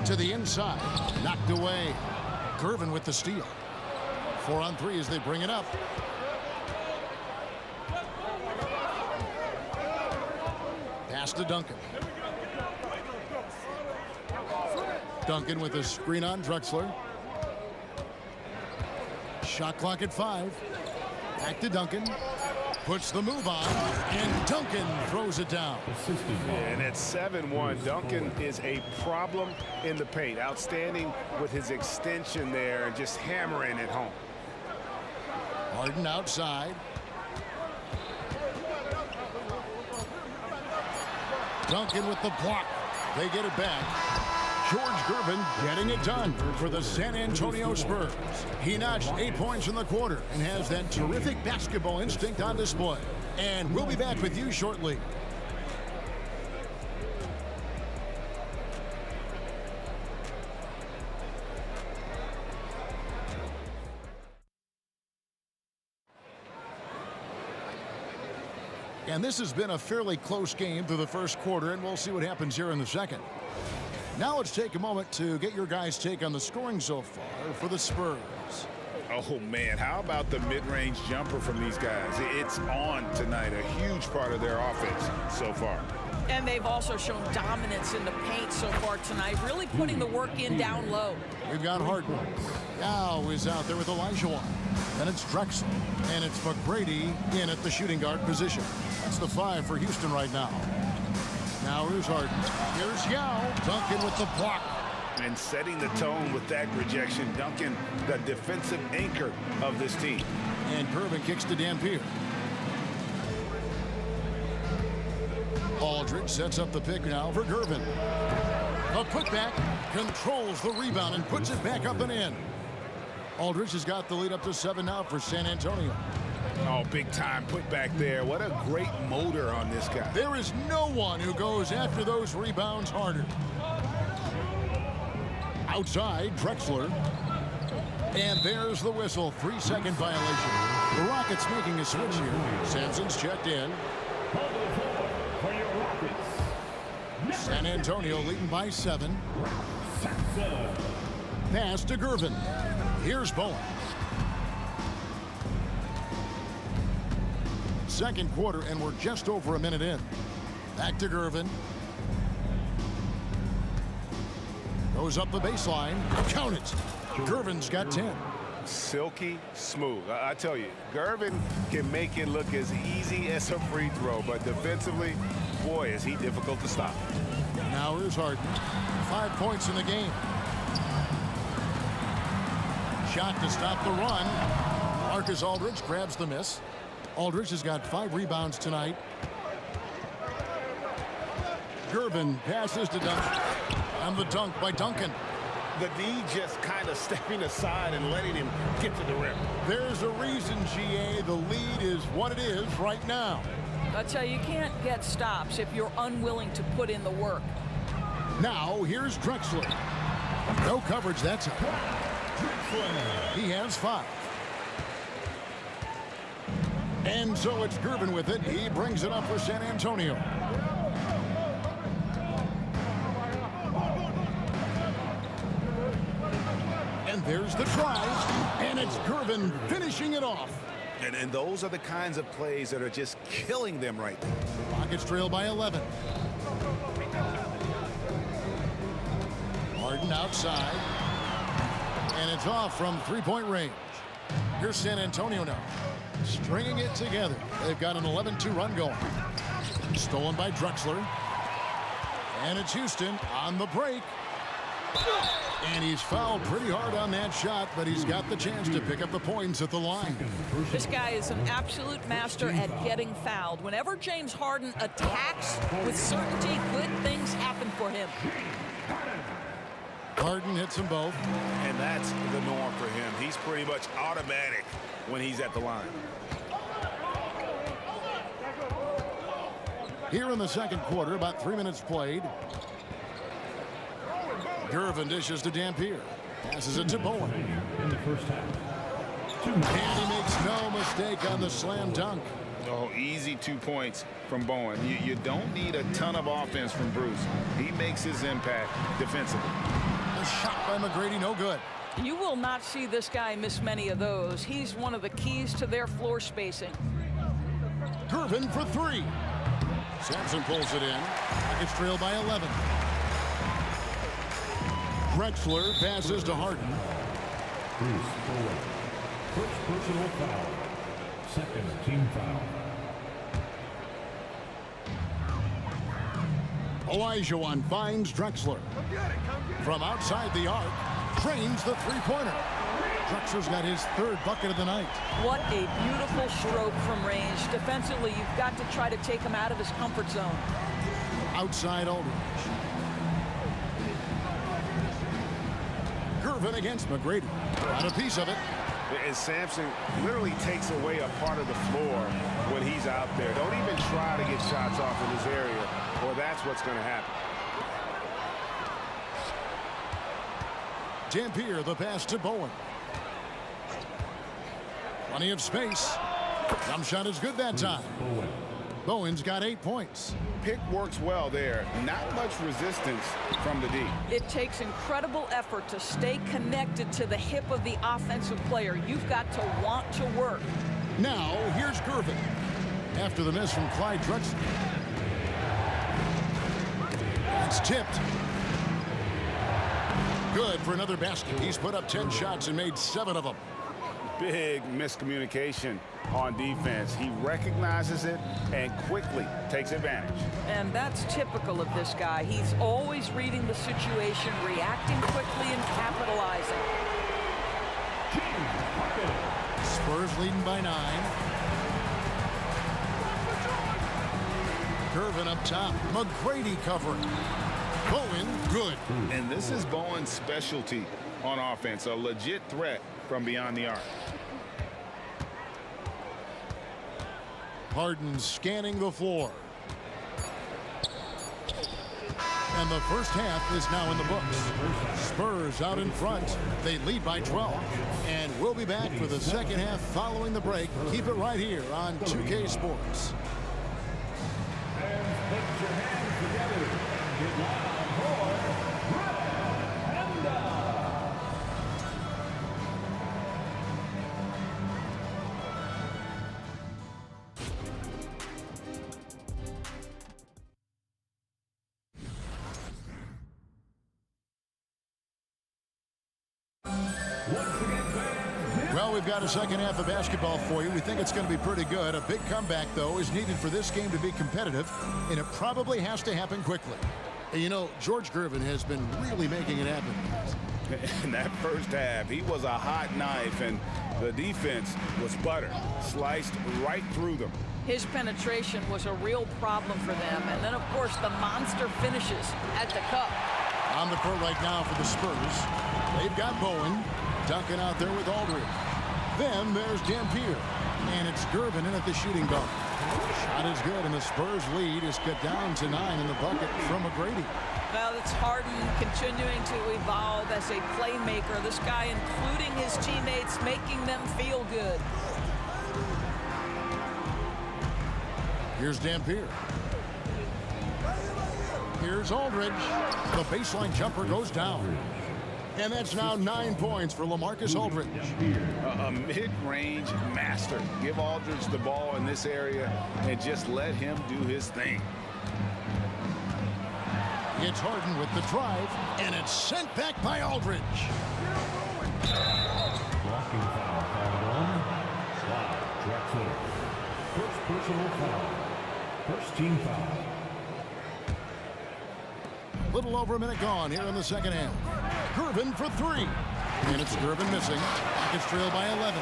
To the inside. Knocked away. Gervin with the steal. 4 on 3 as they bring it up. Pass to Duncan. Duncan with a screen on Drexler. Shot clock at 5. Back to Duncan. Puts the move on, and Duncan throws it down. And at 7-1, Duncan is a problem in the paint. Outstanding with his extension there and just hammering it home. Harden outside. Duncan with the block. They get it back. George Gervin getting it done for the San Antonio Spurs. He notched 8 points in the quarter and has that terrific basketball instinct on display. And we'll be back with you shortly. And this has been a fairly close game through the first quarter, and we'll see what happens here in the second. Now let's take a moment to get your guys' take on the scoring so far for the Spurs. Oh, man, how about the mid-range jumper from these guys? It's on tonight, a huge part of their offense so far. And they've also shown dominance in the paint so far tonight, really putting the work in down low. We've got Harden. Now is out there with Olajuwon. Then it's Drexler. And it's McGrady in at the shooting guard position. That's the 5 for Houston right now. Now here's Harden. Here's Yao. Duncan with the block. And setting the tone with that rejection. Duncan, the defensive anchor of this team. And Gervin kicks to Dampier. Aldridge sets up the pick now for Gervin. A putback, controls the rebound and puts it back up and in. Aldridge has got the lead up to 7 now for San Antonio. Oh, big time put back there. What a great motor on this guy. There is no one who goes after those rebounds harder. Outside, Drexler. And there's the whistle. 3-second violation. The Rockets making a switch here. Sampson's checked in. San Antonio leading by 7. Pass to Gervin. Here's Bowen. Second quarter, and we're just over a minute in. Back to Gervin. Goes up the baseline. Count it. Gervin's got 10. Silky smooth. I tell you, Gervin can make it look as easy as a free throw, but defensively, boy, is he difficult to stop. Now here's Harden. 5 points in the game. Shot to stop the run. Marcus Aldridge grabs the miss. Aldridge has got 5 rebounds tonight. Gervin passes to Duncan. And the dunk by Duncan. The D just kind of stepping aside and letting him get to the rim. There's a reason, GA. The lead is what it is right now. I tell you, you can't get stops if you're unwilling to put in the work. Now, here's Drexler. No coverage that time. He has 5. And so it's Gervin with it. He brings it up for San Antonio. And there's the drive. And it's Gervin finishing it off. And those are the kinds of plays that are just killing them right there. Rockets trail by 11. Harden outside. And it's off from 3-point range. Here's San Antonio now. Stringing it together. They've got an 11-2 run going. Stolen by Drexler. And it's Houston on the break. And he's fouled pretty hard on that shot, but he's got the chance to pick up the points at the line. This guy is an absolute master at getting fouled. Whenever James Harden attacks with certainty, good things happen for him. Harden hits them both. And that's the norm for him. He's pretty much automatic when he's at the line. Here in the second quarter, about 3 minutes played. Gervin dishes to Dampier. Passes it to Bowen. In the first half. And he makes no mistake on the slam dunk. Oh, easy 2 points from Bowen. You don't need a ton of offense from Bruce. He makes his impact defensively. A shot by McGrady, no good. You will not see this guy miss many of those. He's one of the keys to their floor spacing. Gervin for three. Sampson pulls it in. Rockets trail by 11. Drexler passes to Harden. Bruce Bowen. First personal foul. Second team foul. Olajuwon finds Drexler. From outside the arc, trains the three-pointer. Drexler's got his third bucket of the night. What a beautiful stroke from range. Defensively, you've got to try to take him out of his comfort zone. Outside Aldridge. Gervin against McGrady. Got a piece of it. And Sampson literally takes away a part of the floor when he's out there. Don't even try to get shots off in this area, or that's what's going to happen. Dampier, the pass to Bowen. Plenty of space. Jump shot is good that time. Bowen's got 8 points. Pick works well there. Not much resistance from the D. It takes incredible effort to stay connected to the hip of the offensive player. You've got to want to work. Now, here's Gervin. After the miss from Clyde Drexler. It's tipped. Good for another basket. He's put up 10 shots and made 7 of them. Big miscommunication on defense. He recognizes it and quickly takes advantage. And that's typical of this guy. He's always reading the situation, reacting quickly, and capitalizing. Spurs leading by 9. Gervin up top. McGrady covering. Bowen, good. And this is Bowen's specialty on offense. A legit threat from beyond the arc. Harden scanning the floor. And the first half is now in the books. Spurs out in front. They lead by 12. And we'll be back for the second half following the break. Keep it right here on 2K Sports. And put your hands together. Get loud for Brad. Well, we've got a second half of basketball for you. We think it's going to be pretty good. A big comeback, though, is needed for this game to be competitive, and it probably has to happen quickly. You know, George Gervin has been really making it happen. In that first half, he was a hot knife, and the defense was butter, sliced right through them. His penetration was a real problem for them. And then, of course, the monster finishes at the cup. On the court right now for the Spurs. They've got Bowen dunking out there with Aldridge. Then there's Dampier. And it's Gervin in at the shooting belt. Shot is good, and the Spurs lead is cut down to 9 in the bucket from McGrady. Well, it's Harden continuing to evolve as a playmaker. This guy, including his teammates, making them feel good. Here's Dampier. Here's Aldridge. The baseline jumper goes down. And that's now 9 points for LaMarcus Aldridge. A mid-range master. Give Aldridge the ball in this area and just let him do his thing. It's Harden with the drive, and it's sent back by Aldridge. Blocking foul called on Clyde Drexler. First personal foul. First team foul. A little over a minute gone here in the second half. Gervin for 3. And it's Gervin missing. Rockets trail by 11.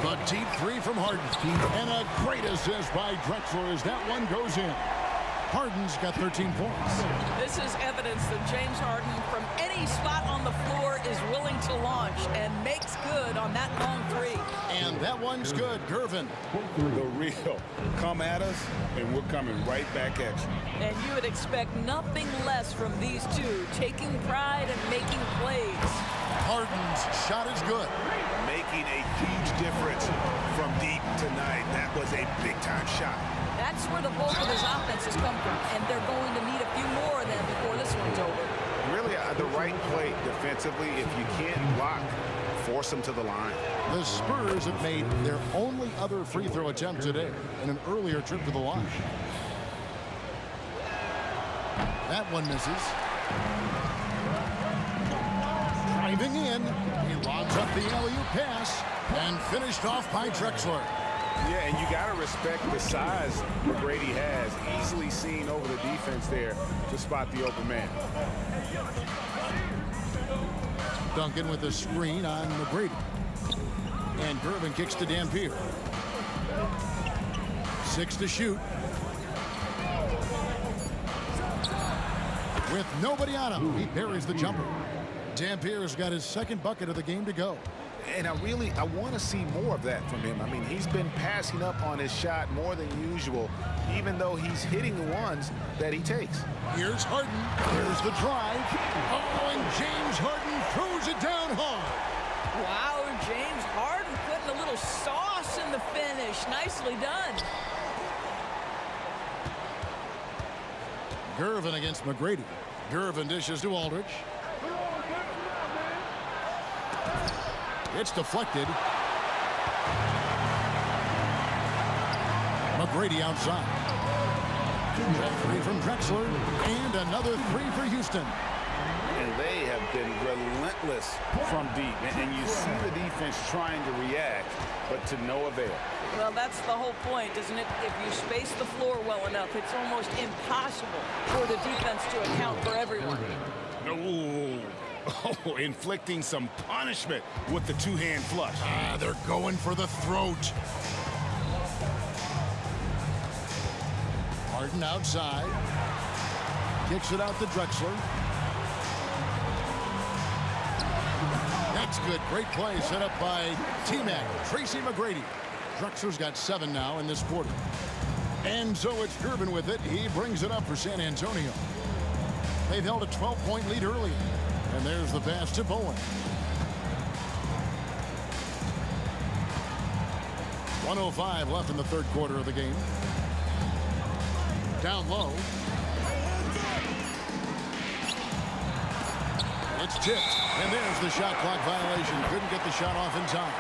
The deep 3 from Harden. And a great assist by Drexler as that one goes in. Harden's got 13 points. This is evidence that James Harden, from any spot on the floor, is willing to launch and makes good on that long three. And that one's good. Gervin. The real. Come at us, and we're coming right back at you. And you would expect nothing less from these two, taking pride and making plays. Harden's shot is good. Making a huge difference from deep tonight. That was a big-time shot. That's where the bulk of his offense has come from, and they're going to need a few more of them before this one's over. Really, the right play defensively. If you can't block, force them to the line. The Spurs have made their only other free throw attempt today in an earlier trip to the line. That one misses. Driving in, he lobs up the alley-oop pass and finished off by Drexler. Yeah, and you got to respect the size McGrady has. Easily seen over the defense there to spot the open man. Duncan with a screen on McGrady. And Gervin kicks to Dampier. 6 to shoot. With nobody on him, he buries the jumper. Dampier's got his second bucket of the game to go. And I want to see more of that from him. I mean, he's been passing up on his shot more than usual, even though he's hitting the ones that he takes. Here's Harden. Here's the drive. Oh, and James Harden throws it down hard. Wow, James Harden putting a little sauce in the finish. Nicely done. Gervin against McGrady. Gervin dishes to Aldridge. It's deflected. McGrady outside. A three from Drexler, and another three for Houston. And they have been relentless from deep. And you see the defense trying to react, but to no avail. Well, that's the whole point, isn't it? If you space the floor well enough, it's almost impossible for the defense to account for everyone. Oh, inflicting some punishment with the two-hand flush. They're going for the throat. Harden outside. Kicks it out to Drexler. That's good. Great play set up by T-Mac, Tracy McGrady. Drexler's got 7 now in this quarter. And so it's Gervin with it. He brings it up for San Antonio. They've held a 12-point lead early. And there's the pass to Bowen. 1:05 left in the third quarter of the game. Down low. It's tipped. And there's the shot clock violation. Couldn't get the shot off in time.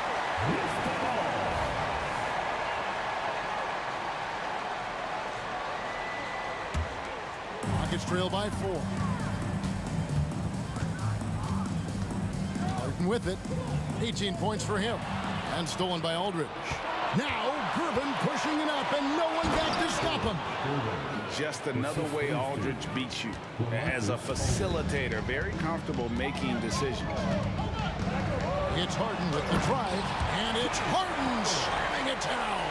Rockets trail by 4. With it, 18 points for him, and stolen by Aldridge. Now Gervin pushing it up, and no one got to stop him. Just another way Aldridge beats you. As a facilitator, very comfortable making decisions. It's Harden with the drive, and it's Harden slamming it down.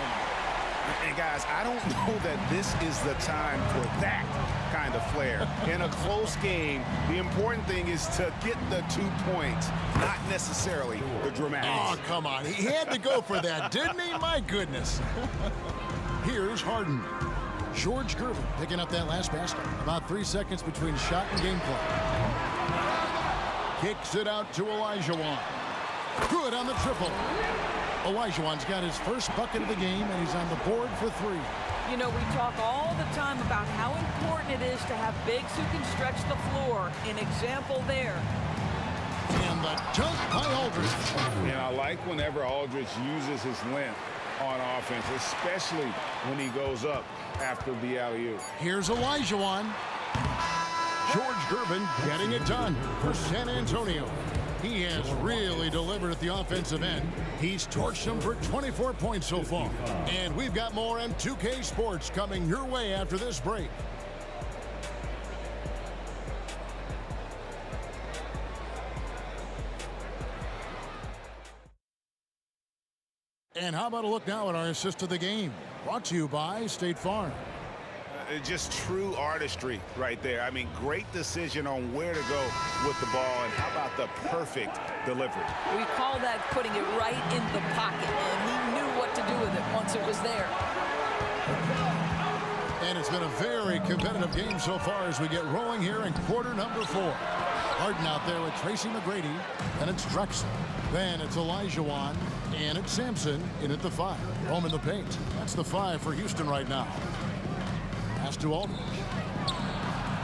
And guys, I don't know that this is the time for that kind of flair. In a close game, the important thing is to get the 2 points, not necessarily the dramatics. Oh, come on. He had to go for that, didn't he? My goodness. Here's Harden. George Gervin picking up that last basket. About 3 seconds between shot and game clock. Kicks it out to Olajuwon. Good on the triple. Olajuwon's got his first bucket of the game, and he's on the board for 3. You know, we talk all the time about how important it is to have bigs who can stretch the floor. An example there. And the dunk by Aldridge. And I like whenever Aldridge uses his length on offense, especially when he goes up after the alley-oop. Here's Olajuwon. George Gervin getting it done for San Antonio. He has really delivered at the offensive end. He's torched them for 24 points so far. And we've got more M2K Sports coming your way after this break. And how about a look now at our assist of the game? Brought to you by State Farm. Just true artistry right there. I mean, great decision on where to go with the ball, and how about the perfect delivery? We call that putting it right in the pocket, and he knew what to do with it once it was there. And it's been a very competitive game so far as we get rolling here in quarter number 4. Harden out there with Tracy McGrady, and it's Drexler. Then it's Olajuwon, and it's Sampson in at the 5. Home in the paint. That's the 5 for Houston right now. Pass to Aldridge.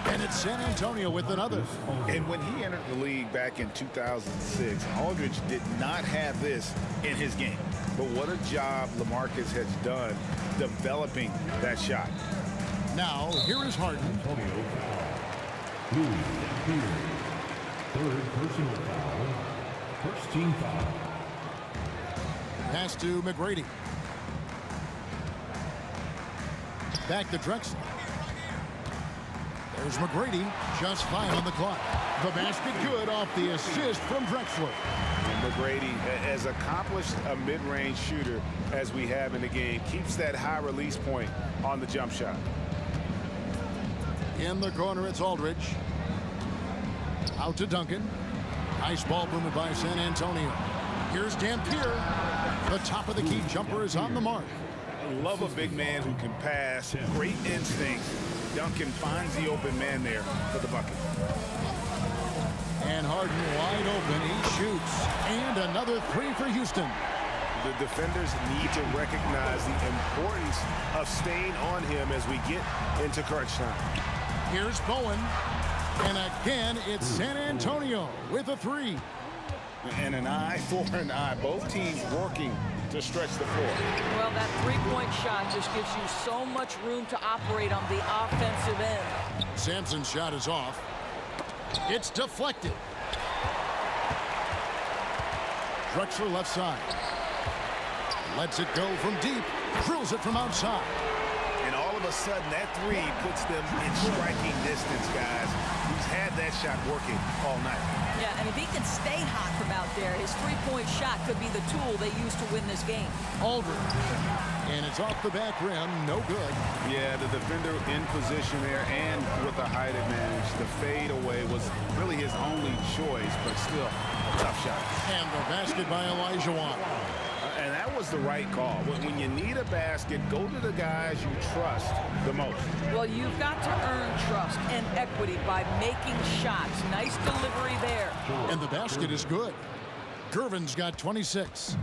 And it's San Antonio with another. And when he entered the league back in 2006, Aldridge did not have this in his game. But what a job LaMarcus has done developing that shot. Now, here is Harden. Third personal foul. First team foul. Pass to McGrady. Back to Drexler. There's McGrady, just 5 on the clock. The basket good off the assist from Drexler. And McGrady, as accomplished a mid-range shooter as we have in the game, keeps that high release point on the jump shot. In the corner, it's Aldridge. Out to Duncan. Nice ball movement by San Antonio. Here's Dampier. The top of the key jumper is on the mark. I love a big man who can pass. Great instinct. Duncan finds the open man there for the bucket. And Harden wide open. He shoots. And another 3 for Houston. The defenders need to recognize the importance of staying on him as we get into crunch time. Here's Bowen. And again, it's San Antonio with a 3. And an eye for an eye. Both teams working to stretch the floor. Well, that three-point shot just gives you so much room to operate on the offensive end. Sampson's shot is off. It's deflected. Drexler left side. Lets it go from deep. Drills it from outside. And all of a sudden, that 3 puts them in striking distance, guys. He's had that shot working all night. Yeah, and if he can stay hot from out there, his three-point shot could be the tool they use to win this game. Aldridge. And it's off the back rim. No good. Yeah, the defender in position there and with the height advantage. The fade away was really his only choice, but still a tough shot. And the basket by Olajuwon. And that was the right call. When you need a basket, go to the guys you trust the most. Well, you've got to earn trust and equity by making shots. Nice delivery there. And the basket is good. Gervin's got 26.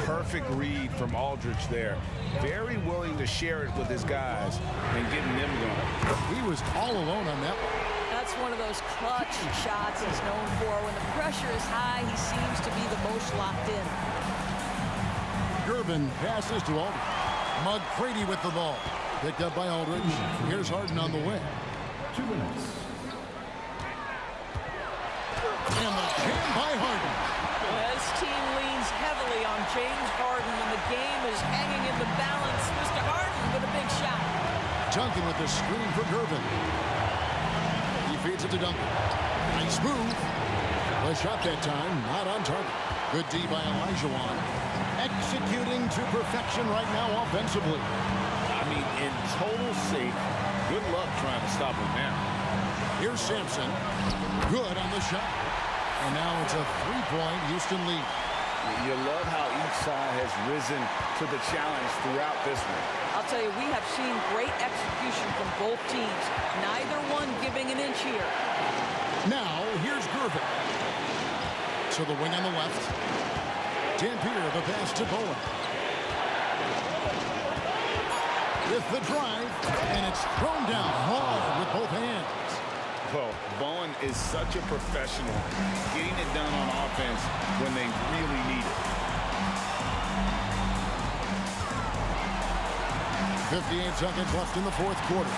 Perfect read from Aldridge there. Very willing to share it with his guys and getting them going. He was all alone on that one. That's one of those clutch shots he's known for. When the pressure is high, he seems to be the most locked in. Gervin passes to Aldridge. McGrady with the ball. Picked up by Aldridge. Here's Harden on the wing. 2 minutes. And the jam by Harden. Well, his team leans heavily on James Harden, and the game is hanging in the balance. Mr. Harden with a big shot. Duncan with the screen for Gervin. He feeds it to Duncan. Nice move. The shot that time, not on target. Good D by Olajuwon. Executing to perfection right now offensively. I mean, in total sync. Good luck trying to stop him now. Here's Sampson. Good on the shot. And now it's a 3-point Houston lead. You love how each side has risen to the challenge throughout this one. I'll tell you, we have seen great execution from both teams. Neither one giving an inch here. Now, here's Gervin. To the wing on the left. Dampier, the pass to Bowen. With the drive, and it's thrown down hard with both hands. Well, Bowen is such a professional, getting it done on offense when they really need it. 58 seconds left in the fourth quarter.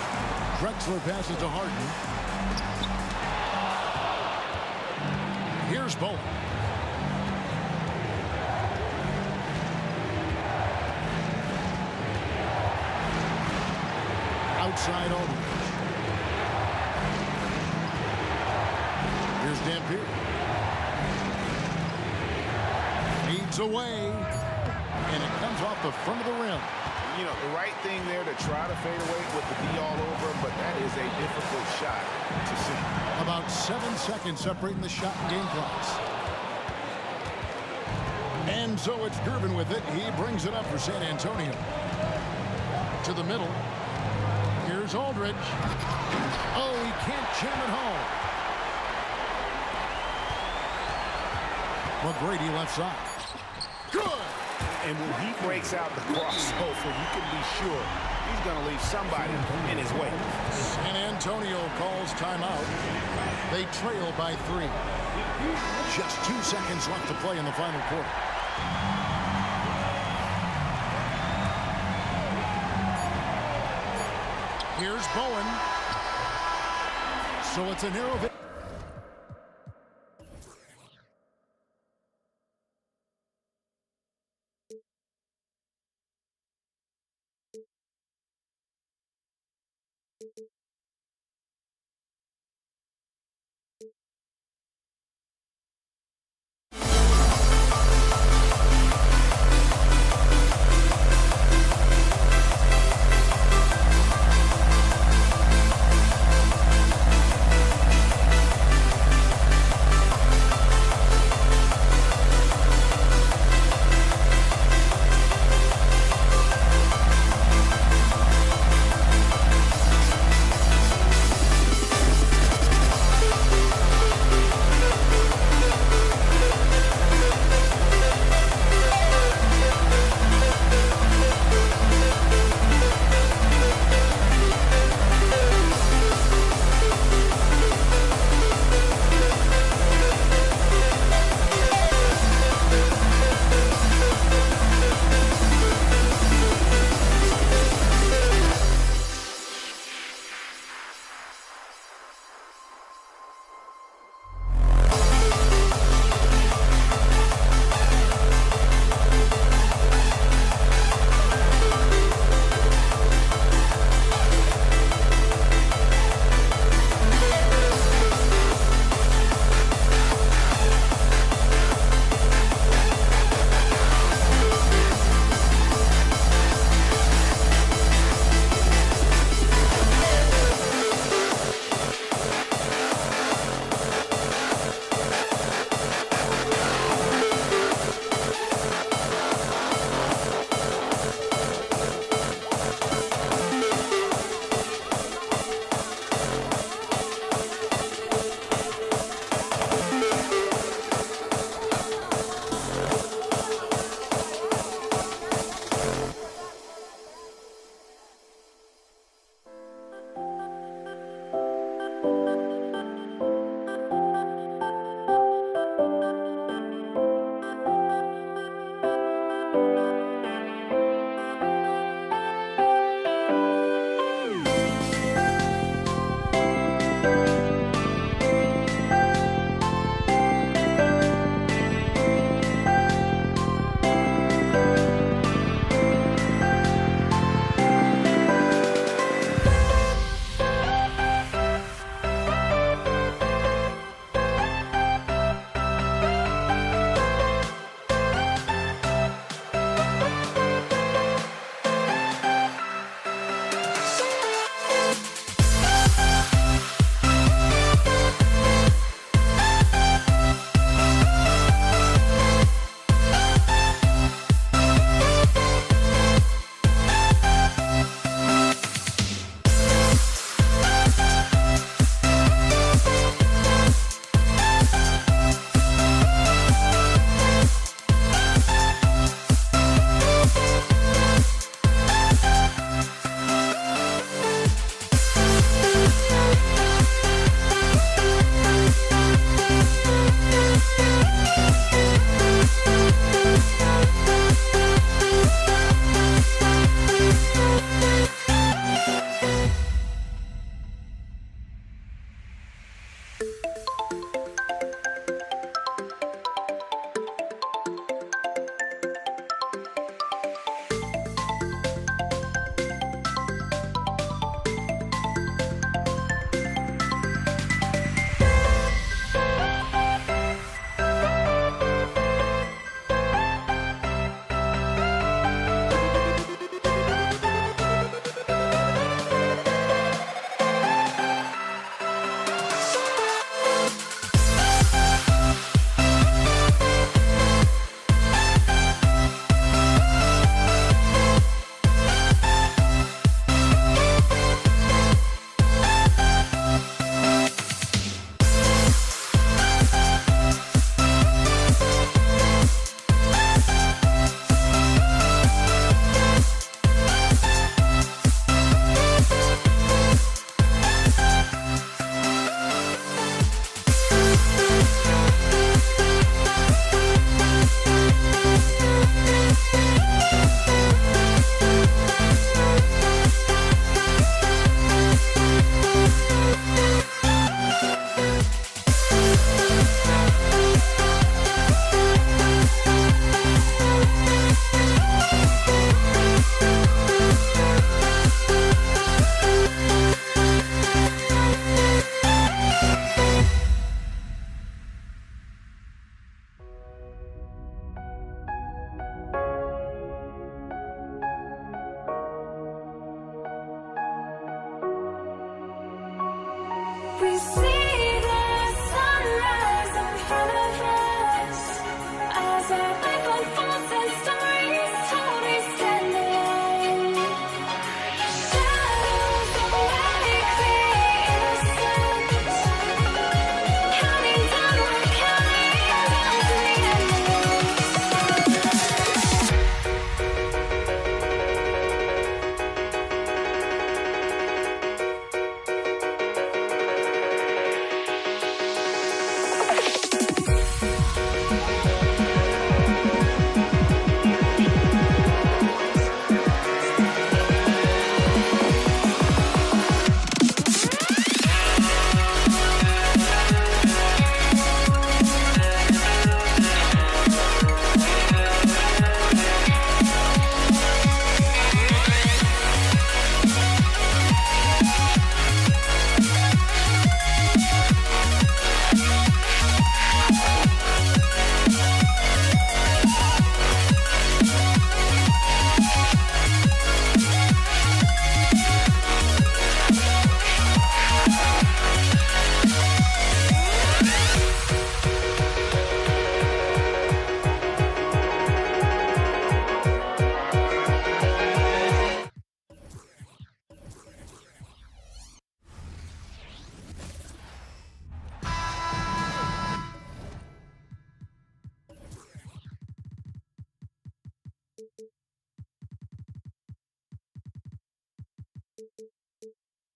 Drexler passes to Harden. Here's Bowen. Outside Aldridge. Here's Dampier. Feeds away. And it comes off the front of the rim. You know, the right thing there to try to fade away with the D all over, but that is a difficult shot to see. About 7 seconds separating the shot and game clocks. And so it's Gervin with it. He brings it up for San Antonio. To the middle. Here's Aldridge. Oh, he can't jam it home. McGrady left side. Good. And when he breaks out the crossover, you can be sure he's going to leave somebody in his way. San Antonio calls timeout. They trail by 3. Just 2 seconds left to play in the final quarter. Here's Bowen. So it's a narrow victory.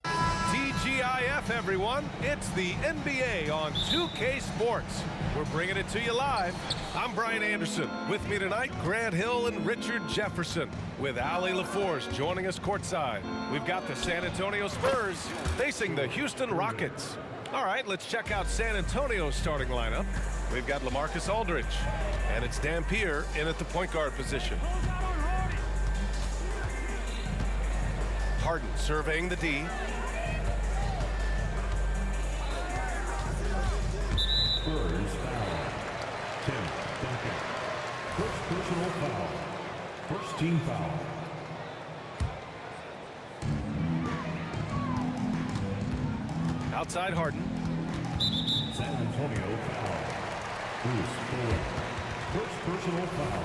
TGIF, everyone. It's the NBA on 2K Sports. We're bringing it to you live. I'm Brian Anderson. With me tonight, Grant Hill and Richard Jefferson, with Allie LaForce joining us courtside. We've got the San Antonio Spurs facing the Houston Rockets. All right, let's check out San Antonio's starting lineup. We've got LaMarcus Aldridge, and it's Dampier in at the point guard position. Harden surveying the D. Spurs foul. Tim Duncan. First personal foul. First team foul. Outside Harden. San Antonio foul. Bruce Bowen. First personal foul.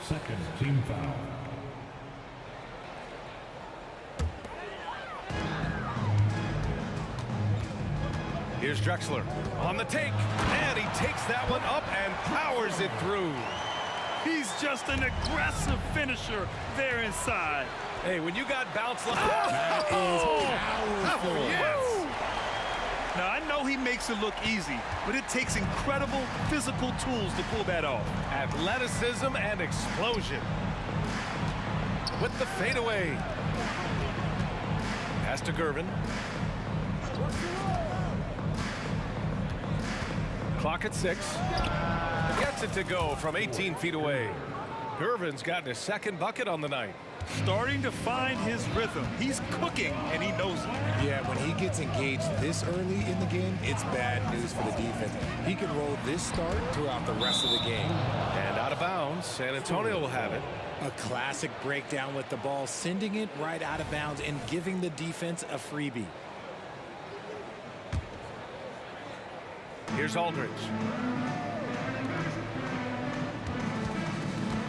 Second team foul. Here's Drexler on the take, and he takes that one up and powers it through. He's just an aggressive finisher there inside. Hey, when you got bounce like That is powerful. yes! Now, I know he makes it look easy, but it takes incredible physical tools to pull that off. Athleticism and explosion. With the fadeaway. Pass to Gervin. Clock at 6. Gets it to go from 18 feet away. Gervin's gotten his second bucket on the night. Starting to find his rhythm. He's cooking, and he knows it. Yeah, when he gets engaged this early in the game, it's bad news for the defense. He can roll this start throughout the rest of the game. And out of bounds, San Antonio will have it. A classic breakdown with the ball, sending it right out of bounds and giving the defense a freebie. Here's Aldridge.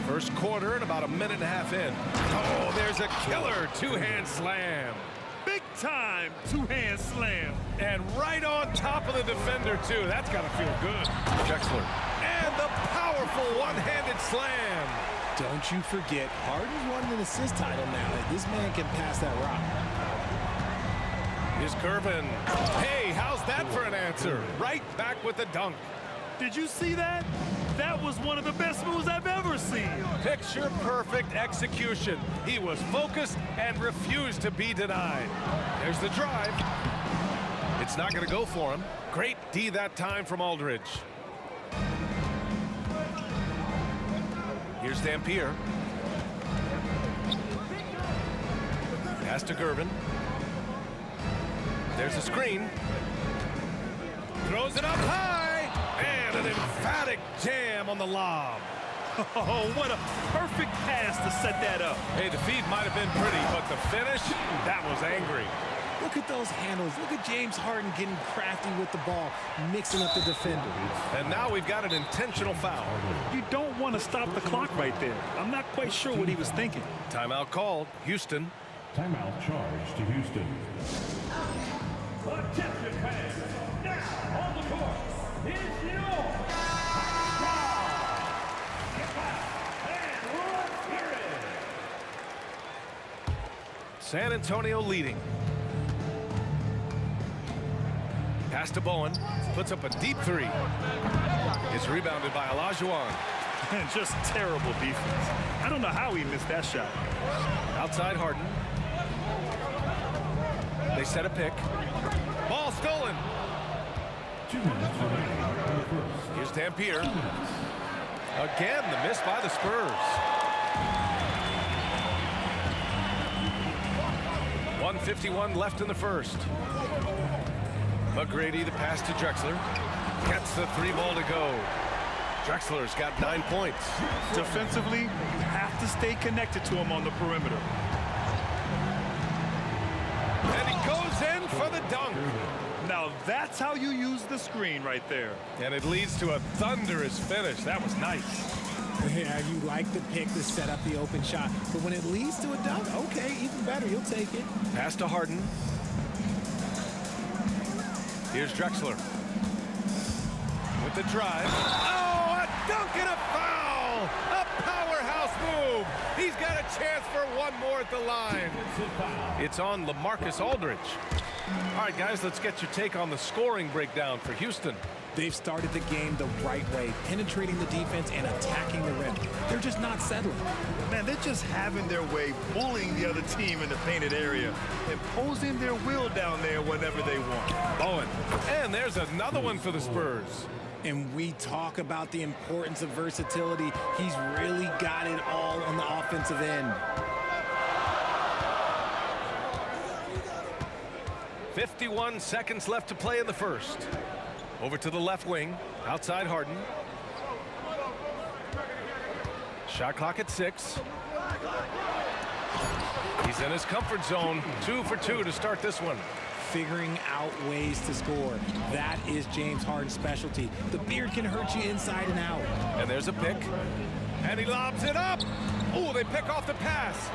First quarter and about a minute and a half in. Oh, there's a killer two-hand slam. Big time two-hand slam. And right on top of the defender, too. That's got to feel good. Drexler. And the powerful one-handed slam. Don't you forget, Harden's won an assist title now. This man can pass that rock. Here's Gervin. Hey, how's that for an answer? Right back with the dunk. Did you see that? That was one of the best moves I've ever seen. Picture perfect execution. He was focused and refused to be denied. There's the drive. It's not going to go for him. Great D that time from Aldridge. Here's Dampier. Pass to Gervin. There's a screen. Throws it up high. And an emphatic jam on the lob. Oh, what a perfect pass to set that up. Hey, the feed might have been pretty, but the finish, that was angry. Look at those handles. Look at James Harden getting crafty with the ball, mixing up the defender. And now we've got an intentional foul. You don't want to stop the clock right there. I'm not quite sure what he was thinking. Timeout called. Houston. Timeout charged to Houston. Attention fans, now on the court is your San Antonio leading. Pass to Bowen. Puts up a deep three. It's rebounded by Olajuwon. And just terrible defense. I don't know how he missed that shot. Outside Harden. They set a pick. Ball stolen. 2 minutes remaining. Here's Dampier. Again, the miss by the Spurs. 1:51 left in the first. McGrady, the pass to Drexler. Gets the three ball to go. Drexler's got 9 points. Defensively, you have to stay connected to him on the perimeter. And he goes in for the dunk. Now that's how you use the screen right there. And it leads to a thunderous finish. That was nice. Yeah, you like the pick to set up the open shot. But when it leads to a dunk, okay, even better, you'll take it. Pass to Harden. Here's Drexler. With the drive. Oh, a dunk and a foul! A powerhouse move one more at the line. It's on LaMarcus Aldridge. All right, guys, let's get your take on the scoring breakdown for Houston. They've started the game the right way, penetrating the defense and attacking the rim. They're just not settling. Man, they're just having their way, bullying the other team in the painted area, imposing their will down there whenever they want. Bowen. And there's another one for the Spurs. And we talk about the importance of versatility. He's really got it all on the offensive end. 51 seconds left to play in the first. Over to the left wing, outside Harden. Shot clock at 6. He's in his comfort zone. 2 for 2 to start this one. Figuring out ways to score. That is James Harden's specialty. The beard can hurt you inside and out. And there's a pick. And he lobs it up. Oh, they pick off the pass.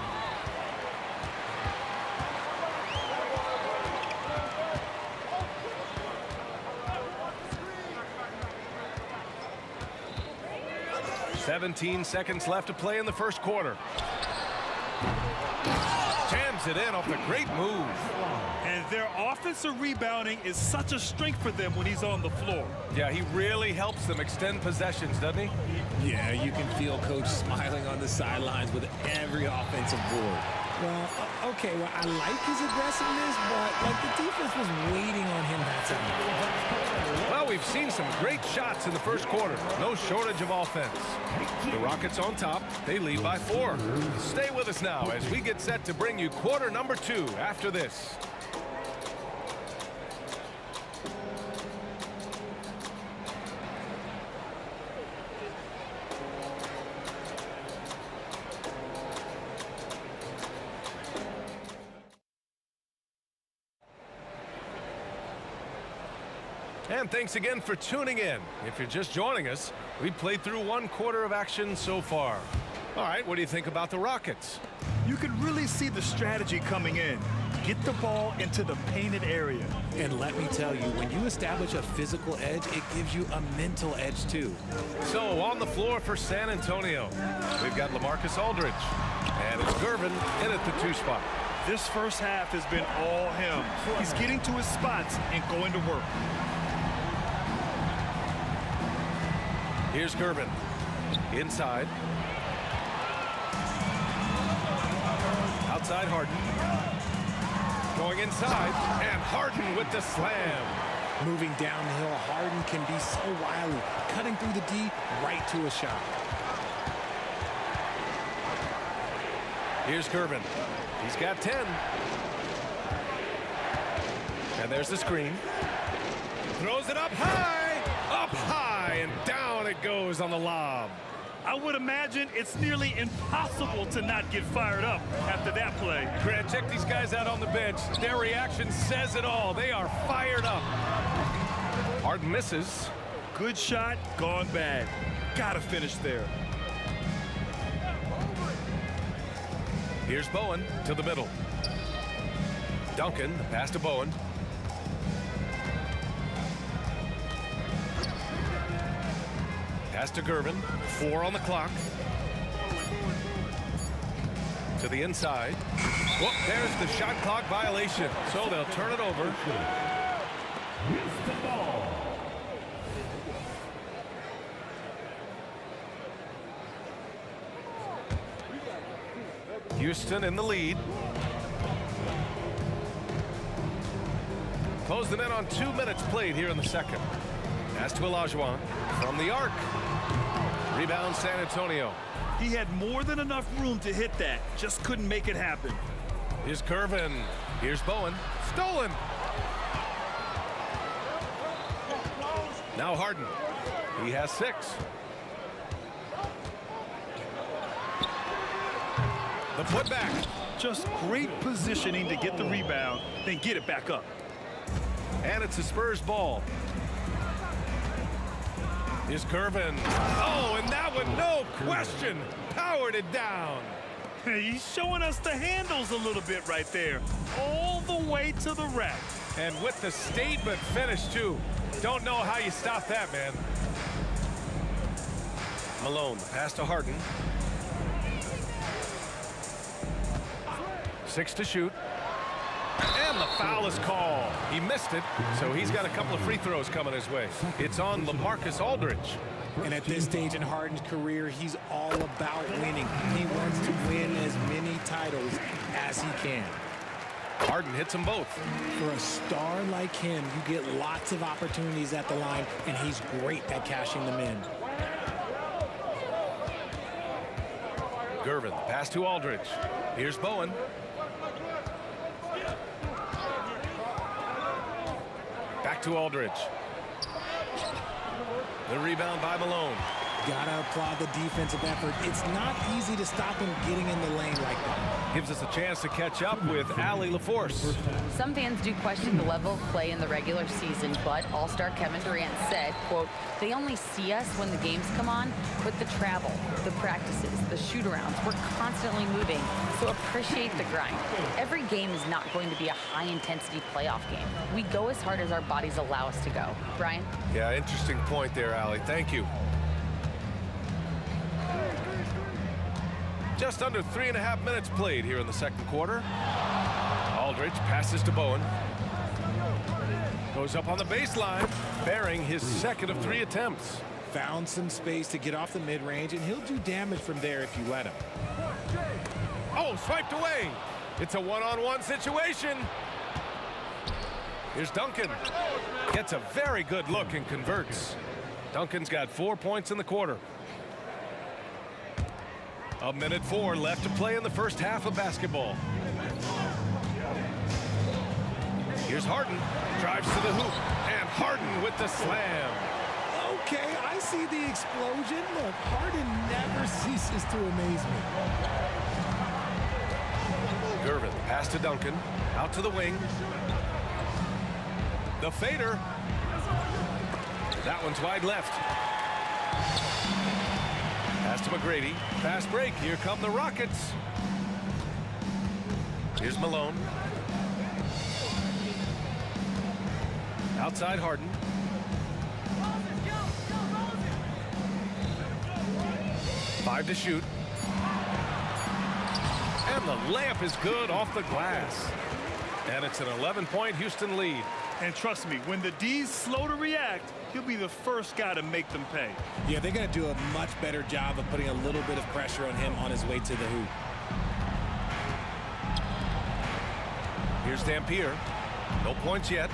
"17 seconds left to play in the first quarter." Jams it in off a great move. And their offensive rebounding is such a strength for them when he's on the floor. Yeah, he really helps them extend possessions, doesn't he? Yeah, you can feel Coach smiling on the sidelines with every offensive board. Well, okay, well, I like his aggressiveness, but like the defense was waiting on him that time. Well, we've seen some great shots in the first quarter. No shortage of offense. The Rockets on top. They lead by 4. Stay with us now as we get set to bring you quarter number 2 after this. And thanks again for tuning in. If you're just joining us, we played through 1 quarter of action so far. All right, what do you think about the Rockets? You can really see the strategy coming in. Get the ball into the painted area. And let me tell you, when you establish a physical edge, it gives you a mental edge too. So on the floor for San Antonio, we've got LaMarcus Aldridge. And it's Gervin in at the 2 spot. This first half has been all him. He's getting to his spots and going to work. Here's Gervin. Inside. Outside Harden. Going inside. And Harden with the slam. Moving downhill, Harden can be so wily. Cutting through the D, right to a shot. Here's Gervin. He's got 10. And there's the screen. Throws it up high. Up high and down it goes on the lob. I would imagine it's nearly impossible to not get fired up after that play. Grant, check these guys out on the bench. Their reaction says it all. They are fired up. Harden misses. Good shot, gone bad. Gotta finish there. Here's Bowen to the middle. Duncan, the pass to Bowen. Pass to Gervin. 4 on the clock. To the inside. Whoop, there's the shot clock violation. So they'll turn it over. Houston in the lead. Close them in on 2 minutes played here in the second. Pass to Olajuwon from the arc. Rebound San Antonio. He had more than enough room to hit that. Just couldn't make it happen. Here's Gervin. Here's Bowen. Stolen. Now Harden. He has 6. The putback. Just great positioning to get the rebound, then get it back up. And it's the Spurs ball. Here's Gervin. Oh, and that one, no question, powered it down. He's showing us the handles a little bit right there. All the way to the rack. And with the statement finish, too. Don't know how you stop that, man. Malone, pass to Harden. 6 to shoot. And the foul is called. He missed it, so he's got a couple of free throws coming his way. It's on LaMarcus Aldridge. And at this stage in Harden's career, he's all about winning. He wants to win as many titles as he can. Harden hits them both. For a star like him, you get lots of opportunities at the line, and he's great at cashing them in. Gervin, pass to Aldridge. Here's Bowen. Back to Aldridge. The rebound by Malone. Gotta applaud the defensive effort. It's not easy to stop him getting in the lane like that. Gives us a chance to catch up with Allie LaForce. Some fans do question the level of play in the regular season, but All-Star Kevin Durant said, quote, "They only see us when the games come on, but the travel, the practices, the shoot-arounds, we're constantly moving, so appreciate the grind. Every game is not going to be a high-intensity playoff game. We go as hard as our bodies allow us to go." Brian? Yeah, interesting point there, Allie. Thank you. Just under 3.5 minutes played here in the second quarter. Aldridge passes to Bowen. Goes up on the baseline, bearing his second of 3 attempts. Found some space to get off the mid-range, and he'll do damage from there if you let him. Oh, swiped away. It's a one-on-one situation. Here's Duncan. Gets a very good look and converts. Duncan's got 4 points in the quarter. 1:04 left to play in the first half of basketball. Here's Harden. Drives to the hoop. And Harden with the slam. Okay, I see the explosion. Look, Harden never ceases to amaze me. Gervin, pass to Duncan. Out to the wing. The fader. That one's wide left. Pass to McGrady. Fast break. Here come the Rockets. Here's Malone. Outside Harden. Five to shoot. And the layup is good off the glass. And it's an 11-point Houston lead. And trust me, when the D's slow to react, he'll be the first guy to make them pay. Yeah, they're going to do a much better job of putting a little bit of pressure on him on his way to the hoop. Here's Dampier. No points yet.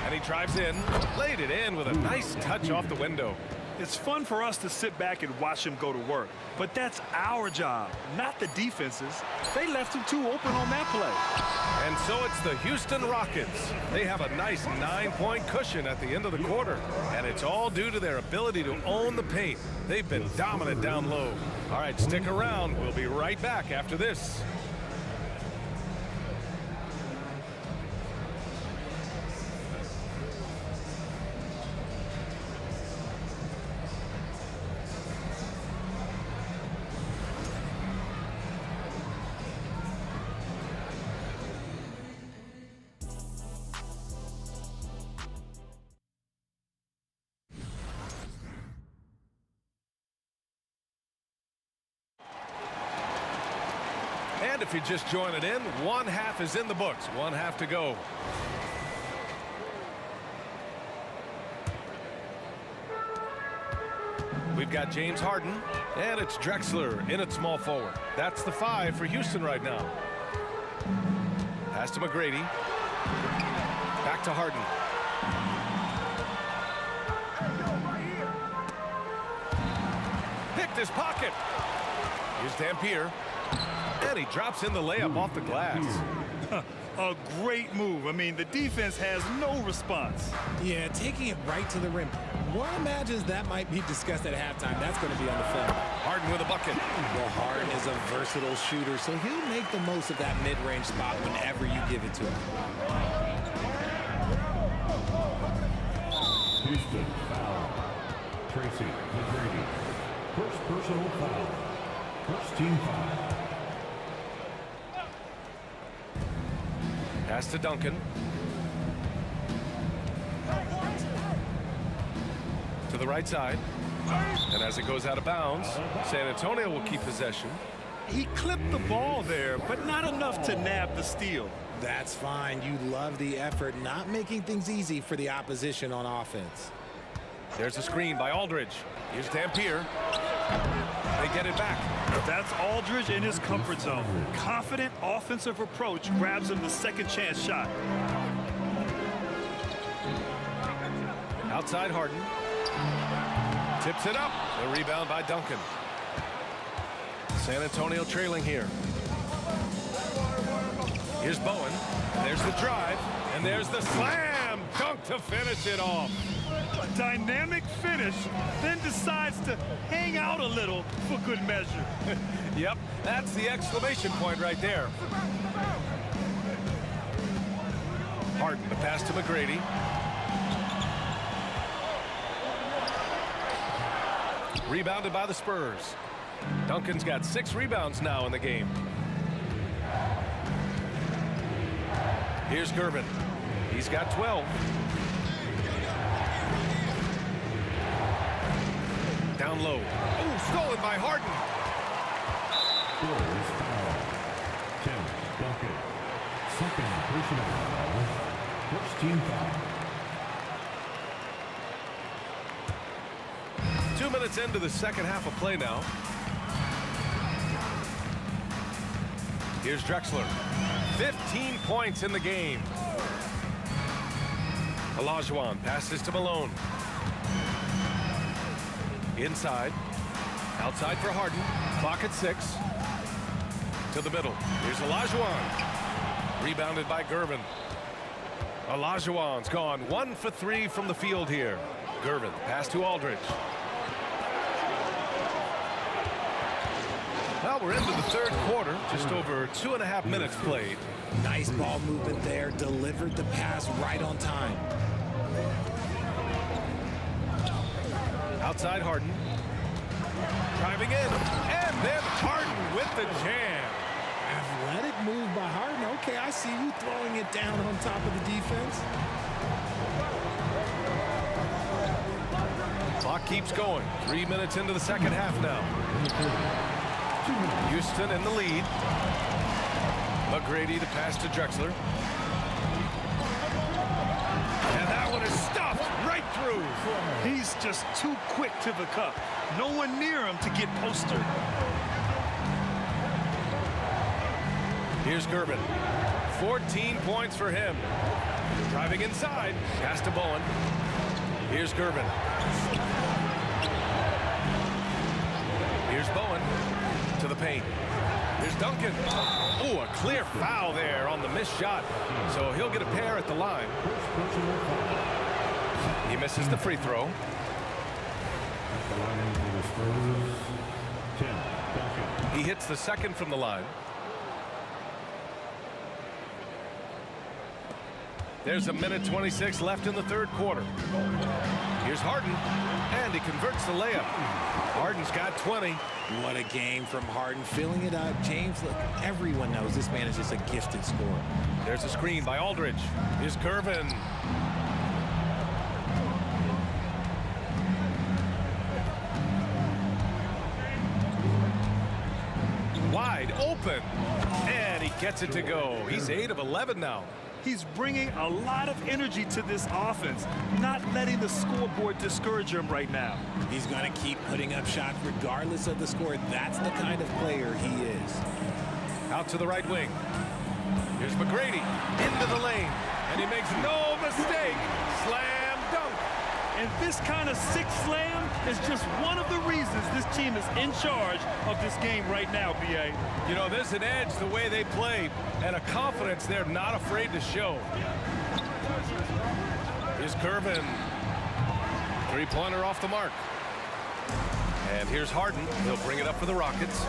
And he drives in. Laid it in with a nice touch off the window. It's fun for us to sit back and watch him go to work, but that's our job, not the defense's. They left him too open on that play. And so it's the Houston Rockets. They have a nice 9-point cushion at the end of the quarter, and it's all due to their ability to own the paint. They've been dominant down low. All right, stick around. We'll be right back after this. And if you're just joining in, one half is in the books. One half to go. We've got James Harden, and it's Drexler in at small forward. That's the 5 for Houston right now. Pass to McGrady. Back to Harden. Picked his pocket. Here's Dampier. And he drops in the layup off the glass. A great move. I mean, the defense has no response. Yeah, taking it right to the rim. One imagines that might be discussed at halftime. That's going to be on the film. Harden with a bucket. Well, Harden is a versatile shooter, so he'll make the most of that mid-range spot whenever you give it to him. Houston foul. Tracy McGrady. First personal foul. First team foul. Pass to Duncan. To the right side. And as it goes out of bounds, San Antonio will keep possession. He clipped the ball there, but not enough to nab the steal. That's fine. You love the effort, not making things easy for the opposition on offense. There's a screen by Aldridge. Here's Dampier. They get it back. That's Aldridge in his comfort zone. Confident offensive approach grabs him the second chance shot. Outside Harden. Tips it up. The rebound by Duncan. San Antonio trailing here. Here's Bowen. There's the drive. And there's the slam dunk to finish it off. A dynamic finish, then decides to hang out a little for good measure. Yep, that's the exclamation point right there. Harden, the pass to McGrady. Rebounded by the Spurs. Duncan's got 6 rebounds now in the game. Here's Gervin. He's got 12. Down low. Oh, stolen by Harden. Spurs foul. 10, Duncan. Second personal foul. First team foul. 2 minutes into the second half of play now. Here's Drexler. 15 points in the game. Olajuwon passes to Malone. Inside. Outside for Harden. Clock at 6. To the middle. Here's Olajuwon. Rebounded by Gervin. Olajuwon's gone 1 for 3 from the field here. Gervin, pass to Aldridge. Well, we're into the third quarter. Just over 2.5 minutes played. Nice ball movement there. Delivered the pass right on time. Outside Harden. Driving in. And then Harden with the jam. Athletic move by Harden. Okay, I see you throwing it down on top of the defense. Clock keeps going. 3 minutes into the second half now. Houston in the lead. McGrady to pass to Drexler. And that one is stuffed right through. He's just too quick to the cup. No one near him to get postered. Here's Gervin. 14 points for him. Driving inside. Pass to Bowen. Here's Gervin. Here's Bowen to the paint. Here's Duncan. Oh, a clear foul there on the missed shot. So he'll get a pair at the line. He misses the free throw. He hits the second from the line. There's 1:26 left in the third quarter. Here's Harden, and he converts the layup. Harden's got 20. What a game from Harden, filling it up. James, look, everyone knows this man is just a gifted scorer. There's a screen by Aldridge. Here's Gervin. Wide open, and he gets it to go. He's 8 of 11 now. He's bringing a lot of energy to this offense, not letting the scoreboard discourage him right now. He's going to keep putting up shots regardless of the score. That's the kind of player he is. Out to the right wing. Here's McGrady into the lane, and he makes no mistake. Slam dunk. And this kind of sick slam is just one of the reasons this team is in charge of this game right now, B.A. You know, there's an edge the way they play and a confidence they're not afraid to show. Here's Gervin. Three-pointer off the mark. And here's Harden. He'll bring it up for the Rockets.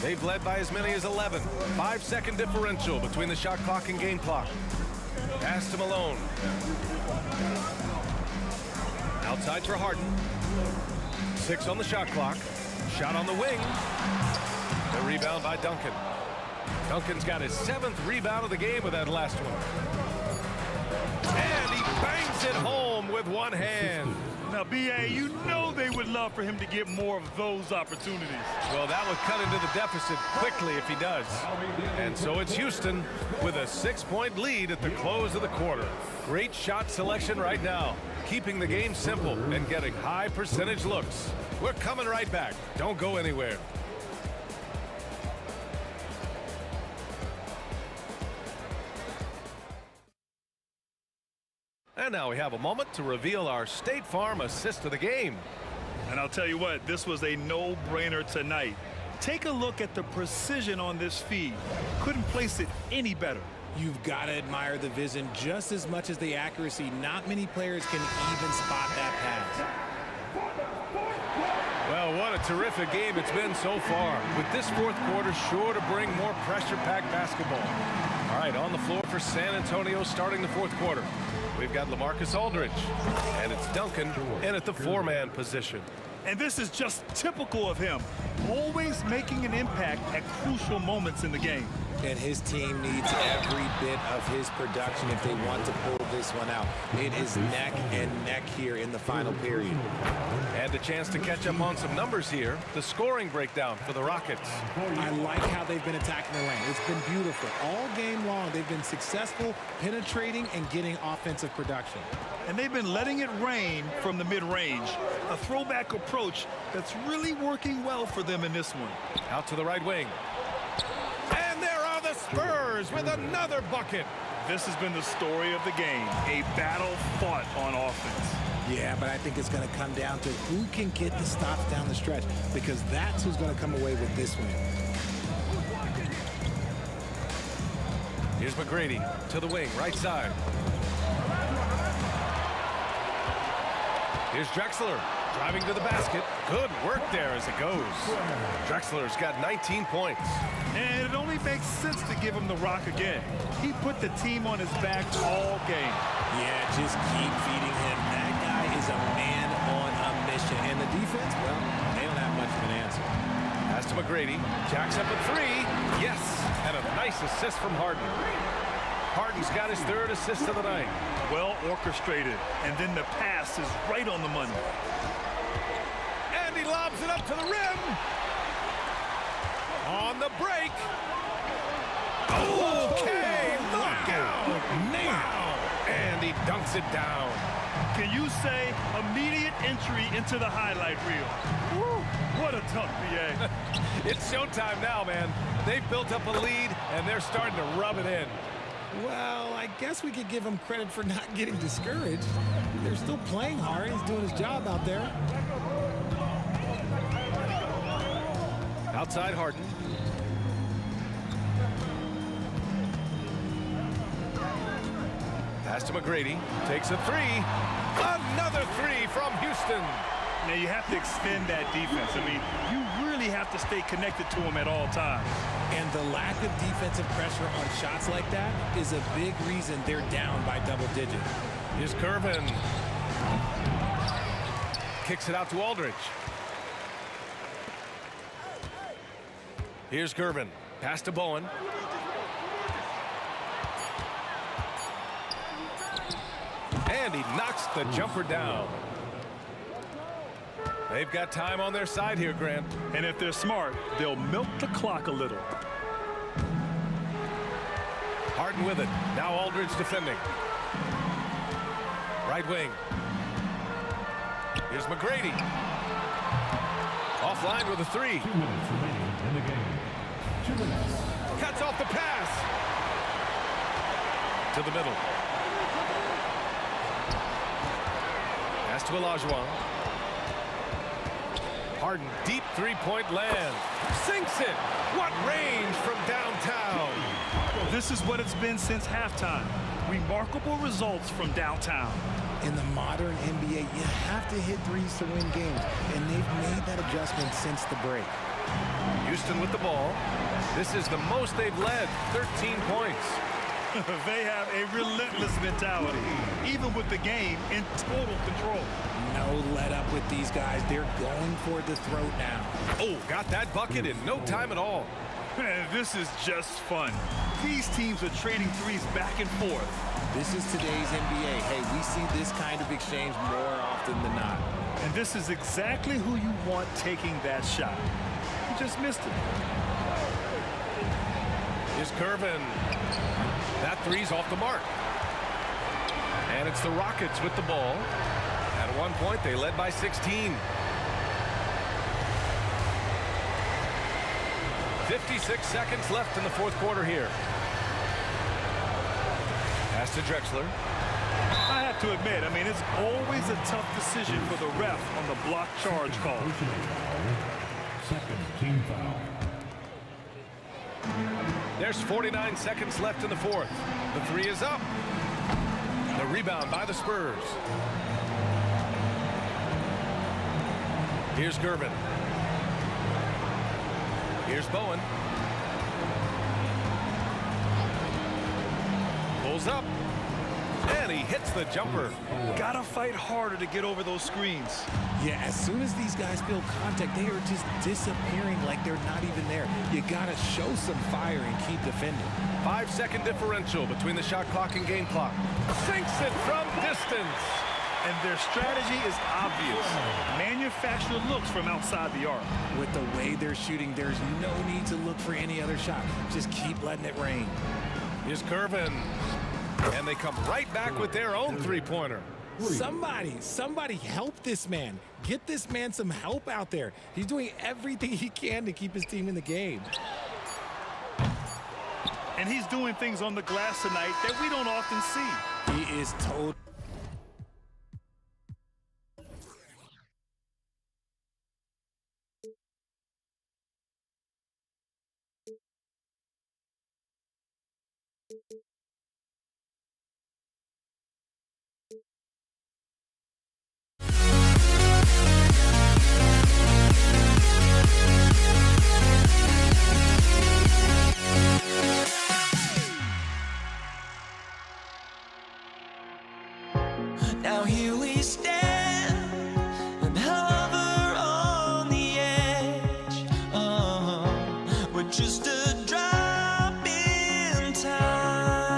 They've led by as many as 11. 5-second differential between the shot clock and game clock. Pass to Malone. Outside for Harden. 6 on the shot clock. Shot on the wing. The rebound by Duncan. Duncan's got his 7th rebound of the game with that last one. And he bangs it home with one hand. Now, B.A., you know they would love for him to get more of those opportunities. Well, that would cut into the deficit quickly if he does. And so it's Houston with a 6-point lead at the close of the quarter. Great shot selection right now, keeping the game simple and getting high percentage looks. We're coming right back. Don't go anywhere. And now we have a moment to reveal our State Farm assist of the game. And I'll tell you what, this was a no-brainer tonight. Take a look at the precision on this feed. Couldn't place it any better. You've got to admire the vision just as much as the accuracy. Not many players can even spot that pass. Well, what a terrific game it's been so far, with this fourth quarter sure to bring more pressure-packed basketball. All right, on the floor for San Antonio starting the fourth quarter. We've got LaMarcus Aldridge, and it's Duncan in at the four-man position. And this is just typical of him, always making an impact at crucial moments in the game. And his team needs every bit of his production if they want to pull this one out. It is neck and neck here in the final period. And a chance to catch up on some numbers here. The scoring breakdown for the Rockets. I like how they've been attacking the lane. It's been beautiful. All game long, they've been successful penetrating and getting offensive production. And they've been letting it rain from the mid-range. A throwback approach that's really working well for them in this one. Out to the right wing. And there are the Spurs with another bucket. This has been the story of the game, a battle fought on offense. Yeah, but I think it's going to come down to who can get the stops down the stretch, because that's who's going to come away with this win. Here's McGrady to the wing, right side. Here's Drexler driving to the basket. Good work there as it goes. Drexler's got 19 points. And it only makes sense to give him the rock again. He put the team on his back all game. Yeah, just keep feeding him. That guy is a man on a mission. And the defense, well, they don't have much of an answer. Pass to McGrady. Jacks up a three. Yes, and a nice assist from Harden. Harden's got his third assist of the night. Well orchestrated, and then the pass is right on the money. And he lobs it up to the rim. On the break. Okay, knockout. Wow. And he dunks it down. Can you say immediate entry into the highlight reel? Woo, what a dunk, BA. It's showtime now, man. They've built up a lead, and they're starting to rub it in. Well, I guess we could give him credit for not getting discouraged. They're still playing hard. He's doing his job out there. Outside Harden. Pass to McGrady. Takes a three. Another three from Houston. Now you have to extend that defense. I mean, you really have to stay connected to him at all times. And the lack of defensive pressure on shots like that is a big reason they're down by double digits. Here's Curvin. Kicks it out to Aldridge. Here's Gervin. Pass to Bowen. And he knocks the jumper down. They've got time on their side here, Grant. And if they're smart, they'll milk the clock a little. Harden with it. Now Aldridge defending. Right wing. Here's McGrady. Offline with a three. 2 minutes remaining in the game. 2 minutes. Cuts off the pass. To the middle. Pass to Olajuwon. Harden, deep three-point land. Sinks it. What range from downtown. This is what it's been since halftime. Remarkable results from downtown. In the modern NBA, you have to hit threes to win games, and they've made that adjustment since the break. Houston with the ball. This is the most they've led, 13 points. They have a relentless mentality, even with the game in total control. No let up with these guys. They're going for the throat now. Oh, got that bucket in no time at all. This is just fun. These teams are trading threes back and forth. This is today's NBA. Hey, we see this kind of exchange more often than not. And this is exactly who you want taking that shot. He just missed it. Is Curvin. That three's off the mark. And it's the Rockets with the ball. At one point, they led by 16. 56 seconds left in the fourth quarter here. Pass to Drexler. I have to admit, I mean, it's always a tough decision for the ref on the block charge call. Second team foul. There's 49 seconds left in the fourth. The three is up. The rebound by the Spurs. Here's Gervin. Here's Bowen. Pulls up. And he hits the jumper. Gotta fight harder to get over those screens. Yeah, as soon as these guys feel contact, they are just disappearing like they're not even there. You gotta show some fire and keep defending. 5-second differential between the shot clock and game clock. Sinks it from distance. And their strategy is obvious. Manufacture looks from outside the arc. With the way they're shooting, there's no need to look for any other shot. Just keep letting it rain. Here's Curvin. And they come right back with their own three-pointer. Somebody help this man. Get this man some help out there. He's doing everything he can to keep his team in the game. And he's doing things on the glass tonight that we don't often see. He is total. Now here we stand and hover on the edge. We're just a drop in time.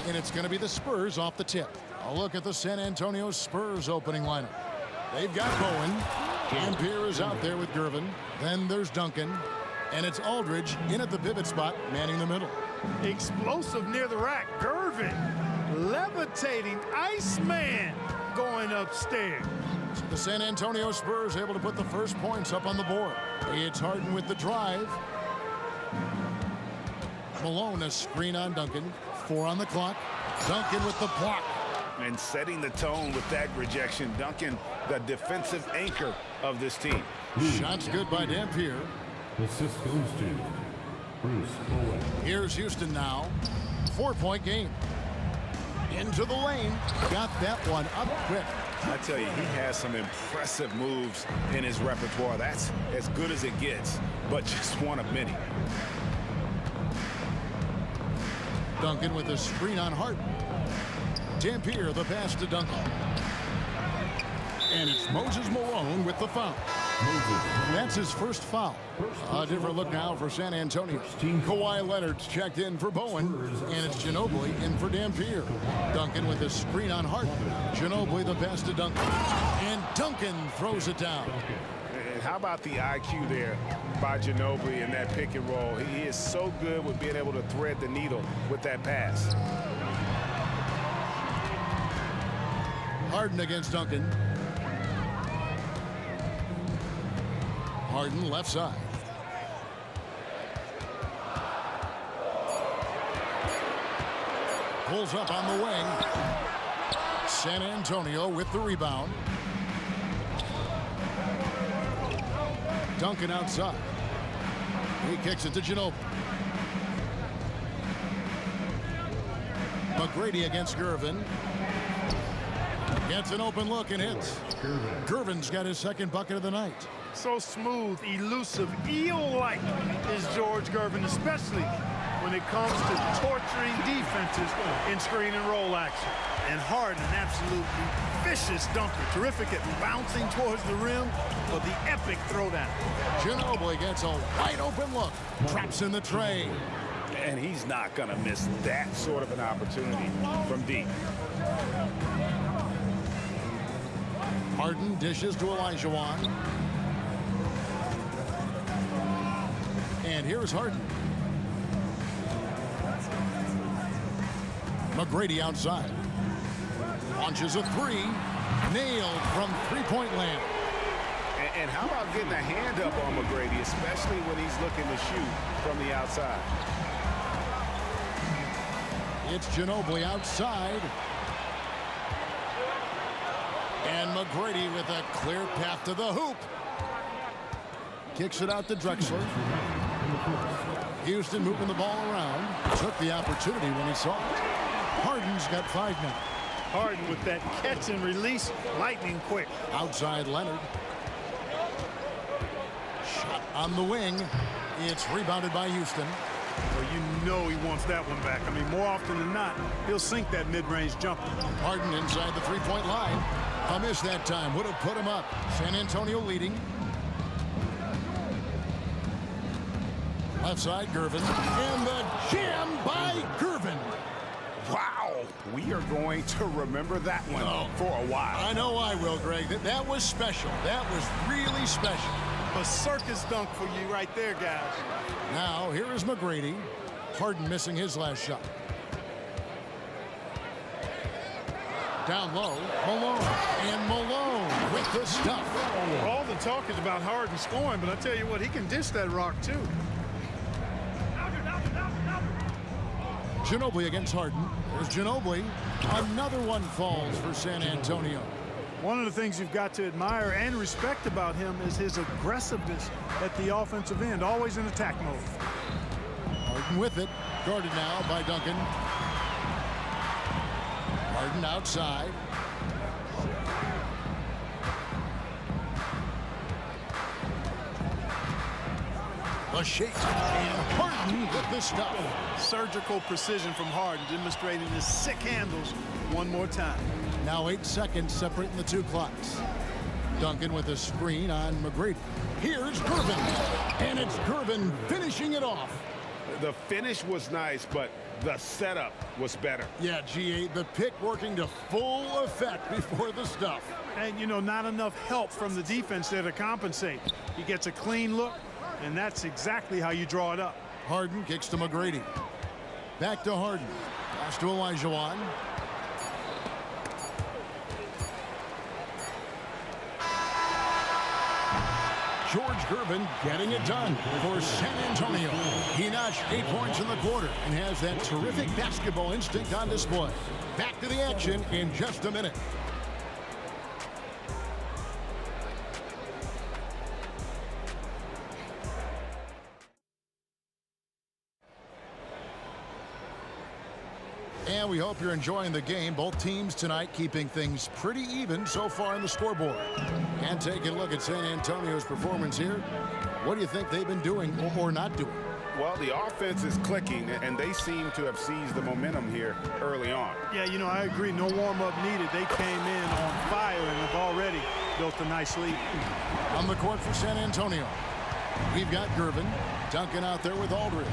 And it's going to be the Spurs off the tip. A look at the San Antonio Spurs opening lineup. They've got Bowen. Dampier is out there with Gervin. Then there's Duncan. And it's Aldridge in at the pivot spot, manning the middle. Explosive near the rack. Gervin levitating. Iceman going upstairs. The San Antonio Spurs able to put the first points up on the board. It's Harden with the drive. Malone a screen on Duncan. 4 on the clock. Duncan with the block. And setting the tone with that rejection. Duncan, the defensive anchor of this team. Shots good by Dampier. Assist goes to Bruce Bowen. Here's Houston now. 4-point game. Into the lane. Got that one up quick. I tell you, he has some impressive moves in his repertoire. That's as good as it gets, but just one of many. Duncan with a screen on Harden. Dampier the pass to Duncan. And it's Moses Malone with the foul. That's his first foul. A different look now for San Antonio. Kawhi Leonard's checked in for Bowen. And it's Ginobili in for Dampier. Duncan with a screen on Harden. Ginobili the pass to Duncan. And Duncan throws it down. And how about the IQ there by Ginobili in that pick and roll? He is so good with being able to thread the needle with that pass. Harden against Duncan. Harden left side. Pulls up on the wing. San Antonio with the rebound. Duncan outside. He kicks it to Ginobili. McGrady against Gervin. Gets an open look and hits. Gervin's got his second bucket of the night. So smooth, elusive, eel-like is George Gervin, especially when it comes to torturing defenses in screen and roll action. And Harden, an absolutely vicious dunker. Terrific at bouncing towards the rim for the epic throwdown. Ginobili gets a wide open look. Traps in the tray. And he's not going to miss that sort of an opportunity from deep. Harden dishes to Olajuwon. And here's Harden. McGrady outside. Launches a three. Nailed from three-point land. And how about getting a hand up on McGrady, especially when he's looking to shoot from the outside? It's Ginobili outside. And McGrady with a clear path to the hoop. Kicks it out to Drexler. Houston moving the ball around. Took the opportunity when he saw it. Harden's got 5 now. Harden with that catch and release, lightning quick. Outside Leonard. Shot on the wing. It's rebounded by Houston. Well, you know he wants that one back. I mean, more often than not, he'll sink that mid-range jumper. Harden inside the three-point line. A miss that time would have put him up. San Antonio leading. Left side, Gervin. And the jam by Gervin. Wow, we are going to remember that one for a while. I know I will, Greg. That was special. That was really special. A circus dunk for you right there, guys. Now, here is McGrady. Harden missing his last shot. Down low, Malone. And Malone with the stuff. All the talk is about Harden scoring, but I tell you what, he can dish that rock, too. Ginobili against Harden. There's Ginobili. Another one falls for San Antonio. One of the things you've got to admire and respect about him is his aggressiveness at the offensive end, always in attack mode. Harden with it. Guarded now by Duncan. Harden outside. A shake. And Harden with the stuff. Surgical precision from Harden, demonstrating his sick handles one more time. Now 8 seconds separating the two clocks. Duncan with a screen on McGrady. Here's Gervin. And it's Gervin finishing it off. The finish was nice, but the setup was better. Yeah, G8, the pick working to full effect before the stuff. And, you know, not enough help from the defense there to compensate. He gets a clean look, and that's exactly how you draw it up. Harden kicks to McGrady. Back to Harden. Pass to Olajuwon. George Gervin getting it done for San Antonio. He notched 8 points in the quarter and has that terrific basketball instinct on display. Back to the action in just a minute. And we hope you're enjoying the game. Both teams tonight keeping things pretty even so far on the scoreboard. And taking a look at San Antonio's performance here. What do you think they've been doing or not doing? Well, the offense is clicking, and they seem to have seized the momentum here early on. Yeah, you know, I agree. No warm-up needed. They came in on fire and have already built a nice lead. On the court for San Antonio, we've got Gervin. Duncan out there with Aldridge.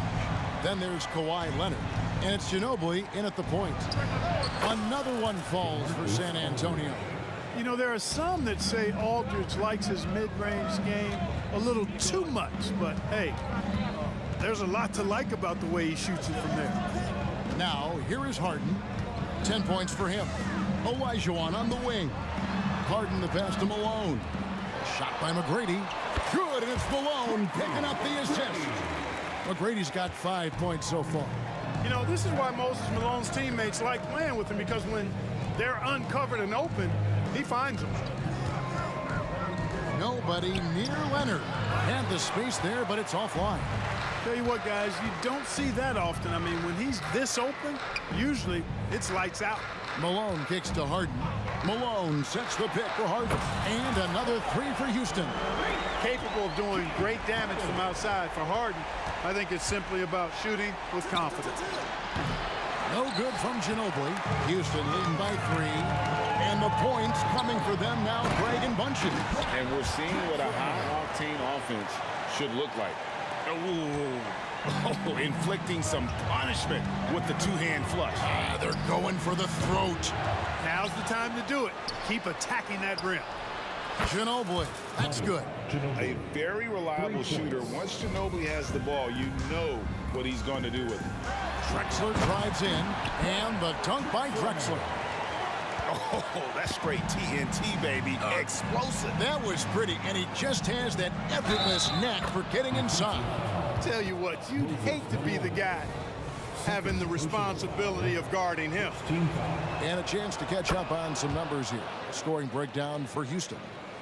Then there's Kawhi Leonard. And it's Ginobili in at the point. Another one falls for San Antonio. You know, there are some that say Aldridge likes his mid-range game a little too much, but hey, there's a lot to like about the way he shoots it from there. Now, here is Harden. 10 points for him. Olajuwon on the wing. Harden the pass to Malone. Shot by McGrady. Good, and it's Malone picking up the assist. McGrady's got 5 points so far. You know, this is why Moses Malone's teammates like playing with him, because when they're uncovered and open, he finds them. Nobody near Leonard. Had the space there, but it's offline. Tell you what, guys, you don't see that often. I mean, when he's this open, usually it's lights out. Malone kicks to Harden. Malone sets the pick for Harden. And another three for Houston. Capable of doing great damage from outside for Harden. I think it's simply about shooting with confidence. No good from Ginobili. Houston leading by 3. And the points coming for them now, Greg and Bunchen. And we're seeing what a high-octane offense should look like. Oh, inflicting some punishment with the two-hand flush. They're going for the throat. Now's the time to do it. Keep attacking that rim. Ginobili, that's good. A very reliable shooter. Once Ginobili has the ball, you know what he's going to do with it. Drexler drives in, and the dunk by Drexler. Oh, that's straight TNT, baby. Explosive. That was pretty, and he just has that effortless knack for getting inside. Tell you what, you'd hate to be the guy having the responsibility of guarding him. And a chance to catch up on some numbers here. Scoring breakdown for Houston.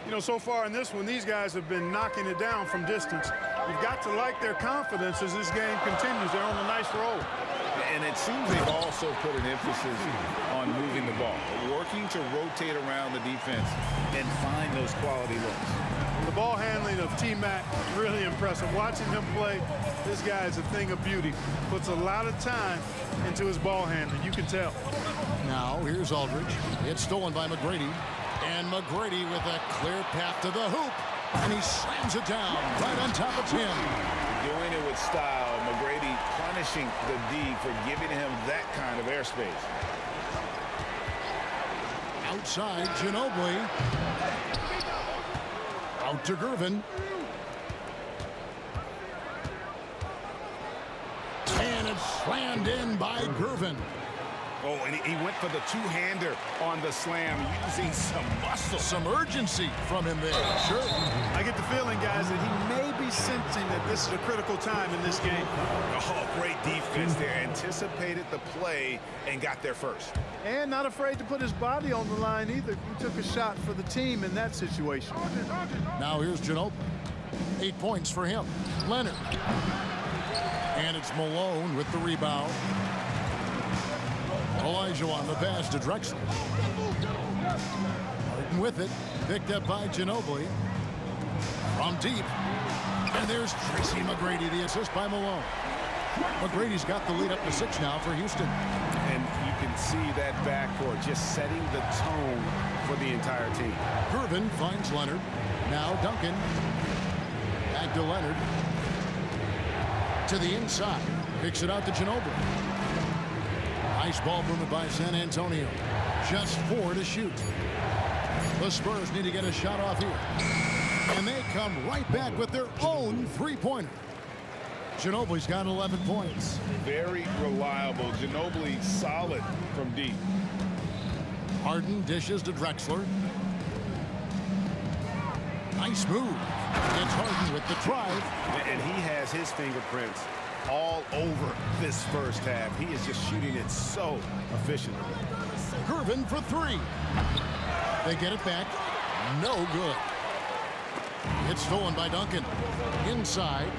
You know, so far in this one, these guys have been knocking it down from distance. You've got to like their confidence as this game continues. They're on a nice roll. And it seems they've also put an emphasis on moving the ball, working to rotate around the defense and find those quality looks. The ball handling of T-Mac, really impressive. Watching him play, this guy is a thing of beauty. Puts a lot of time into his ball handling, you can tell. Now, here's Aldridge. It's stolen by McGrady. And McGrady with a clear path to the hoop. And he slams it down right on top of him. Doing it with style. McGrady punishing the D for giving him that kind of airspace. Outside, Ginobili. Out to Gervin. And it's slammed in by Gervin. Oh, and he went for the two-hander on the slam, using some muscle. Some urgency from him there. Sure. I get the feeling, guys, that he may be sensing that this is a critical time in this game. Oh, great defense there. Anticipated the play and got there first. And not afraid to put his body on the line either. He took a shot for the team in that situation. Now here's Ginobili. 8 points for him. Leonard. And it's Malone with the rebound. Elijah on the pass to Drexler. Harden with it. Picked up by Ginobili. From deep. And there's Tracy McGrady, the assist by Malone. McGrady's got the lead up to 6 now for Houston. And you can see that backcourt just setting the tone for the entire team. Gervin finds Leonard. Now Duncan. Back to Leonard. To the inside. Kicks it out to Ginobili. Nice ball movement by San Antonio. Just 4 to shoot. The Spurs need to get a shot off here. And they come right back with their own three-pointer. Ginobili's got 11 points. Very reliable. Ginobili solid from deep. Harden dishes to Drexler. Nice move. It's Harden with the drive. And he has his fingerprints all over this first half. He is just shooting it so efficiently. Gervin for 3. They get it back. No good. It's stolen by Duncan. Inside.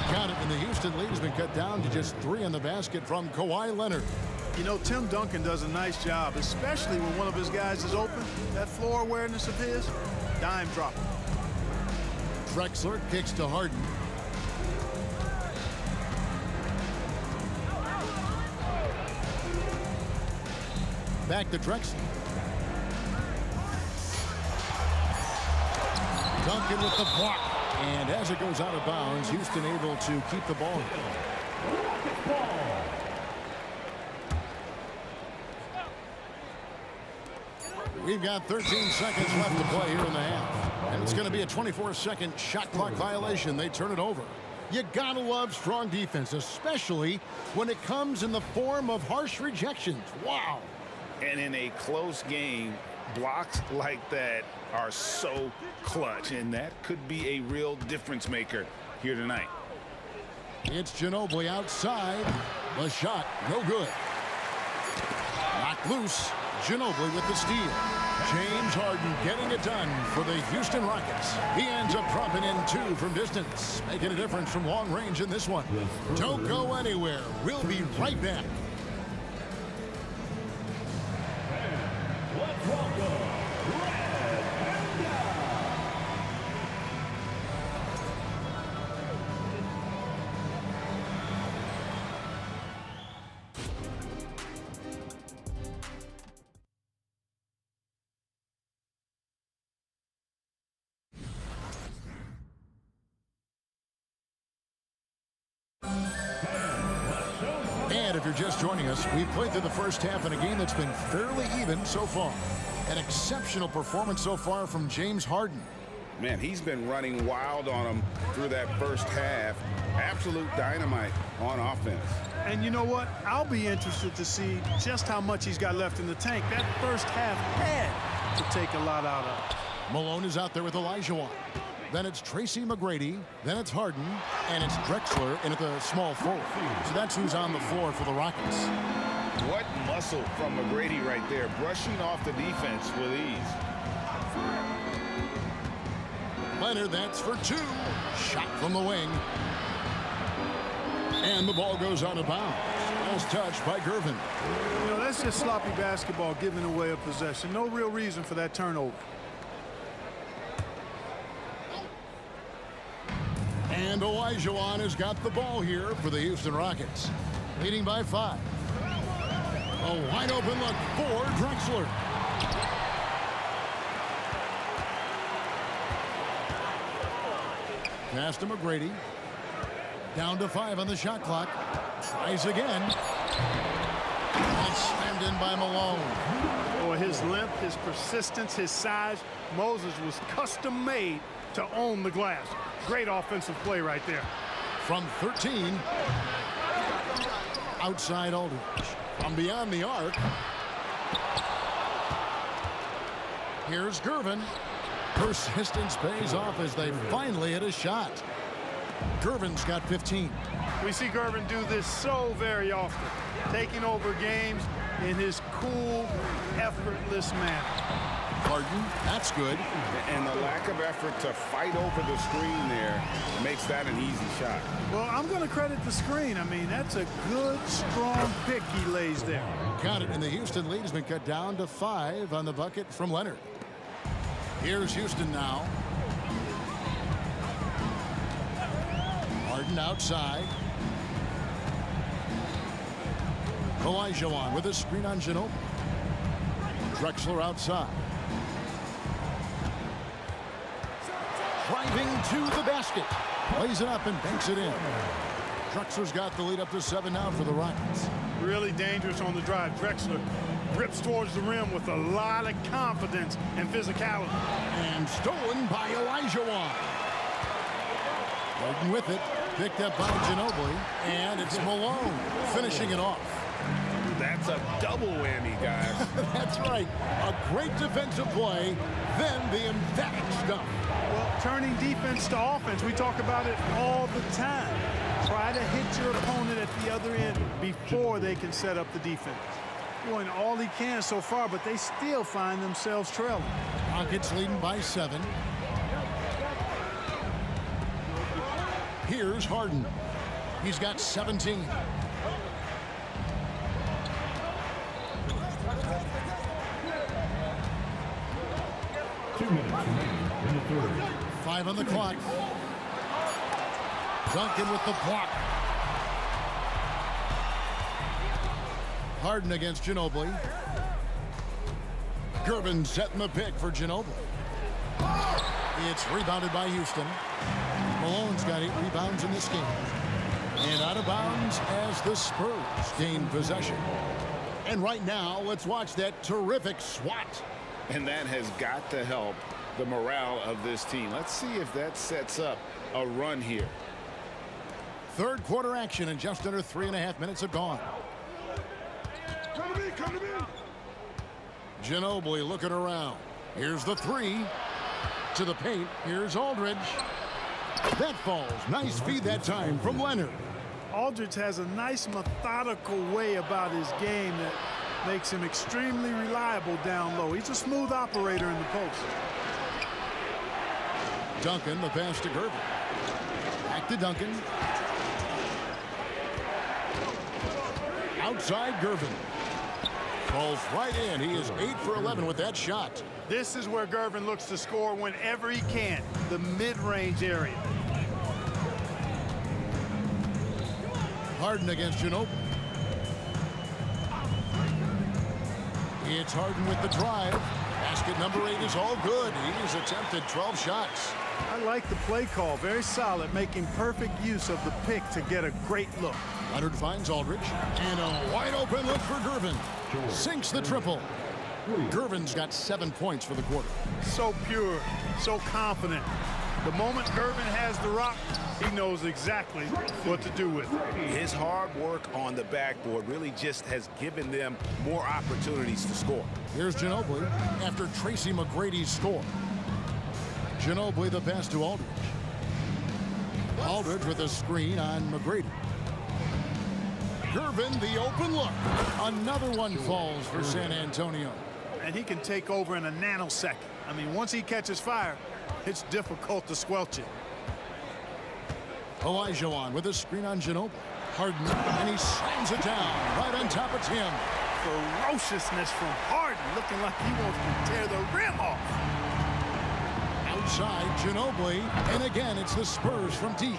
Count it, and the Houston lead has been cut down to just 3 on the basket from Kawhi Leonard. You know, Tim Duncan does a nice job, especially when one of his guys is open. That floor awareness of his, dime drop. Drexler kicks to Harden. Back to Drexler. Duncan with the block. And as it goes out of bounds, Houston able to keep the ball. We've got 13 seconds left to play here in the half. And it's going to be a 24-second shot clock violation. They turn it over. You gotta love strong defense, especially when it comes in the form of harsh rejections. Wow. And in a close game, blocks like that are so clutch, and that could be a real difference maker here tonight. It's Ginobili outside. The shot, no good. Knocked loose. Ginobili with the steal. James Harden getting it done for the Houston Rockets. He ends up dropping in 2 from distance, making a difference from long range in this one. Don't go anywhere. We'll be right back. Let's welcome And if you're just joining us, we've played through the first half in a game that's been fairly even so far. An exceptional performance so far from James Harden. Man, he's been running wild on him through that first half. Absolute dynamite on offense. And you know what? I'll be interested to see just how much he's got left in the tank. That first half had to take a lot out of. Malone is out there with Elijah. Then it's Tracy McGrady. Then it's Harden. And it's Drexler in at the small forward. So that's who's on the floor for the Rockets. What muscle from McGrady right there, brushing off the defense with ease. Leonard, that's for 2. Shot from the wing. And the ball goes out of bounds. Last touch by Gervin. You know, that's just sloppy basketball, giving away a possession. No real reason for that turnover. And Olajuwon has got the ball here for the Houston Rockets. Leading by 5. A wide open look for Drexler. Pass to McGrady. Down to 5 on the shot clock. Tries again. And slammed in by Malone. Boy, his length, his persistence, his size. Moses was custom made to own the glass. Great offensive play right there. From 13. Outside Aldridge. From beyond the arc. Here's Gervin. Persistence pays off as they finally hit a shot. Gervin's got 15. We see Gervin do this so very often, taking over games in his cool, effortless manner. Harden, that's good. And the lack of effort to fight over the screen there makes that an easy shot. Well, I'm going to credit the screen. I mean, that's a good, strong pick he lays there. Count it, and the Houston lead has been cut down to 5 on the bucket from Leonard. Here's Houston now. Harden outside. Olajuwon with a screen on Ginobili. Drexler outside. Driving to the basket. Lays it up and banks it in. Drexler's got the lead up to 7 now for the Rockets. Really dangerous on the drive. Drexler rips towards the rim with a lot of confidence and physicality. And stolen by Olajuwon. Harden with it. Picked up by Ginobili. And it's Malone finishing it off. That's a double whammy, guys. That's right. A great defensive play, then the emphatic stuff. Well, turning defense to offense, we talk about it all the time. Try to hit your opponent at the other end before they can set up the defense. Doing all he can so far, but they still find themselves trailing. Rockets leading by 7. Here's Harden. He's got 17. In the third. 5 on the clock. Duncan with the block. Harden against Ginobili. Gervin setting the pick for Ginobili. It's rebounded by Houston. Malone's got 8 rebounds in this game. And out of bounds as the Spurs gain possession. And right now, let's watch that terrific swat. And that has got to help the morale of this team. Let's see if that sets up a run here. Third quarter action, and just under 3.5 minutes have gone. Come to me, come to me. Ginobili looking around. Here's the 3. To the paint. Here's Aldridge. That falls. Nice feed that time from Leonard. Aldridge has a nice methodical way about his game that makes him extremely reliable down low. He's a smooth operator in the post. Duncan, the pass to Gervin. Back to Duncan. Outside Gervin. Falls right in. He is 8 for 11 with that shot. This is where Gervin looks to score whenever he can. The mid-range area. Harden against Ginobili. It's Harden with the drive. Basket number 8 is all good. He's attempted 12 shots. I like the play call. Very solid, making perfect use of the pick to get a great look. Leonard finds Aldridge. And a wide open look for Gervin. Sinks the triple. Gervin's got 7 points for the quarter. So pure, so confident. The moment Gervin has the rock, he knows exactly what to do with it. His hard work on the backboard really just has given them more opportunities to score. Here's Ginobili after Tracy McGrady's score. Ginobili the pass to Aldridge. Aldridge with a screen on McGrady. Gervin the open look. Another one falls for San Antonio. And he can take over in a nanosecond. I mean, once he catches fire, it's difficult to squelch it. Olajuwon with a screen on Ginobili. Harden, and he slams it down right on top of Tim. Ferociousness from Harden, looking like he wants to tear the rim off. Outside, Ginobili, and again, it's the Spurs from deep.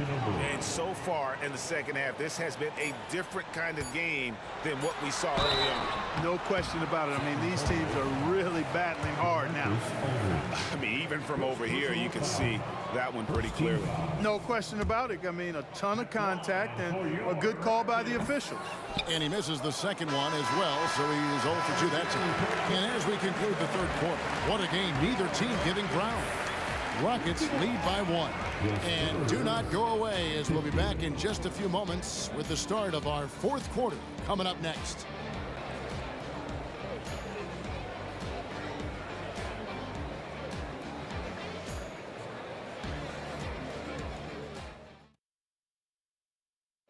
And so far in the second half, this has been a different kind of game than what we saw early on. No question about it. I mean, these teams are really battling hard now. I mean, even from over here, you can see that one pretty clearly. No question about it. I mean, a ton of contact and a good call by the officials. And he misses the second one as well, so he is 0 for 2 that time. And as we conclude the third quarter, what a game, neither team giving ground. Rockets lead by 1. And do not go away, as we'll be back in just a few moments with the start of our fourth quarter coming up next.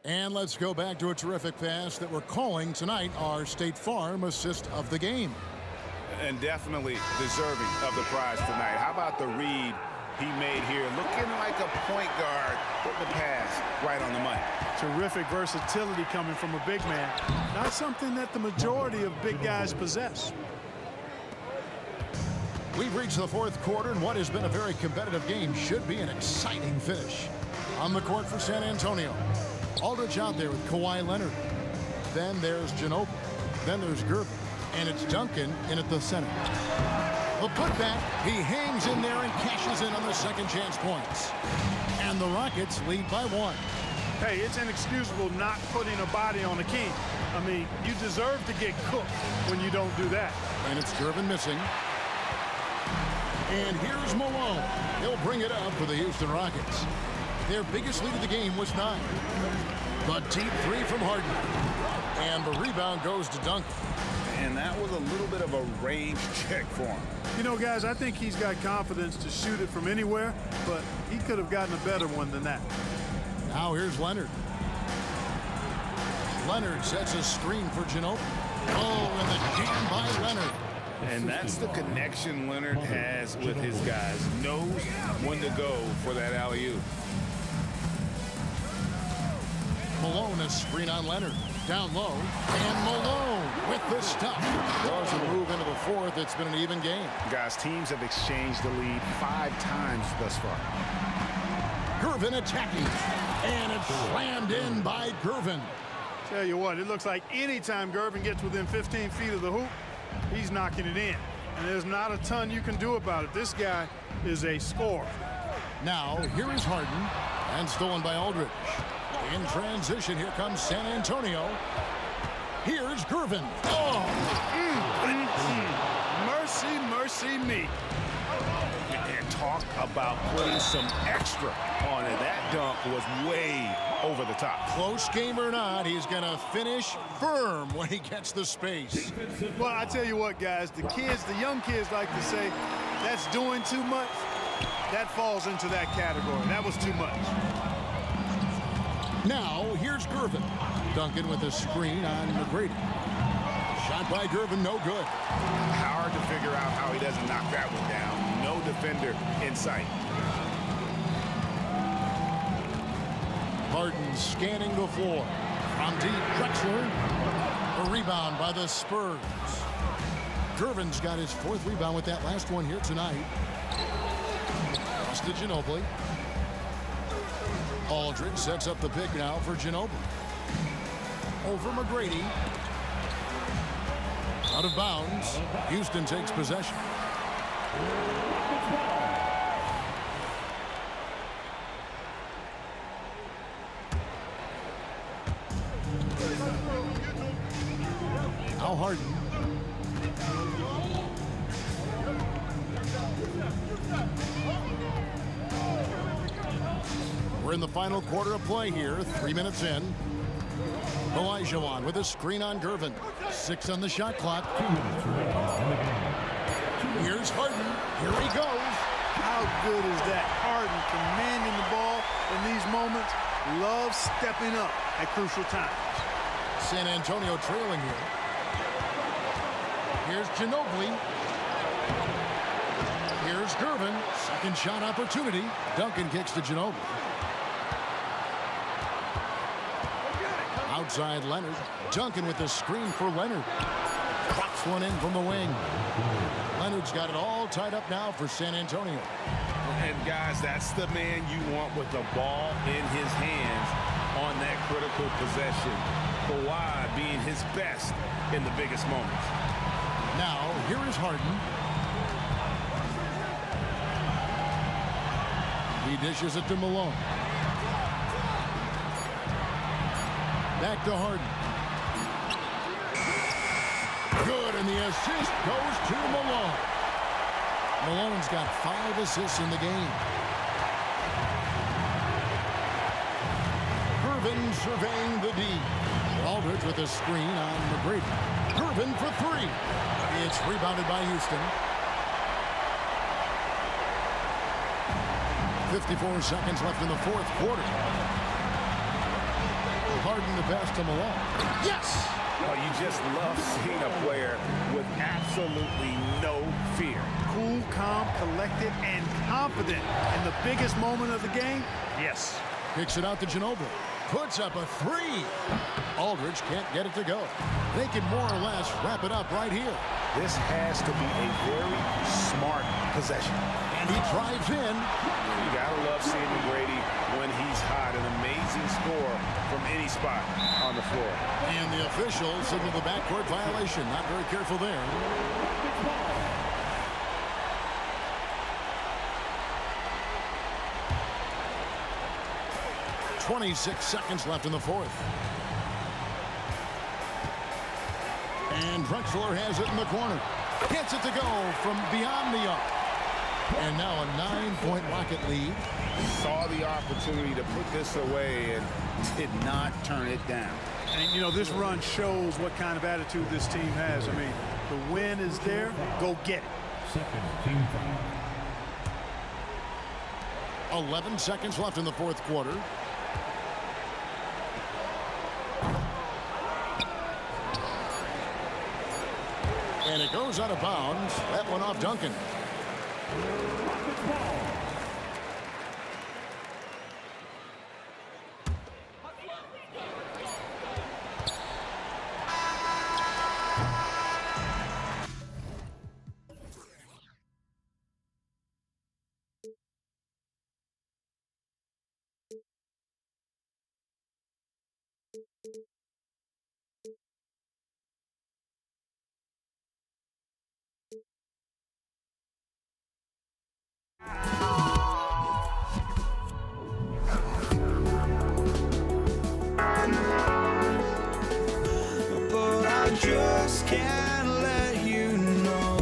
And let's go back to a terrific pass that we're calling tonight our State Farm assist of the game. And definitely deserving of the prize tonight. How about the read he made here? Looking like a point guard, putting the pass right on the money. Terrific versatility coming from a big man. Not something that the majority of big guys possess. We've reached the fourth quarter, and what has been a very competitive game should be an exciting finish. On the court for San Antonio, Aldridge out there with Kawhi Leonard. Then there's Ginobili. Then there's Gervin. And it's Duncan in at the center. The putback, he hangs in there and cashes in on the second chance points. And the Rockets lead by 1. Hey, it's inexcusable not putting a body on the king. I mean, you deserve to get cooked when you don't do that. And it's Gervin missing. And here's Malone. He'll bring it up for the Houston Rockets. Their biggest lead of the game was 9. The deep three from Harden. And the rebound goes to Duncan. And that was a little bit of a range check for him. You know, guys, I think he's got confidence to shoot it from anywhere, but he could have gotten a better one than that. Now here's Leonard. Leonard sets a screen for Ginobili. Oh, and the jam by Leonard. And that's the connection Leonard has with his guys. Knows when to go for that alley-oop. Malone, a screen on Leonard. Down low, and Malone with the stop. Draws a move into the fourth. It's been an even game. Guys, teams have exchanged the lead 5 times thus far. Gervin attacking, and it's slammed in by Gervin. Tell you what, it looks like anytime Gervin gets within 15 feet of the hoop, he's knocking it in. And there's not a ton you can do about it. This guy is a scorer. Now, here is Harden, and stolen by Aldridge. In transition, here comes San Antonio. Here's Gervin. Oh! Mercy, mercy me. And talk about putting some extra on it. That dunk was way over the top. Close game or not, he's going to finish firm when he gets the space. Well, I tell you what, guys, the young kids like to say, that's doing too much. That falls into that category. That was too much. Now, here's Gervin. Duncan with a screen on McGrady. Shot by Gervin, no good. Hard to figure out how he doesn't knock that one down. No defender in sight. Harden scanning the floor. From deep, Drexler. A rebound by the Spurs. Gervin's got his 4th rebound with that last one here tonight. Pass to Ginobili. Aldridge sets up the pick now for Ginobili. Over McGrady. Out of bounds. Houston takes possession. Now Harden. We're in the final quarter of play here, 3 minutes in. Olajuwon with a screen on Gervin. 6 on the shot clock. Here's Harden. Here he goes. How good is that? Harden commanding the ball in these moments. Loves stepping up at crucial times. San Antonio trailing here. Here's Ginobili. Here's Gervin. Second shot opportunity. Duncan kicks to Ginobili. Outside Leonard. Duncan with the screen for Leonard. Drops one in from the wing. Leonard's got it all tied up now for San Antonio. And guys, that's the man you want with the ball in his hands on that critical possession. Kawhi being his best in the biggest moments. Now, here is Harden. He dishes it to Malone. Back to Harden. Good, and the assist goes to Malone. Malone's got 5 assists in the game. Gervin surveying the D. Aldridge with a screen on McGrady. Gervin for 3. It's rebounded by Houston. 54 seconds left in the fourth quarter. Harden the pass to Malone. Yes! Well, you just love seeing a player with absolutely no fear. Cool, calm, collected, and confident in the biggest moment of the game. Yes. Kicks it out to Ginobili. Puts up a 3. Aldridge can't get it to go. They can more or less wrap it up right here. This has to be a very smart possession. And he drives in. You gotta love seeing McGrady when he's hot. An amazing score from any spot on the floor. And the officials signal the backcourt violation. Not very careful there. .26 seconds left in the fourth. And Drexler has it in the corner. Gets it to go from beyond the arc. And now a 9-point Rocket lead. Saw the opportunity to put this away and did not turn it down. And, you know, this run shows what kind of attitude this team has. I mean, the win is there. Go get it. Second team foul. 11 seconds left in the fourth quarter. And it goes out of bounds. That one off Duncan. But I just can't let you know.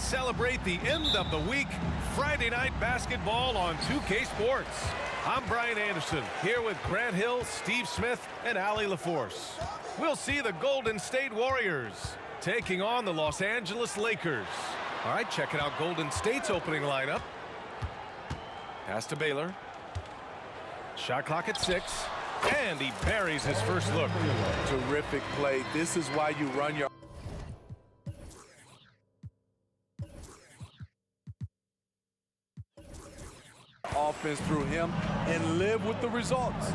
celebrate the end of the week, Friday night basketball on 2K Sports. I'm Brian Anderson, here with Grant Hill, Steve Smith, and Allie LaForce. We'll see the Golden State Warriors taking on the Los Angeles Lakers. All right, checking out Golden State's opening lineup. Pass to Baylor. Shot clock at 6. And he buries his first look. Terrific play. This is why you run your offense through him and live with the results.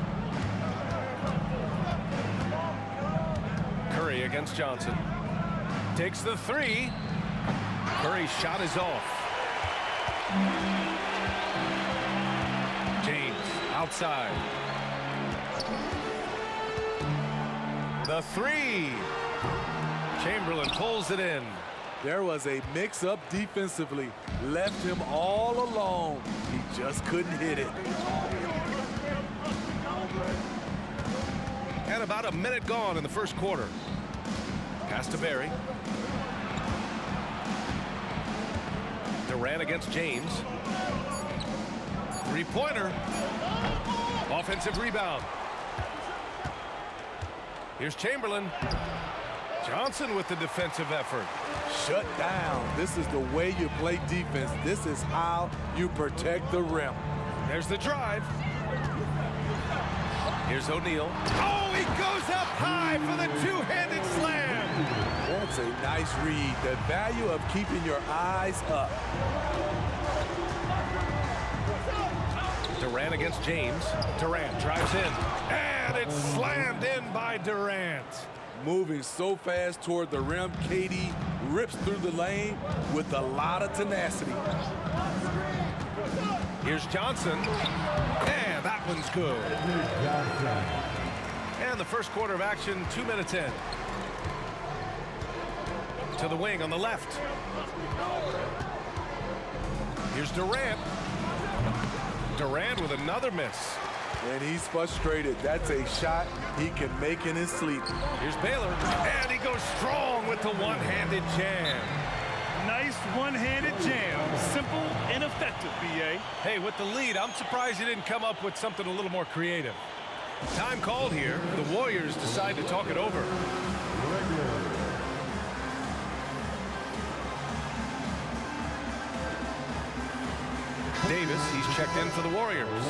Curry against Johnson. Takes the 3. Curry's shot is off. James outside. The 3. Chamberlain pulls it in. There was a mix-up defensively. Left him all alone. He just couldn't hit it. And about a minute gone in the first quarter. Pass to Barry. Durant against James. Three-pointer. Offensive rebound. Here's Chamberlain. Johnson with the defensive effort. Shut down. This is the way you play defense. This is how you protect the rim. There's the drive. Here's O'Neal. Oh, he goes up high for the two-handed slam. That's a nice read. The value of keeping your eyes up. Durant against James. Durant drives in. And it's slammed in by Durant. Moving so fast toward the rim, KD rips through the lane with a lot of tenacity. Here's Johnson. And that one's good. And the first quarter of action, 2 minutes in. To the wing on the left. Here's Durant. Durant with another miss. And he's frustrated. That's a shot he can make in his sleep. Here's Baylor. And he goes strong with the one-handed jam. Nice one-handed jam. Simple and effective, B.A. Hey, with the lead, I'm surprised he didn't come up with something a little more creative. Time called here. The Warriors decide to talk it over. Davis, he's checked in for the Warriors.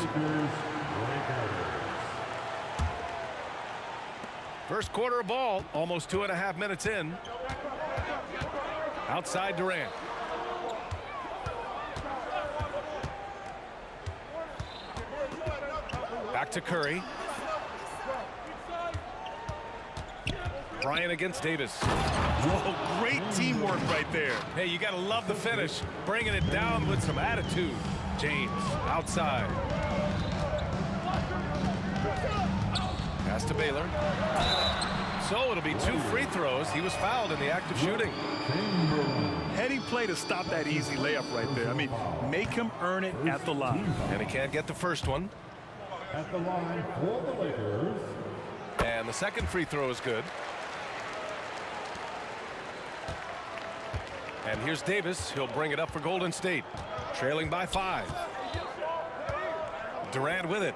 First quarter of ball, almost 2.5 minutes in. Outside Durant. Back to Curry. Bryant against Davis. Whoa, great teamwork right there. Hey, you got to love the finish. Bringing it down with some attitude. James outside. Pass to Baylor. So it'll be 2 free throws. He was fouled in the act of shooting. Heading play to stop that easy layup right there. I mean, make him earn it at the line. And he can't get the first one. At the line for the Lakers. And the second free throw is good. And here's Davis. He'll bring it up for Golden State. Trailing by 5. Durant with it.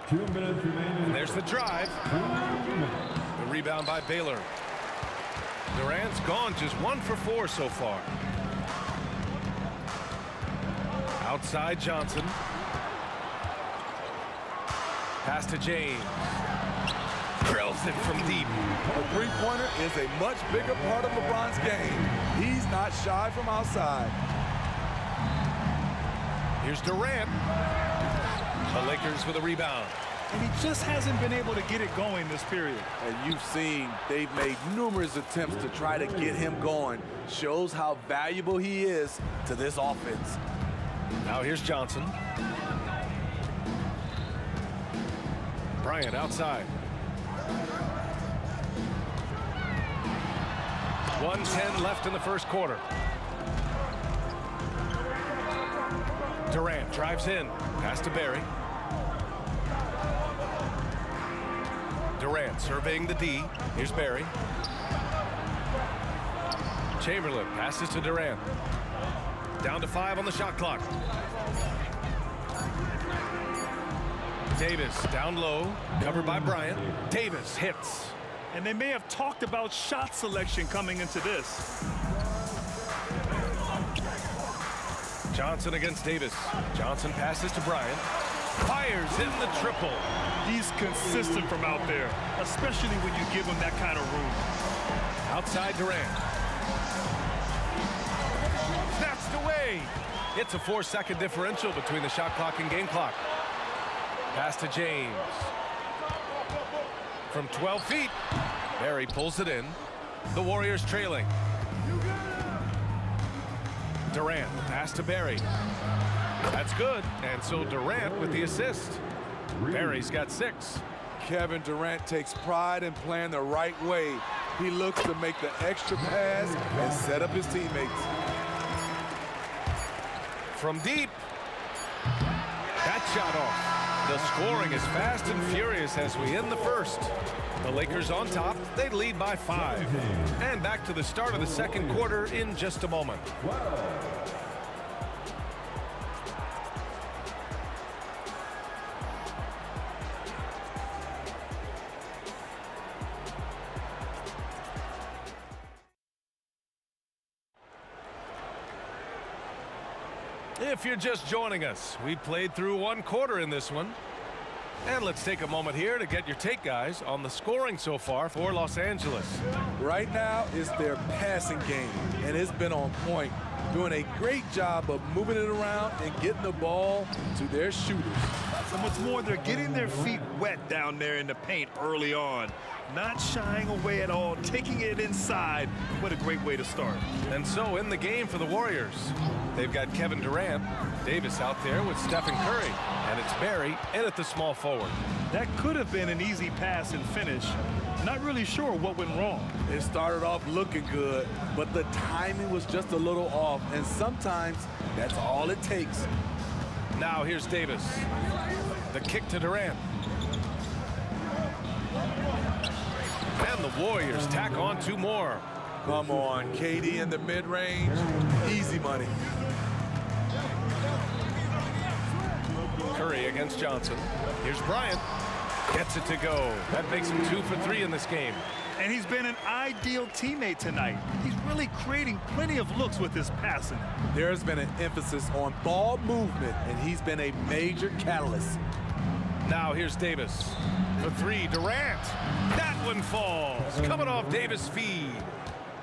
2 minutes remaining. And there's the drive. The rebound by Baylor. Durant's gone just 1 for 4 so far. Outside Johnson. Pass to James. Drills it from deep. The three-pointer is a much bigger part of LeBron's game. He's not shy from outside. Here's Durant. The Lakers with a rebound. And he just hasn't been able to get it going this period. And you've seen they've made numerous attempts to try to get him going. Shows how valuable he is to this offense. Now here's Johnson. Bryant outside. 1:10 left in the first quarter. Durant drives in. Pass to Barry. Durant surveying the D. Here's Barry. Chamberlain passes to Durant. Down to 5 on the shot clock. Davis down low, covered by Bryant. Davis hits. And they may have talked about shot selection coming into this. Johnson against Davis. Johnson passes to Bryant. Fires in the triple. He's consistent from out there, especially when you give him that kind of room. Outside Durant. Snatched away. It's a 4-second differential between the shot clock and game clock. Pass to James. From 12 feet. Barry pulls it in. The Warriors trailing. Durant, pass to Barry. That's good. And so Durant with the assist. Barry's got 6. Kevin Durant takes pride in playing the right way. He looks to make the extra pass and set up his teammates. From deep. That shot off. The scoring is fast and furious as we end the first. The Lakers on top. They lead by 5. And back to the start of the second quarter in just a moment. If you're just joining us, we played through 1 quarter in this one. And let's take a moment here to get your take, guys, on the scoring so far for Los Angeles. Right now is their passing game, and it's been on point, doing a great job of moving it around and getting the ball to their shooters. And what's more, they're getting their feet wet down there in the paint early on. Not shying away at all, taking it inside. What a great way to start. And so in the game for the Warriors, they've got Kevin Durant, Davis out there with Stephen Curry, and it's Barry in at the small forward. That could have been an easy pass and finish. Not really sure what went wrong. It started off looking good, but the timing was just a little off, and sometimes that's all it takes. Now here's Davis. The kick to Durant. And the Warriors tack on 2 more. Come on, KD in the mid-range. Easy money. Curry against Johnson. Here's Bryant. Gets it to go. That makes him 2 for 3 in this game. And he's been an ideal teammate tonight. He's really creating plenty of looks with his passing. There's been an emphasis on ball movement, and he's been a major catalyst. Now here's Davis. For 3, Durant. That one falls. Coming off Davis' feed.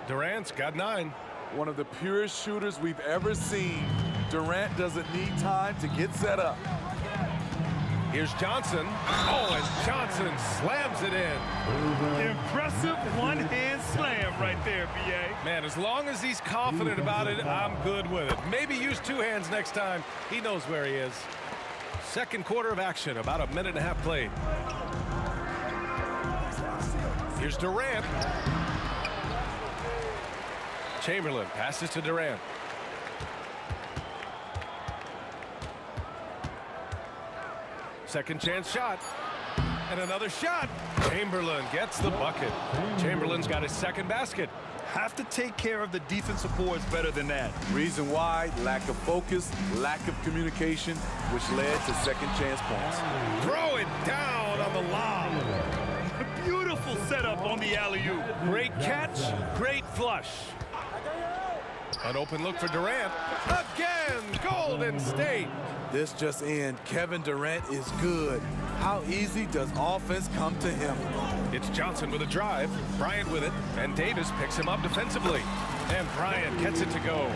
Durant's got 9. One of the purest shooters we've ever seen. Durant doesn't need time to get set up. Here's Johnson. Oh, and Johnson slams it in. Impressive one-hand slam right there, B.A. Man, as long as he's confident about it, I'm good with it. Maybe use 2 hands next time. He knows where he is. Second quarter of action, about a minute and a half played. Here's Durant. Chamberlain passes to Durant. Second chance shot. And another shot. Chamberlain gets the bucket. Chamberlain's got his 2nd basket. Have to take care of the defensive boards better than that. Reason why, lack of focus, lack of communication, which led to second chance points. Throw it down on the lob. Beautiful setup on the alley-oop. Great catch, great flush. An open look for Durant. Again, Golden State. This just in, Kevin Durant is good. How easy does offense come to him? It's Johnson with a drive, Bryant with it, and Davis picks him up defensively. And Bryant gets it to go.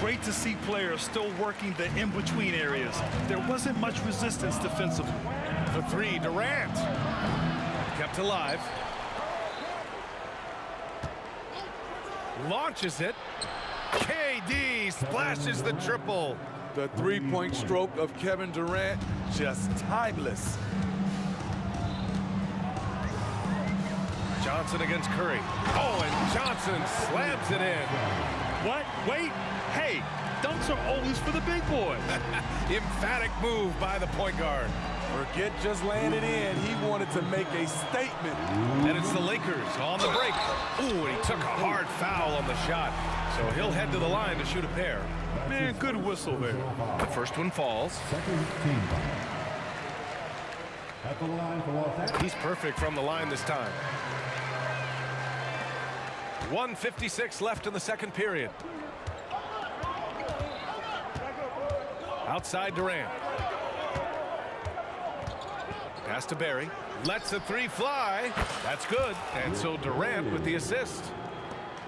Great to see players still working the in-between areas. There wasn't much resistance defensively. For 3, Durant. Kept alive. Launches it. KD splashes the triple. The three-point stroke of Kevin Durant, just timeless. Johnson against Curry. Oh, and Johnson slams it in. What? Wait. Hey, dunks are always for the big boy. Emphatic move by the point guard. Forget just laying it in. He wanted to make a statement. And it's the Lakers on the break. Ooh, and he took a hard foul on the shot. So he'll head to the line to shoot a pair. Man, good whistle there. The first one falls. Second team foul. At the line for Los Angeles. He's perfect from the line this time. 1:56 left in the second period. Outside Durant. Pass to Barry. Lets a three fly. That's good. And so Durant with the assist.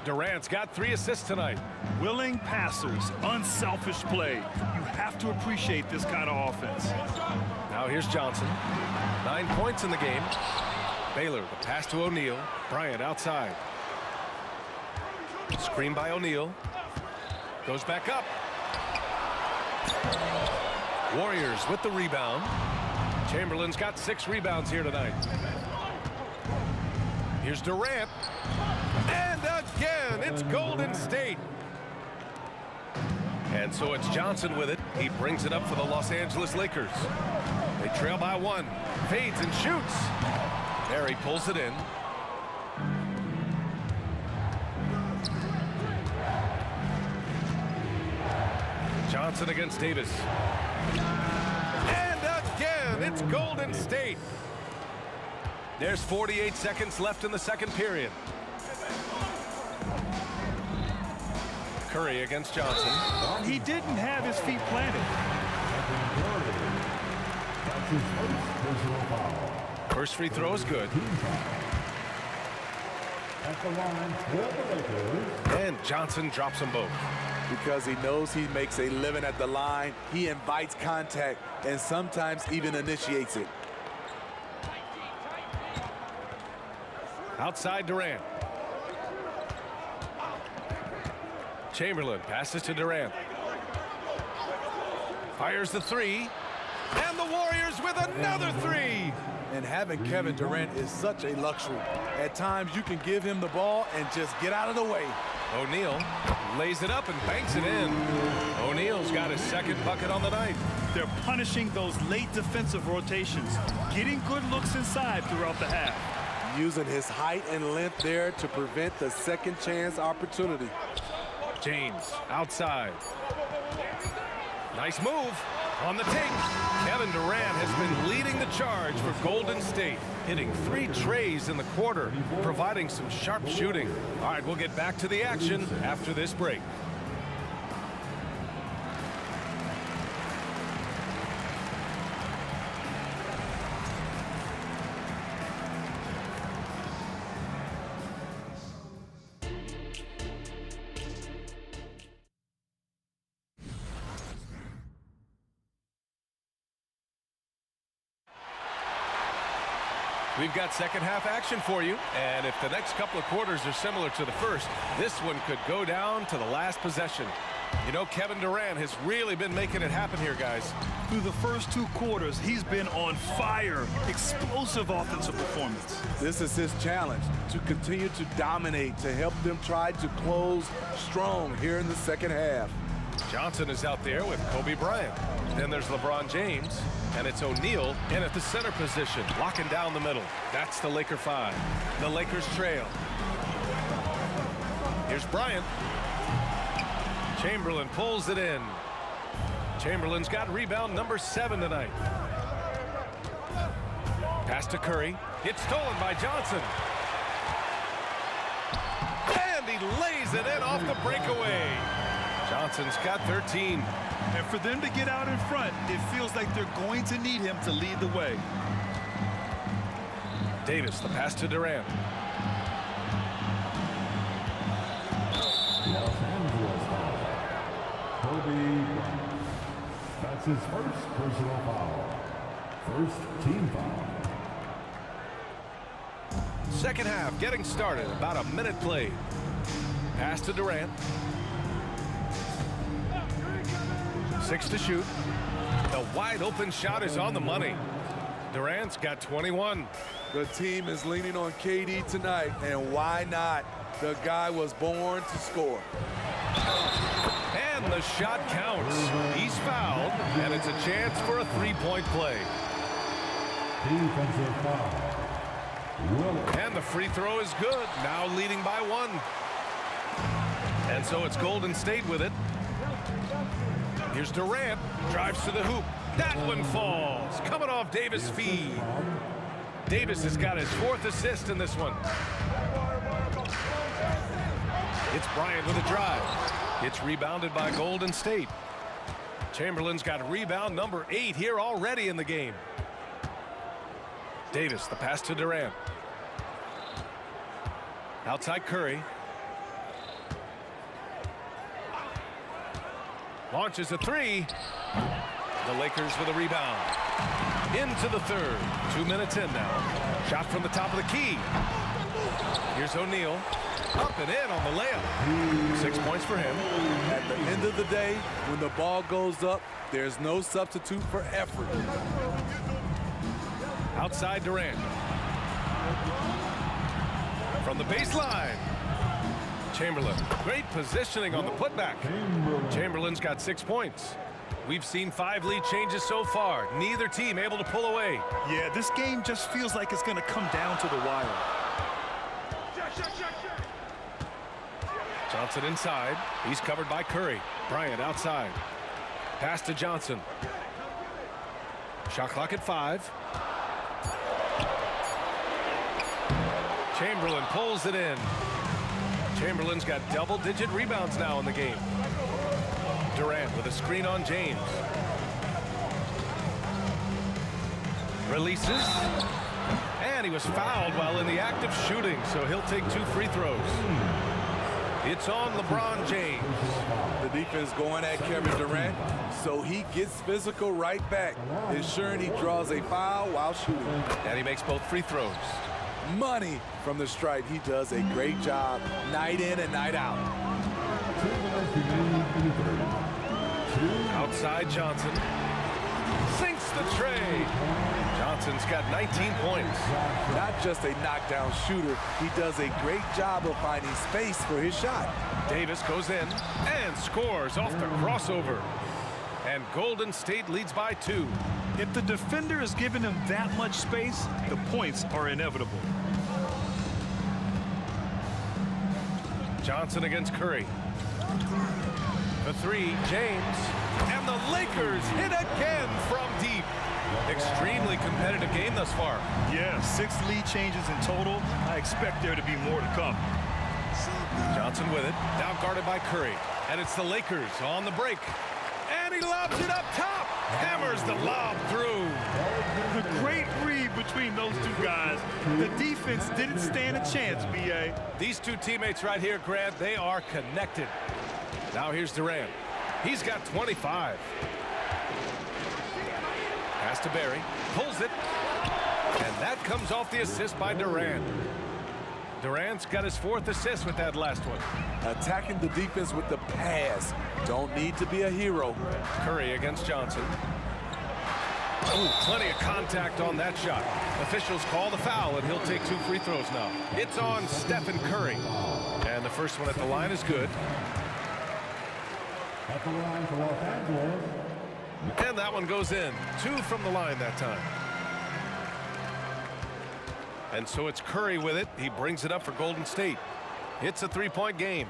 Durant's got 3 assists tonight. Willing passers, unselfish play. You have to appreciate this kind of offense. Now here's Johnson. 9 points in the game. Baylor, the pass to O'Neal. Bryant outside. Screen by O'Neal. Goes back up. Warriors with the rebound. Chamberlain's got 6 rebounds here tonight. Here's Durant. And again, it's Golden State. And so it's Johnson with it. He brings it up for the Los Angeles Lakers. They trail by 1. Fades and shoots. Barry pulls it in. Johnson against Davis. And again, it's Golden State. There's 48 seconds left in the second period. Curry against Johnson. He didn't have his feet planted. First free throw is good. At the line for the Lakers. And Johnson drops them both. Because he knows he makes a living at the line, he invites contact and sometimes even initiates it. Outside Durant. Chamberlain passes to Durant. Fires the 3. And the Warriors with another 3. And having Kevin Durant is such a luxury. At times you can give him the ball and just get out of the way. O'Neal lays it up and banks it in. O'Neal's got his second bucket on the night. They're punishing those late defensive rotations, getting good looks inside throughout the half. Using his height and length there to prevent the second chance opportunity. James outside. Nice move on the take. Kevin Durant has been leading the charge for Golden State, hitting 3 trays in the quarter, providing some sharp shooting. All right, we'll get back to the action after this break. We've got second half action for you, and if the next couple of quarters are similar to the first, this one could go down to the last possession. You know, Kevin Durant has really been making it happen here, guys. Through the first 2 quarters, he's been on fire. Explosive offensive performance. This is his challenge, to continue to dominate, to help them try to close strong here in the second half. Johnson is out there with Kobe Bryant. Then there's LeBron James, and it's O'Neal in at the center position, locking down the middle. That's the Laker 5. The Lakers trail. Here's Bryant. Chamberlain pulls it in. Chamberlain's got rebound number 7 tonight. Pass to Curry. It's stolen by Johnson. And he lays it in off the breakaway. Johnson's got 13. And for them to get out in front, it feels like they're going to need him to lead the way. Davis, the pass to Durant. Los Angeles foul. Kobe Bryant. That's his first personal foul. First team foul. Second half getting started. About a minute played. Pass to Durant. 6 to shoot. The wide open shot is on the money. Durant's got 21. The team is leaning on KD tonight, and why not? The guy was born to score. And the shot counts. He's fouled, and it's a chance for a 3-point play. Defensive foul. And the free throw is good. Now leading by 1. And so it's Golden State with it. Here's Durant, drives to the hoop. That one falls, coming off Davis' feed. Davis has got his 4th assist in this one. It's Bryant with a drive. It's rebounded by Golden State. Chamberlain's got rebound number 8 here already in the game. Davis, the pass to Durant. Outside Curry. Launches a 3. The Lakers with a rebound. Into the 3rd. 2 minutes in now. Shot from the top of the key. Here's O'Neal. Up and in on the layup. 6 points for him. At the end of the day, when the ball goes up, there's no substitute for effort. Outside Durant. From the baseline. Chamberlain. Great positioning on the putback. Chamberlain's got 6 points. We've seen 5 lead changes so far. Neither team able to pull away. Yeah, this game just feels like it's going to come down to the wire. Johnson inside. He's covered by Curry. Bryant outside. Pass to Johnson. Shot clock at 5. Chamberlain pulls it in. Chamberlain's got double-digit rebounds now in the game. Durant with a screen on James. Releases. And he was fouled while in the act of shooting, so he'll take 2 free throws. It's on LeBron James. The defense going at Kevin Durant, so he gets physical right back, ensuring he draws a foul while shooting. And he makes both free throws. Money from the stripe. He does a great job night in and night out. Outside Johnson. Sinks the tray. Johnson's got 19 points. Not just a knockdown shooter, he does a great job of finding space for his shot. Davis goes in and scores off the crossover. And Golden State leads by 2. If the defender is giving him that much space, the points are inevitable. Johnson against Curry. The 3, James. And the Lakers hit again from deep. Extremely competitive game thus far. Yeah, 6 lead changes in total. I expect there to be more to come. Johnson with it. Now guarded by Curry. And it's the Lakers on the break. And he lobs it up top. Hammers the lob through. The great read between those 2 guys. The defense didn't stand a chance, B.A. These 2 teammates right here, Grant, they are connected. Now here's Durant. He's got 25. Pass to Barry. Pulls it. And that comes off the assist by Durant. Durant's got his 4th assist with that last one. Attacking the defense with the pass. Don't need to be a hero. Curry against Johnson. Ooh, plenty of contact on that shot. Officials call the foul, and he'll take 2 free throws now. It's on Stephen Curry. And the first one at the line is good. At the line for Los Angeles. And that one goes in. 2 from the line that time. And so it's Curry with it. He brings it up for Golden State. It's a 3-point game.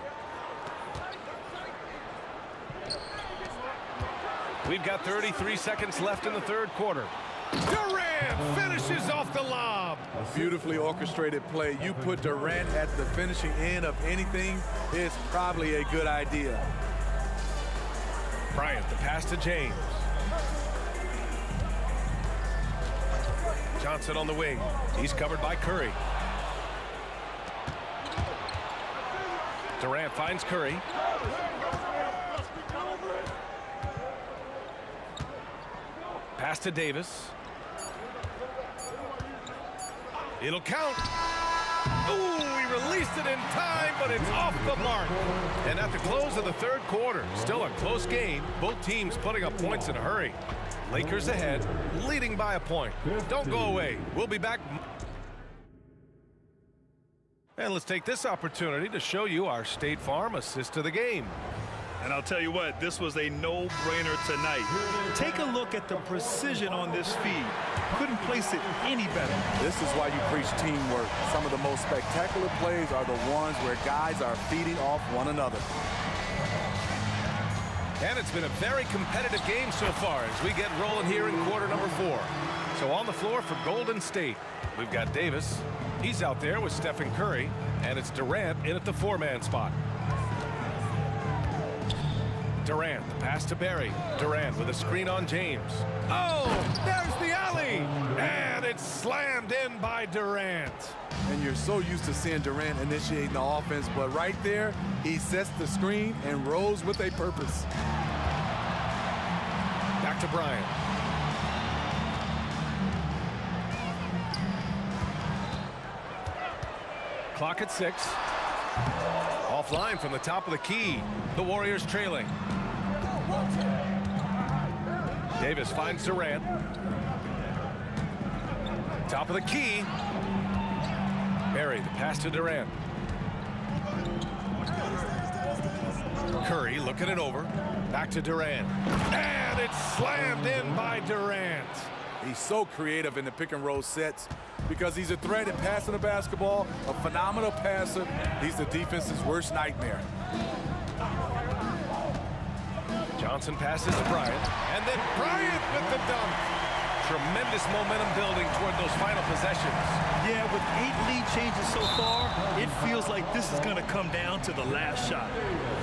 We've got 33 seconds left in the 3rd quarter. Durant finishes off the lob. Beautifully orchestrated play. You put Durant at the finishing end of anything, it's probably a good idea. Bryant, the pass to James. Johnson on the wing. He's covered by Curry. Durant finds Curry. Pass to Davis. It'll count. Ooh, he released it in time, but it's off the mark. And at the close of the 3rd quarter, still a close game. Both teams putting up points in a hurry. Lakers ahead, leading by a point. Don't go away. We'll be back. And let's take this opportunity to show you our State Farm assist of the game. And I'll tell you what, this was a no-brainer tonight. Take a look at the precision on this feed. Couldn't place it any better. This is why you preach teamwork. Some of the most spectacular plays are the ones where guys are feeding off one another. And it's been a very competitive game so far as we get rolling here in quarter number 4. So on the floor for Golden State, we've got Davis. He's out there with Stephen Curry, and it's Durant in at the 4-man spot. Durant, the pass to Barry. Durant with a screen on James. Oh, there's the alley! And it's slammed in by Durant. And you're so used to seeing Durant initiating the offense, but right there, he sets the screen and rolls with a purpose. Back to Bryant. Clock at 6. Offline from the top of the key. The Warriors trailing. Davis finds Durant. Top of the key. Barry, the pass to Durant. Curry looking it over. Back to Durant. And it's slammed in by Durant. He's so creative in the pick and roll sets because he's a threat at passing the basketball, a phenomenal passer. He's the defense's worst nightmare. Johnson passes to Bryant, and then Bryant with the dunk. Tremendous momentum building toward those final possessions. Yeah, with 8 lead changes so far, it feels like this is going to come down to the last shot.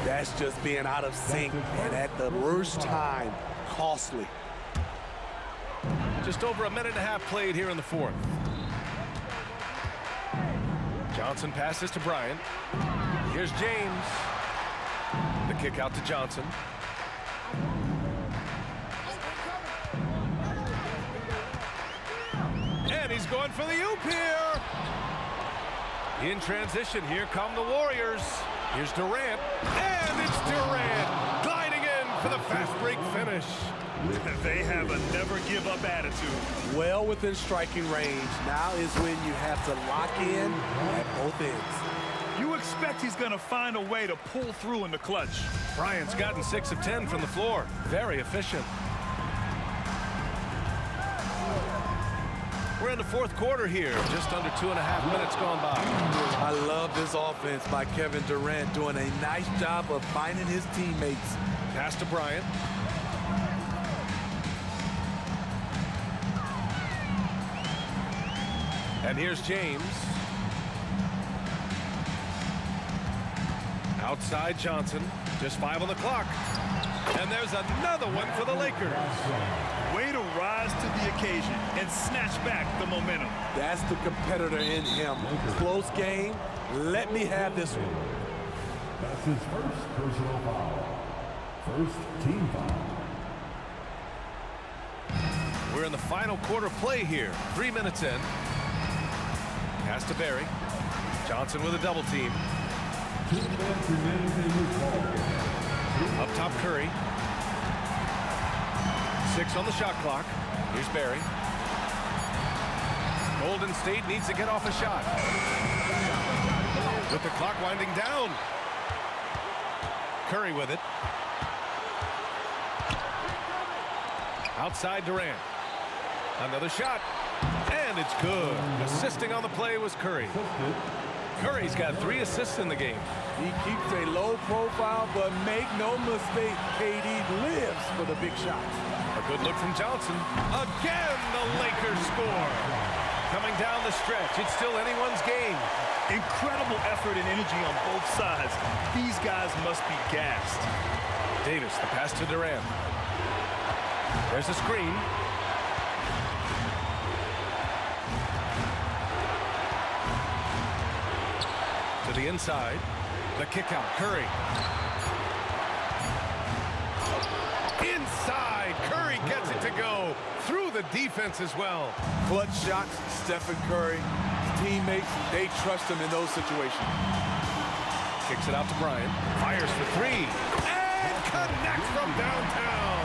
That's just being out of sync and at the worst time, costly. Just over a minute and a half played here in the 4th. Johnson passes to Bryant. Here's James. The kick out to Johnson. And he's going for the oop here. In transition, here come the Warriors. Here's Durant, and it's Durant gliding in for the fast break finish. They have a never-give-up attitude. Well within striking range. Now is when you have to lock in at both ends. You expect he's going to find a way to pull through in the clutch. Bryant's gotten 6 of 10 from the floor. Very efficient. We're in the 4th quarter here. Just under 2.5 minutes gone by. I love this offense by Kevin Durant doing a nice job of finding his teammates. Pass to Bryant. And here's James. Outside Johnson. Just 5 on the clock. And there's another one for the Lakers. Way to rise to the occasion and snatch back the momentum. That's the competitor in him. Close game. Let me have this one. That's his first personal foul. First team foul. We're in the final quarter play here. 3 minutes in. Pass to Barry. Johnson with a double team. Up top Curry. 6 on the shot clock. Here's Barry. Golden State needs to get off a shot. With the clock winding down. Curry with it. Outside Durant. Another shot. And it's good. Assisting on the play was Curry. Curry's got 3 assists in the game. He keeps a low profile, but make no mistake, KD lives for the big shots. A good look from Johnson. Again, the Lakers score. Coming down the stretch, it's still anyone's game. Incredible effort and energy on both sides. These guys must be gassed. Davis, the pass to Durant. There's a screen. To the inside. The kick out. Curry. Inside. Curry gets it to go. Through the defense as well. Clutch shots, Stephen Curry. His teammates, they trust him in those situations. Kicks it out to Bryant. Fires for 3. And connects from downtown.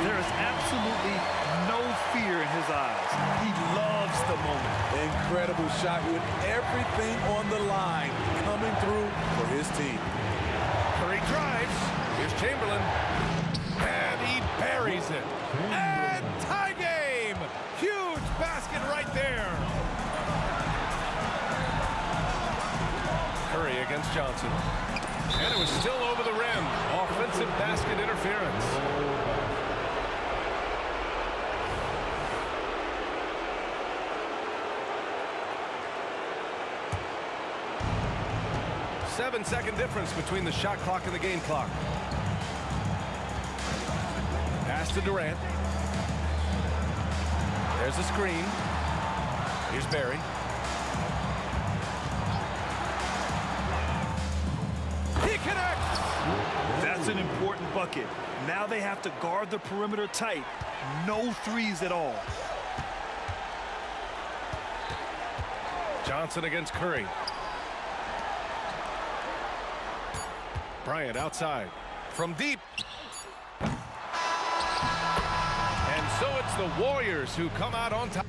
There is absolutely no fear in his eyes. He loves the moment. Incredible shot with everything on the line coming through for his team. Curry drives. Here's Chamberlain. And he buries it. And tie game. Huge basket right there. Curry against Johnson. And it was still over the rim. Off offensive basket interference. Seven-second difference between the shot clock and the game clock. Pass to Durant. There's a screen. Here's Barry. He connects! That's an important bucket. Now they have to guard the perimeter tight. No threes at all. Johnson against Curry. Bryant outside. From deep. And so it's the Warriors who come out on top.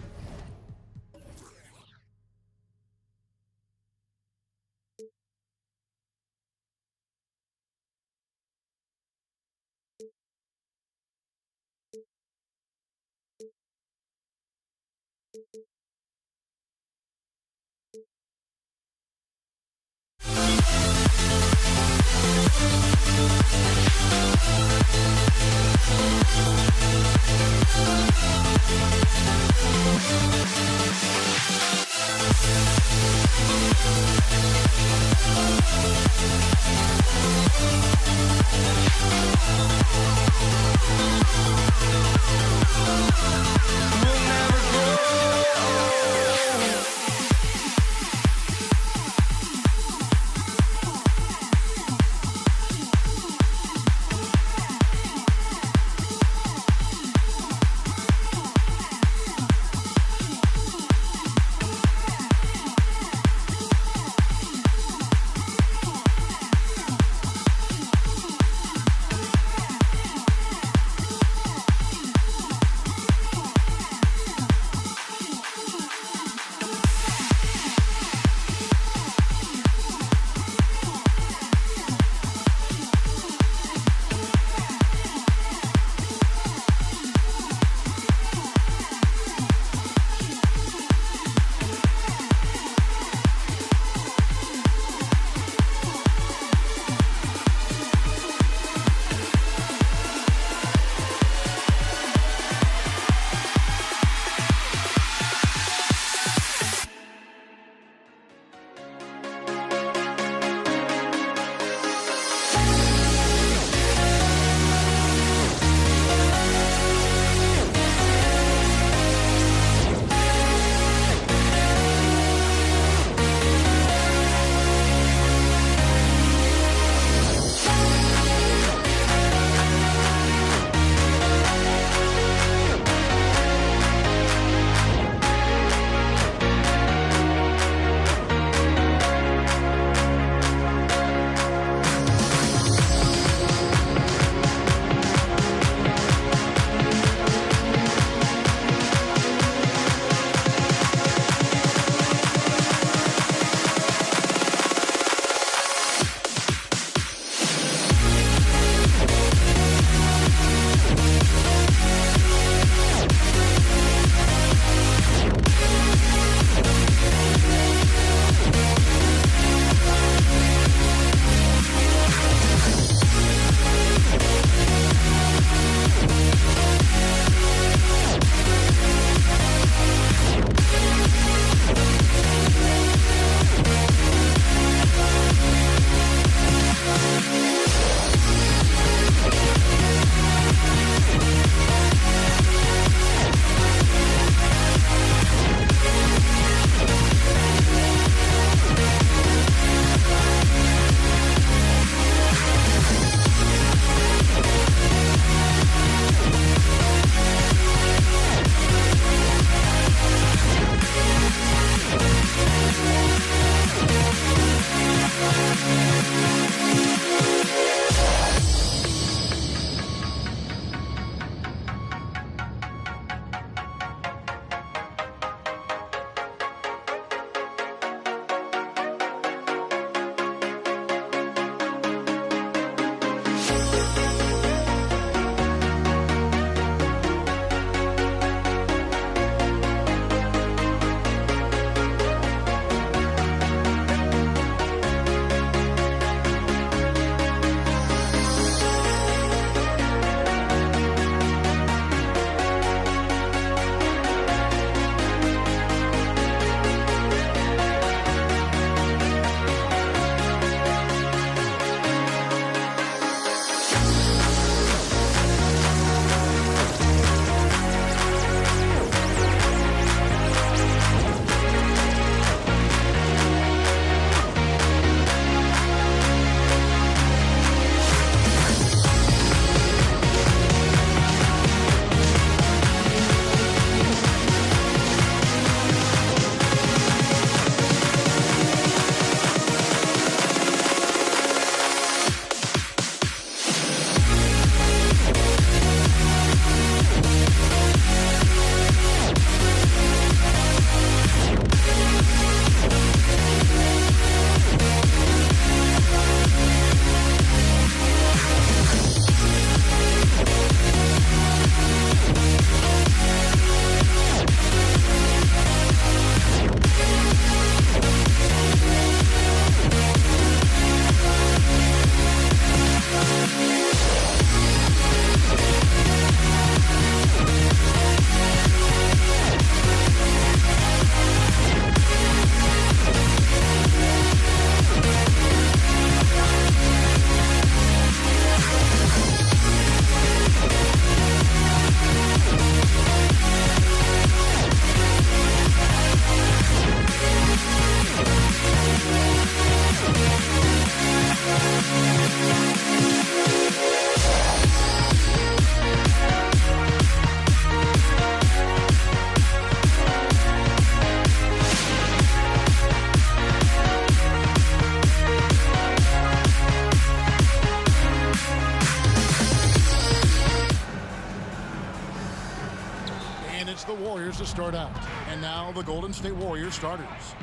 Now the Golden State Warriors starters.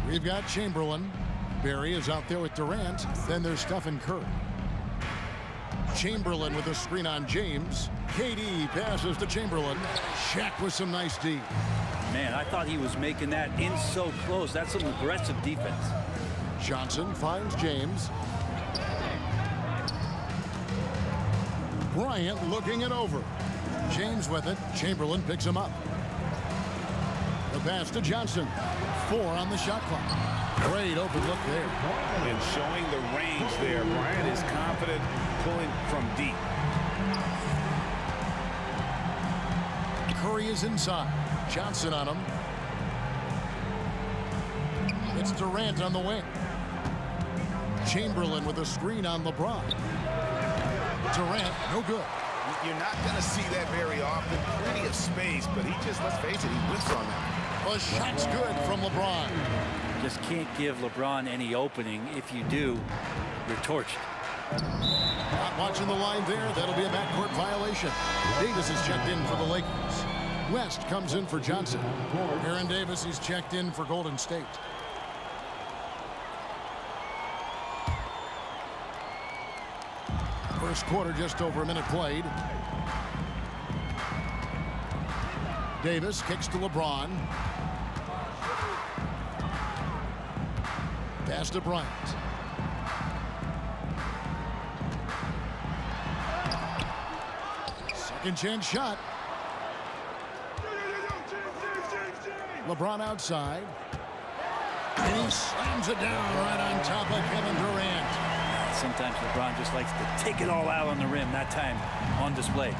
We've got Chamberlain. Barry is out there with Durant. Then there's Stephen Curry. Chamberlain with a screen on James. KD passes to Chamberlain. Shaq with some nice D. Man, I thought he was making that in so close. That's some aggressive defense. Johnson finds James. Bryant looking it over. James with it. Chamberlain picks him up. The pass to Johnson. 4 on the shot clock. Great open look there. And showing the range there. Bryant is confident pulling from deep. Curry is inside. Johnson on him. It's Durant on the wing. Chamberlain with a screen on LeBron. Durant, no good. You're not going to see that very often. Plenty of space, but he just, let's face it, he whiffs on that. A shot's good from LeBron. Just can't give LeBron any opening. If you do, you're torched. Not watching the line there. That'll be a backcourt violation. Davis is checked in for the Lakers. West comes in for Johnson. Aaron Davis is checked in for Golden State. First quarter, just over a minute played. Davis kicks to LeBron. Pass to Bryant. Second chance shot. LeBron outside. And he slams it down right on top of Kevin Durant. Sometimes LeBron just likes to take it all out on the rim. That time on display.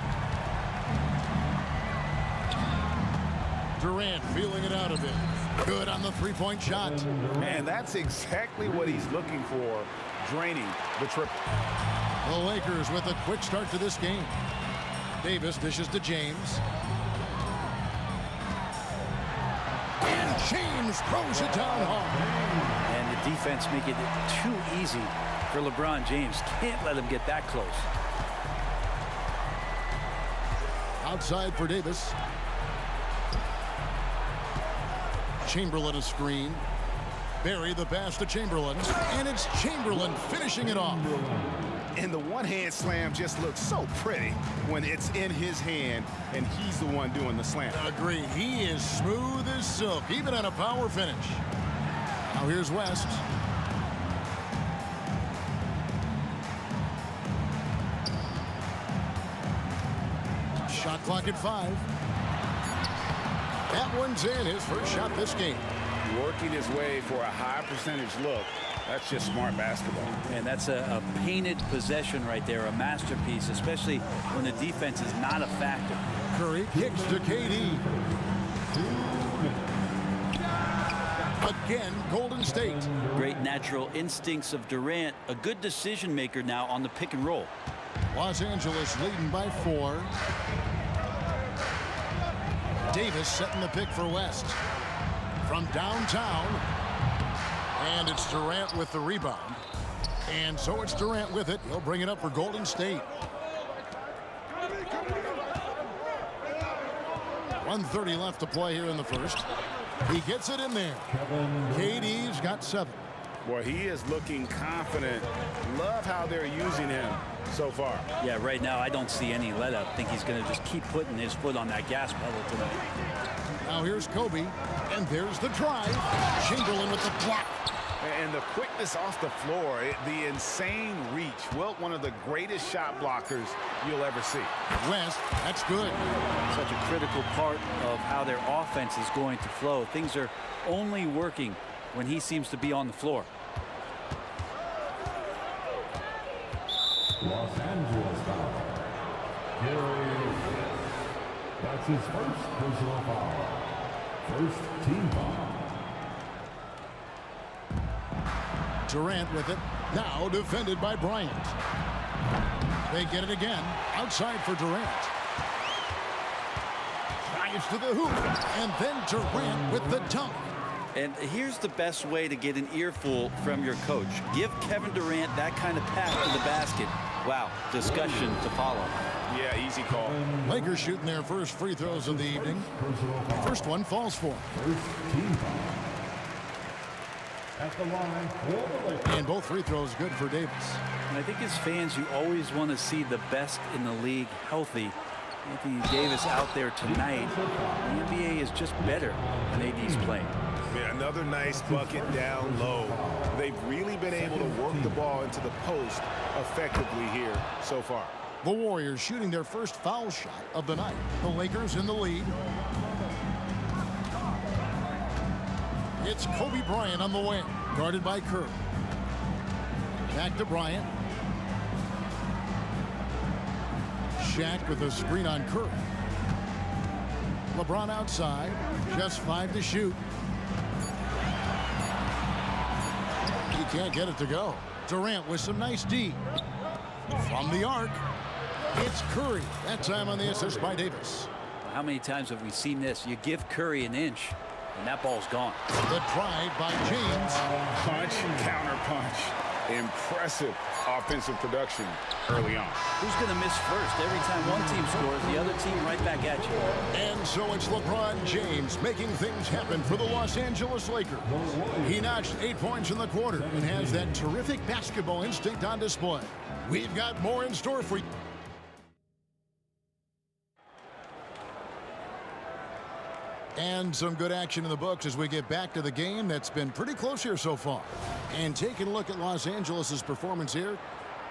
Durant feeling it out a bit. Good on the three-point shot. Man, that's exactly what he's looking for, draining the triple. The Lakers with a quick start to this game. Davis dishes to James. And James throws it down hard. And the defense making it too easy for LeBron James. Can't let him get that close. Outside for Davis. Chamberlain a screen. Barry the pass to Chamberlain. And it's Chamberlain finishing it off. And the one-hand slam just looks so pretty when it's in his hand and he's the one doing the slam. Agreed. He is smooth as silk, even on a power finish. Now here's West. Shot clock at 5. That one's in, his first shot this game. Working his way for a high percentage look. That's just smart basketball. And that's a painted possession right there, a masterpiece, especially when the defense is not a factor. Curry kicks to KD. Again, Golden State. Great natural instincts of Durant. A good decision maker now on the pick and roll. Los Angeles leading by 4. Davis setting the pick for West. From downtown. And it's Durant with the rebound. And so it's Durant with it. He'll bring it up for Golden State. 1:30 left to play here in the first. He gets it in there. KD's got 7. Boy, he is looking confident. Love how they're using him so far. Yeah, right now I don't see any let up. I think he's going to just keep putting his foot on that gas pedal tonight. Now here's Kobe, and there's the drive. Chamberlain with the block. And the quickness off the floor, the insane reach. Well, one of the greatest shot blockers you'll ever see. West, that's good. Such a critical part of how their offense is going to flow. Things are only working when he seems to be on the floor. Los Angeles foul. That's his first personal foul. First team foul. Durant with it. Now defended by Bryant. They get it again. Outside for Durant. Drives to the hoop. And then Durant with the dunk. And here's the best way to get an earful from your coach. Give Kevin Durant that kind of path to the basket, Wow, discussion to follow. Yeah, easy call. Lakers shooting their first free throws of the evening. First one falls for. First team foul. At the line for the Lakers. And both free throws good for Davis. And I think as fans, you always want to see the best in the league healthy. Anthony Davis out there tonight. The NBA is just better when AD's playing. Yeah, another nice bucket down low. They've really been able to work the ball into the post effectively here so far. The Warriors shooting their first foul shot of the night. The Lakers in the lead. It's Kobe Bryant on the wing, guarded by Curry. Back to Bryant. Shaq with a screen on Curry. LeBron outside, just 5 to shoot. He can't get it to go. Durant with some nice D. From the arc, it's Curry. That time on the assist by Davis. How many times have we seen this? You give Curry an inch, and that ball's gone. The drive by James. Punch, counter punch. Impressive offensive production early on. Who's going to miss first? Every time one team scores, the other team right back at you. And so it's LeBron James making things happen for the Los Angeles Lakers. He notched 8 points in the quarter and has that terrific basketball instinct on display. We've got more in store for you. And some good action in the books as we get back to the game that's been pretty close here so far. And taking a look at Los Angeles' performance here,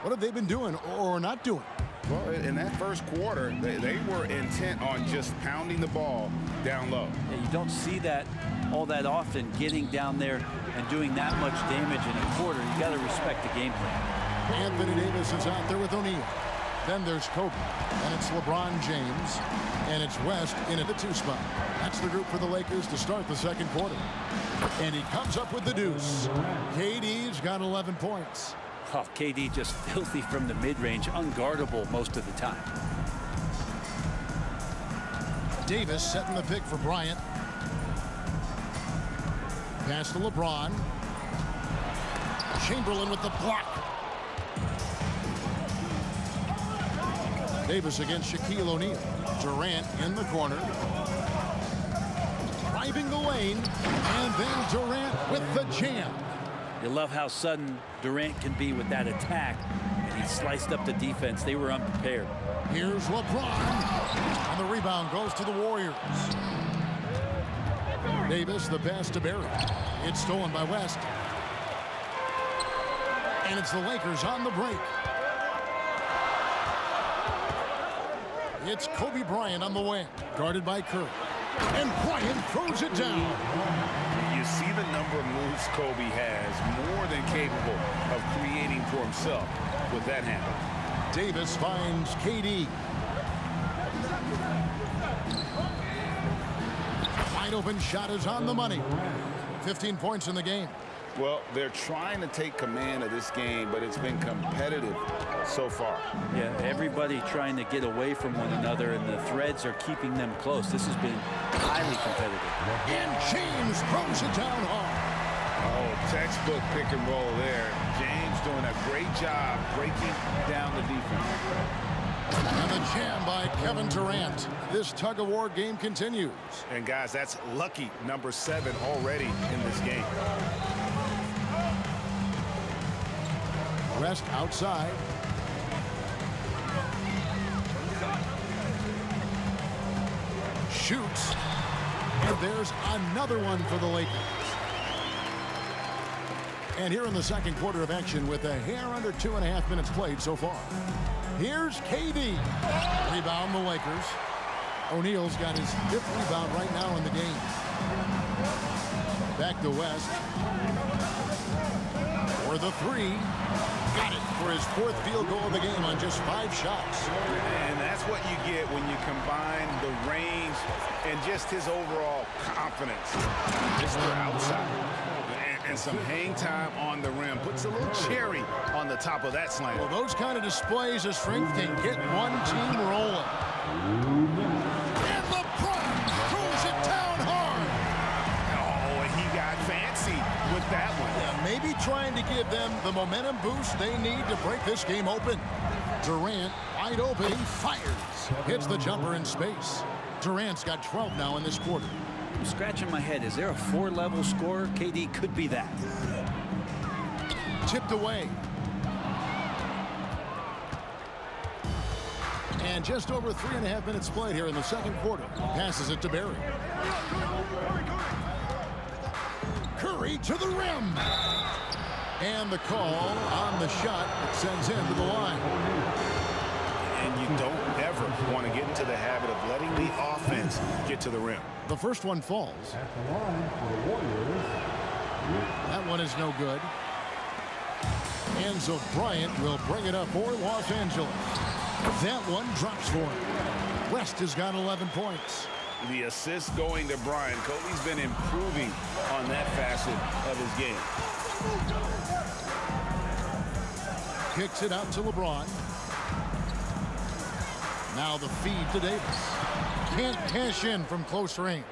what have they been doing or not doing? Well, in that first quarter, they were intent on just pounding the ball down low. Yeah, you don't see that all that often, getting down there and doing that much damage in a quarter. You got to respect the game plan. Anthony Davis is out there with O'Neal. Then there's Kobe, and it's LeBron James, and it's West in at the 2 spot. That's the group for the Lakers to start the second quarter. And he comes up with the deuce. KD's got 11 points. Oh, KD just filthy from the mid-range, unguardable most of the time. Davis setting the pick for Bryant. Pass to LeBron. Chamberlain with the block. Davis against Shaquille O'Neal. Durant in the corner. Driving the lane. And then Durant with the jam. You love how sudden Durant can be with that attack. And he sliced up the defense. They were unprepared. Here's LeBron. And the rebound goes to the Warriors. Davis, the pass to Barry. It's stolen by West. And it's the Lakers on the break. It's Kobe Bryant on the wing, guarded by Curry. And Bryant throws it down. You see the number of moves Kobe has, more than capable of creating for himself with that handle. Davis finds KD. Wide open shot is on the money. 15 points in the game. Well, they're trying to take command of this game, but it's been competitive so far. Yeah, everybody trying to get away from one another, and the threads are keeping them close. This has been highly competitive. And James throws it down hard. Oh, textbook pick and roll there. James doing a great job breaking down the defense. And the jam by Kevin Durant. This tug-of-war game continues. And guys, that's lucky number 7 already in this game. West outside. Shoots. And there's another one for the Lakers. And here in the second quarter of action with a hair under 2.5 minutes played so far. Here's KD. Rebound the Lakers. O'Neal's got his 5th rebound right now in the game. Back to West. For the 3. Got it for his 4th field goal of the game on just 5 shots. And that's what you get when you combine the range and just his overall confidence. Just the outside. And some hang time on the rim. Puts a little cherry on the top of that slam. Well, those kind of displays of strength can get one team rolling. And LeBron throws it down hard. Oh, he got fancy with that one. Yeah, maybe trying to give them the momentum boost they need to break this game open. Durant wide open. He fires. Hits the jumper in space. Durant's got 12 now in this quarter. I'm scratching my head. Is there a 4-level scorer? KD could be that. Tipped away. And just over 3.5 minutes played here in the second quarter. Passes it to Barry. Curry to the rim. And the call on the shot that sends him to the line. And you don't ever want to get into the habit of letting the offense get to the rim. The first one falls. That one is no good. And so Bryant will bring it up for Los Angeles. That one drops for him. West has got 11 points. The assist going to Bryant. Kobe's been improving on that facet of his game. Kicks it out to LeBron. Now the feed to Davis. Can't cash in from close range.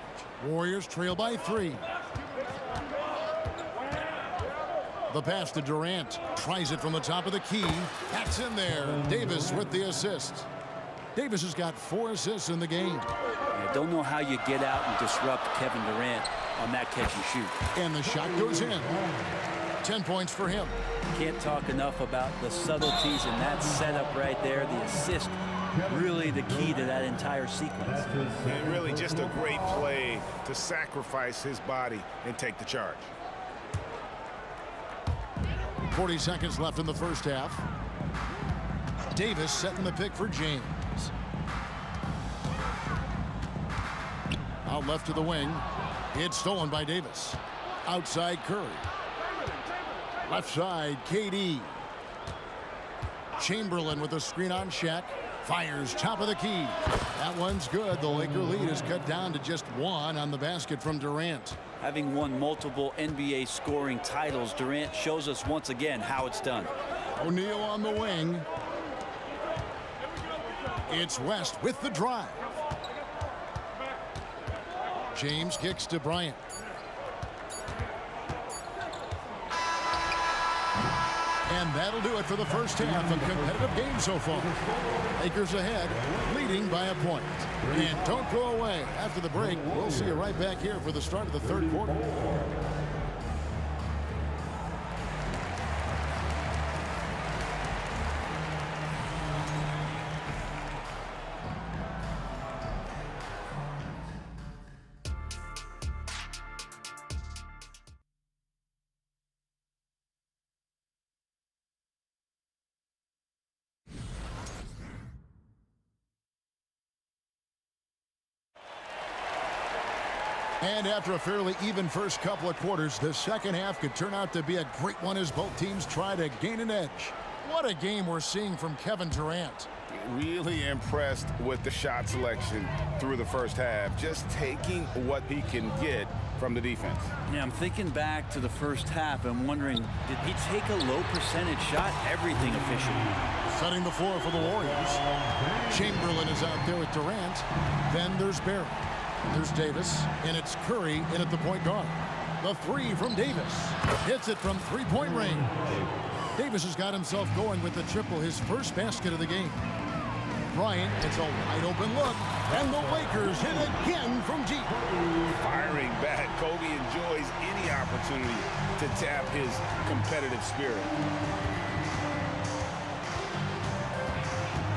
Warriors trail by 3. The pass to Durant. Tries it from the top of the key. That's in there. Davis with the assist. Davis has got 4 assists in the game. I don't know how you get out and disrupt Kevin Durant on that catch and shoot. And the shot goes in. 10 points for him. Can't talk enough about the subtleties in that setup right there. The assist, really the key to that entire sequence. And really just a great play to sacrifice his body and take the charge. 40 seconds left in the first half. Davis setting the pick for James. Out left to the wing. It's stolen by Davis. Outside Curry. Left side KD. Chamberlain with a screen on Shaq. Fires top of the key. That one's good. The Laker lead is cut down to just 1 on the basket from Durant. Having won multiple NBA scoring titles, Durant shows us once again how it's done. O'Neal on the wing. It's West with the drive. James kicks to Bryant. And that'll do it for the first half. A competitive game so far. Lakers ahead, leading by a point. And don't go away. After the break, we'll see you right back here for the start of the third quarter. And after a fairly even first couple of quarters, the second half could turn out to be a great one as both teams try to gain an edge. What a game we're seeing from Kevin Durant. Really impressed with the shot selection through the first half, just taking what he can get from the defense. Yeah, I'm thinking back to the first half and wondering, did he take a low percentage shot? Everything efficient. Setting the floor for the Warriors. Chamberlain is out there with Durant. Then there's Barry. There's Davis, and it's Curry in at the point guard. The 3 from Davis. Hits it from 3-point range. Davis has got himself going with the triple, his first basket of the game. Bryant, it's a wide open look, and the Lakers hit again from deep. Firing back, Kobe enjoys any opportunity to tap his competitive spirit.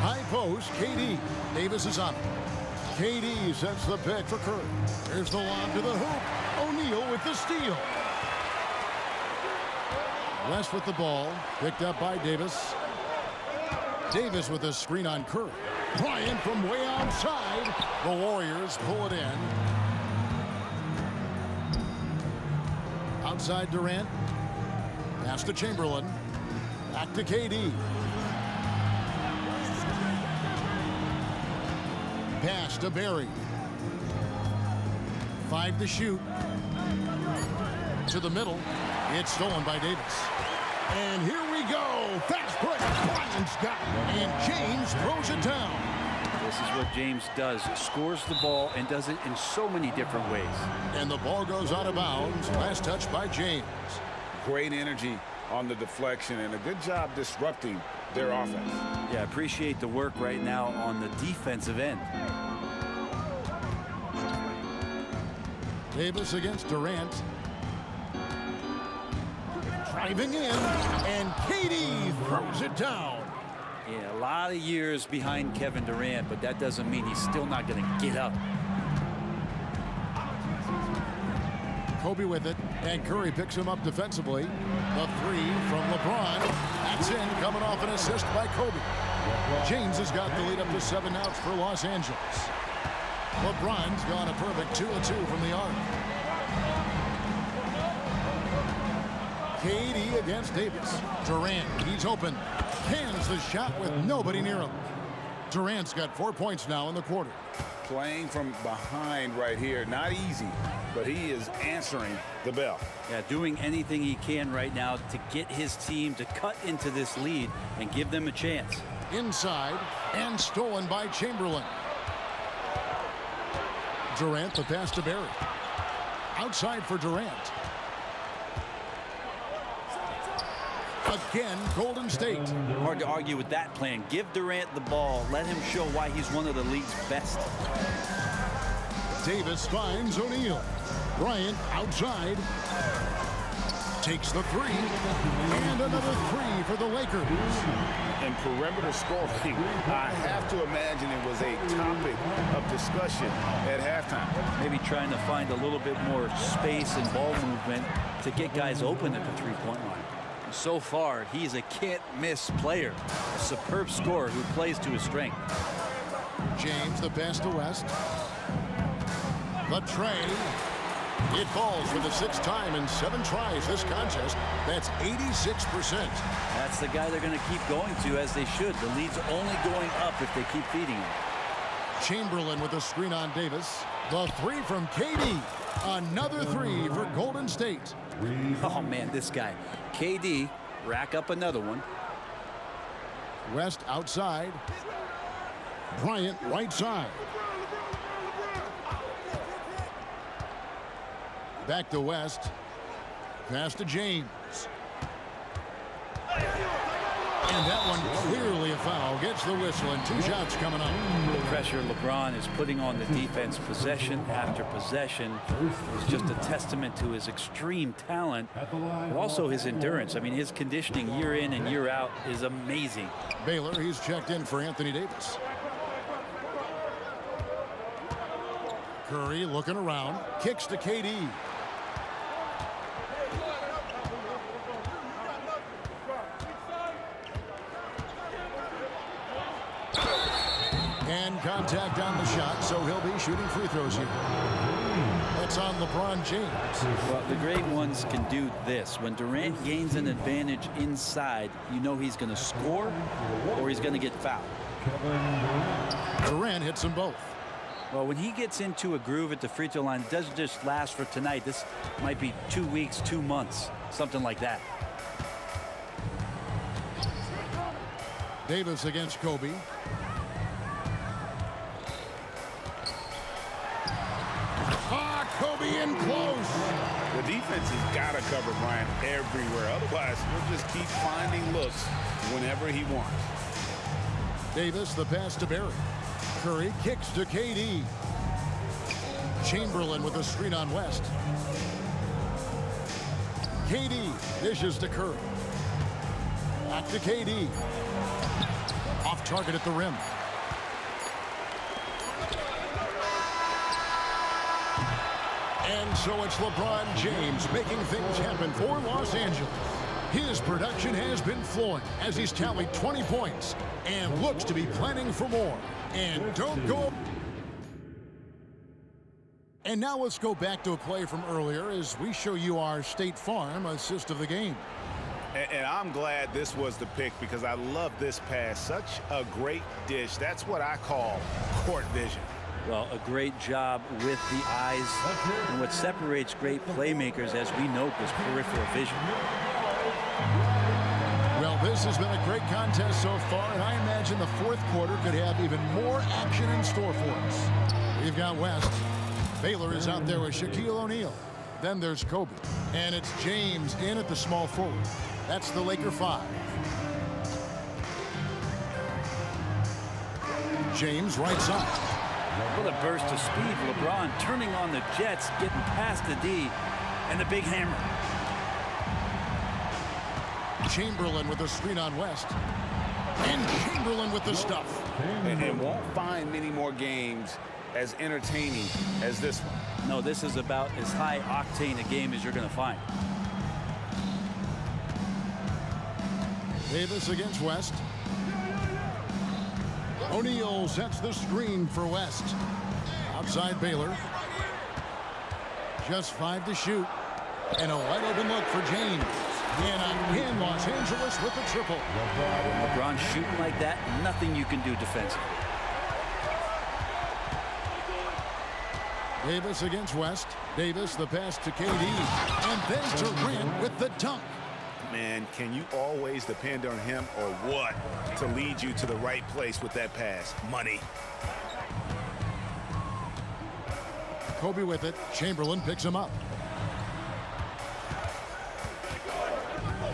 High post, KD. Davis is on it. KD sets the pick for Curry. Here's the lob to the hoop. O'Neal with the steal. West with the ball. Picked up by Davis. Davis with a screen on Curry. Bryant from way outside. The Warriors pull it in. Outside Durant. Pass to Chamberlain. Back to KD. Pass to Barry. 5 to shoot. To the middle. It's stolen by Davis. And here we go. Fast break. Bryant's got it. And James throws it down. This is what James does. Scores the ball and does it in so many different ways. And the ball goes out of bounds. Last touch by James. Great energy on the deflection, and a good job disrupting their offense. Yeah, appreciate the work right now on the defensive end. Davis against Durant. Driving in, and KD throws it down. Yeah, a lot of years behind Kevin Durant, but that doesn't mean he's still not going to get up. Kobe with it, and Curry picks him up defensively. The three from LeBron. That's in, coming off an assist by Kobe. James has got the lead up to 7 outs for Los Angeles. LeBron's gone a perfect 2 of 2 from the arc. KD against Davis. Durant, he's open. Cans the shot with nobody near him. Durant's got 4 points now in the quarter. Playing from behind right here, not easy, but he is answering the bell. Yeah, doing anything he can right now to get his team to cut into this lead and give them a chance. Inside, and stolen by Chamberlain. Durant, the pass to Barry. Outside for Durant. Again, Golden State. Hard to argue with that plan. Give Durant the ball. Let him show why he's one of the league's best. Davis finds O'Neal. Bryant outside. Takes the three. And another three for the Lakers. And perimeter scoring, I have to imagine it was a topic of discussion at halftime. Maybe trying to find a little bit more space and ball movement to get guys open at the three-point line. So far, he's a can't-miss player. A superb scorer who plays to his strength. James, the pass to West. The tray. It falls for the 6th time in 7 tries this contest. That's 86%. That's the guy they're going to keep going to, as they should. The lead's only going up if they keep feeding him. Chamberlain with a screen on Davis. The three from KD. Another three for Golden State. Oh, man, this guy. KD, rack up another one. West outside. Bryant right side. Back to West. Pass to James. And that one clearly a foul. Gets the whistle, and 2 shots coming up. The pressure LeBron is putting on the defense possession after possession is just a testament to his extreme talent, but also his endurance. I mean, his conditioning year in and year out is amazing. Baylor, he's checked in for Anthony Davis. Curry looking around. Kicks to KD. And contact on the shot, so he'll be shooting free throws here. That's on LeBron James. Well, the great ones can do this. When Durant gains an advantage inside, you know he's going to score or he's going to get fouled. Durant hits them both. Well, when he gets into a groove at the free throw line, it doesn't just last for tonight. This might be 2 weeks, 2 months, something like that. Davis against Kobe. Kobe in close. The defense has got to cover Bryant everywhere. Otherwise, he'll just keep finding looks whenever he wants. Davis, the pass to Barry. Curry kicks to KD. Chamberlain with a screen on West. KD dishes to Curry. Back to KD. Off target at the rim. And so it's LeBron James making things happen for Los Angeles. His production has been flowing as he's tallied 20 points and looks to be planning for more. And don't go. And now let's go back to a play from earlier as we show you our State Farm assist of the game. And I'm glad this was the pick because I love this pass. Such a great dish. That's what I call court vision. Well, a great job with the eyes. And what separates great playmakers, as we know, is peripheral vision. Well, this has been a great contest so far, and I imagine the 4th quarter could have even more action in store for us. We've got West. Baylor is out there with Shaquille O'Neal. then there's Kobe. And it's James in at the small forward. That's the Laker 5. James right side. What a burst of speed. LeBron turning on the Jets, getting past the D, and the big hammer. Chamberlain with a screen on West. And Chamberlain with the stuff. And won't find many more games as entertaining as this one. No, this is about as high octane a game as you're going to find. Davis against West. O'Neal sets the screen for West. Outside Baylor. Just 5 to shoot. And a wide open look for James. And again, Los Angeles with the triple. LeBron shooting like that, nothing you can do defensively. Davis against West. Davis the pass to KD. And then Durant with the dunk. Man, can you always depend on him or what to lead you to the right place with that pass? Money. Kobe with it. Chamberlain picks him up.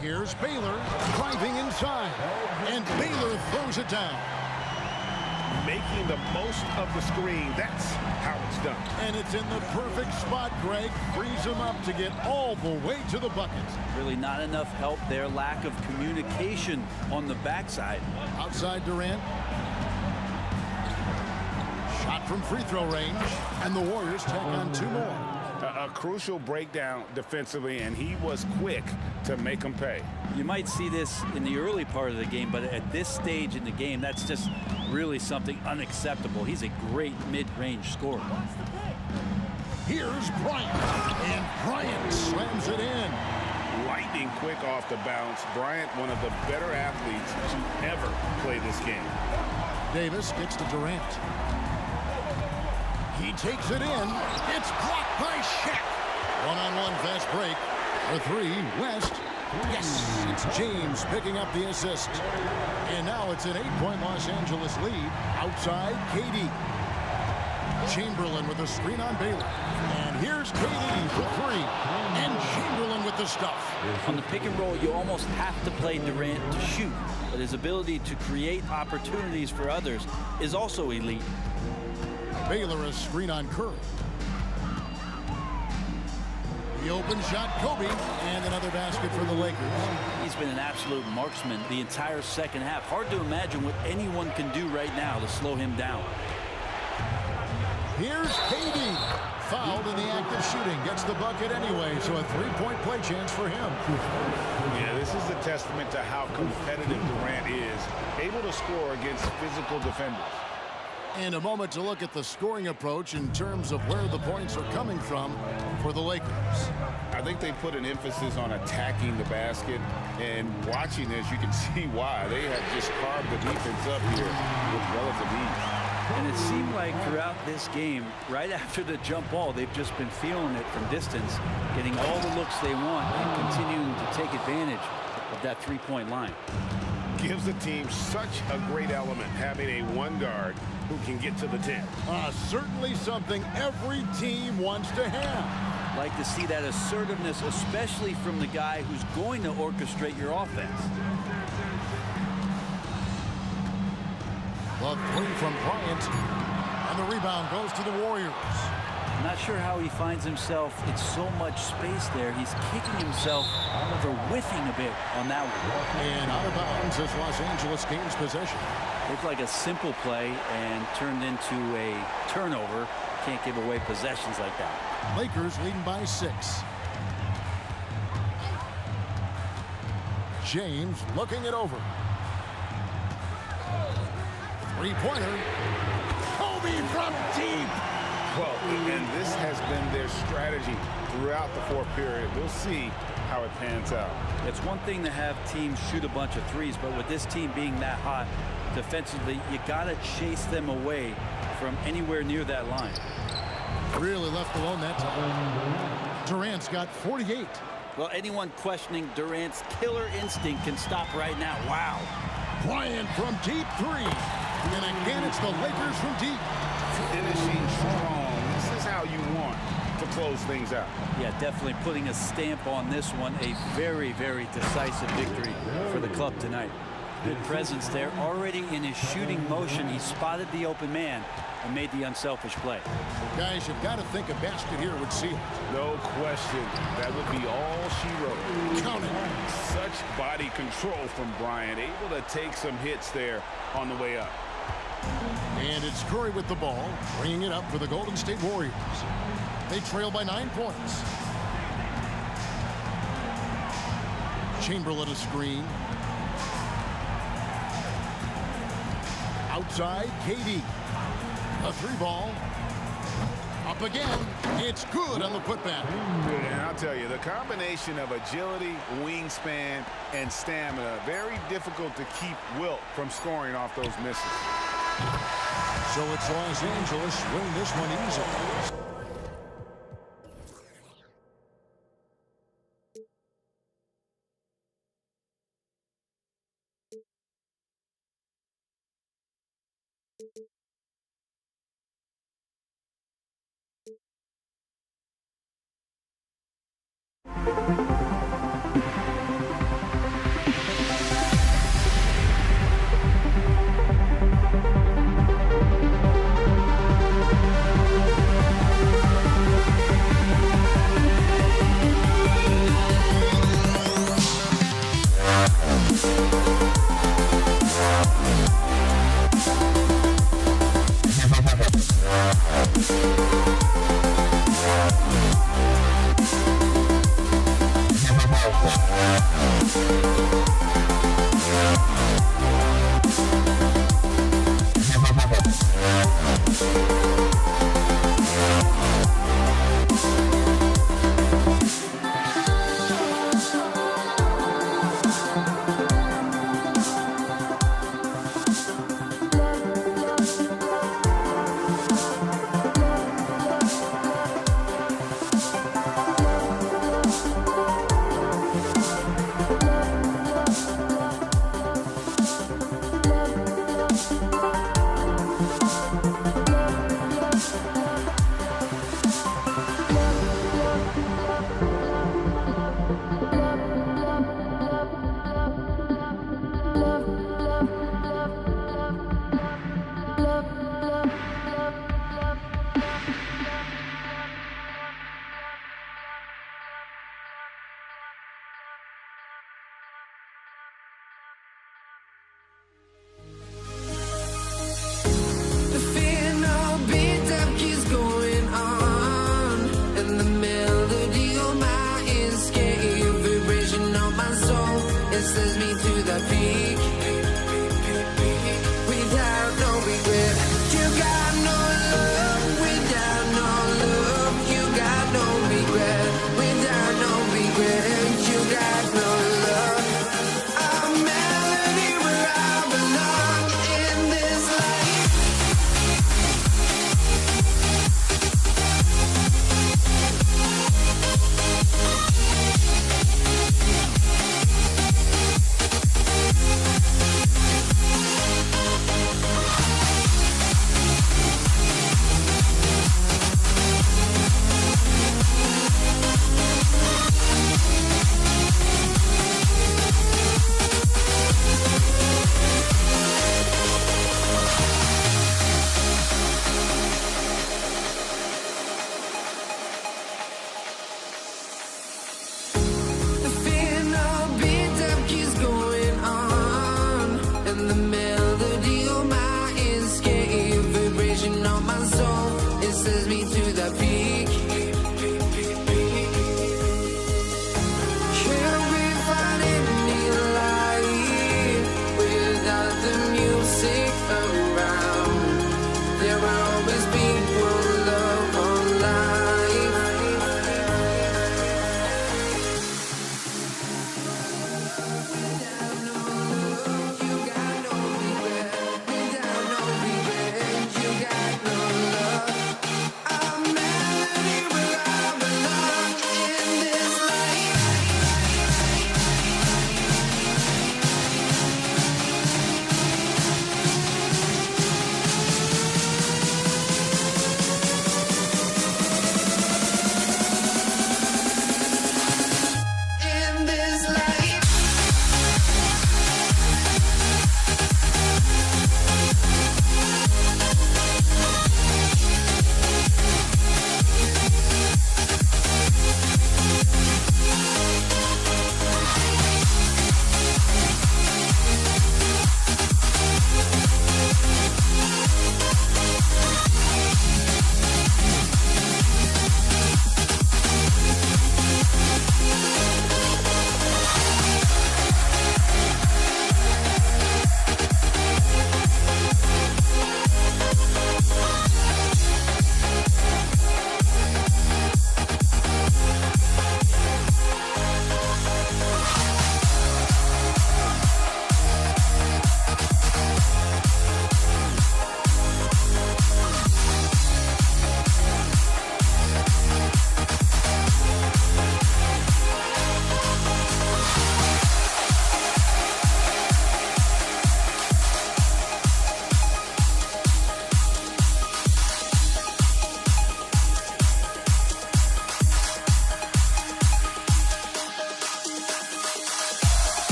Here's Baylor driving inside. And Baylor throws it down. Making the most of the screen. That's how it's done. And it's in the perfect spot, Greg. Frees him up to get all the way to the bucket. Really not enough help there. Lack of communication on the backside. Outside Durant. Shot from free throw range. And the Warriors take on 2 more. A crucial breakdown defensively, and he was quick to make them pay. You might see this in the early part of the game, but at this stage in the game, that's just really something unacceptable. He's a great mid-range scorer. Here's Bryant. And Bryant slams it in. Lightning quick off the bounce. Bryant, one of the better athletes to ever play this game. Davis gets to Durant. He takes it in. It's blocked by Shaq. One-on-one fast break. For 3, West. Yes, it's James picking up the assist. And now it's an 8-point Los Angeles lead. Outside, KD. Chamberlain with a screen on Baylor. And here's KD for 3. And Chamberlain with the stuff. On the pick and roll, you almost have to play Durant to shoot. But his ability to create opportunities for others is also elite. Baylor a screen on Curry. The open shot, Kobe, and another basket for the Lakers. He's been an absolute marksman the entire second half. Hard to imagine what anyone can do right now to slow him down. Here's KD. Fouled in the act of shooting. Gets the bucket anyway, so a 3-point play chance for him. Yeah, this is a testament to how competitive Durant is. Able to score against physical defenders. In a moment to look at the scoring approach in terms of where the points are coming from for the Lakers. I think they put an emphasis on attacking the basket, and watching this, you can see why. They have just carved the defense up here with relative ease. And it seemed like throughout this game, right after the jump ball, they've just been feeling it from distance, getting all the looks they want and continuing to take advantage of that 3-point line. Gives the team such a great element having a 1 guard who can get to the 10. Certainly something every team wants to have. Like to see that assertiveness, especially from the guy who's going to orchestrate your offense. The 3 from Bryant. And the rebound goes to the Warriors. I'm not sure how he finds himself in so much space there. He's kicking himself for whiffing a bit on that one. And out of bounds as Los Angeles gains possession. Looked like a simple play and turned into a turnover. Can't give away possessions like that. Lakers leading by 6. James looking it over. 3-pointer. Kobe from deep. Well, and this has been their strategy throughout the 4th period. We'll see how it pans out. It's one thing to have teams shoot a bunch of threes, but with this team being that hot defensively, you got to chase them away from anywhere near that line. Really left alone that time. Durant's got 48. Well, anyone questioning Durant's killer instinct can stop right now. Wow. Bryant from deep 3. And again, it's the Lakers from deep. Finishing strong. This is how you want to to close things out. Yeah, definitely putting a stamp on this one. A very, very decisive victory for the club tonight. Good presence there. Already in his shooting motion, he spotted the open man and made the unselfish play. Guys, you've got to think a basket here would seal it. No question. That would be all she wrote. Count it. Such body control from Bryant. Able to take some hits there on the way up. And it's Curry with the ball, bringing it up for the Golden State Warriors. They trail by 9 points. Chamberlain a screen. Outside, KD. A 3-ball. Up again. It's good on the putback. And I'll tell you, the combination of agility, wingspan, and stamina, very difficult to keep Wilt from scoring off those misses. So it's Los Angeles win this one easily.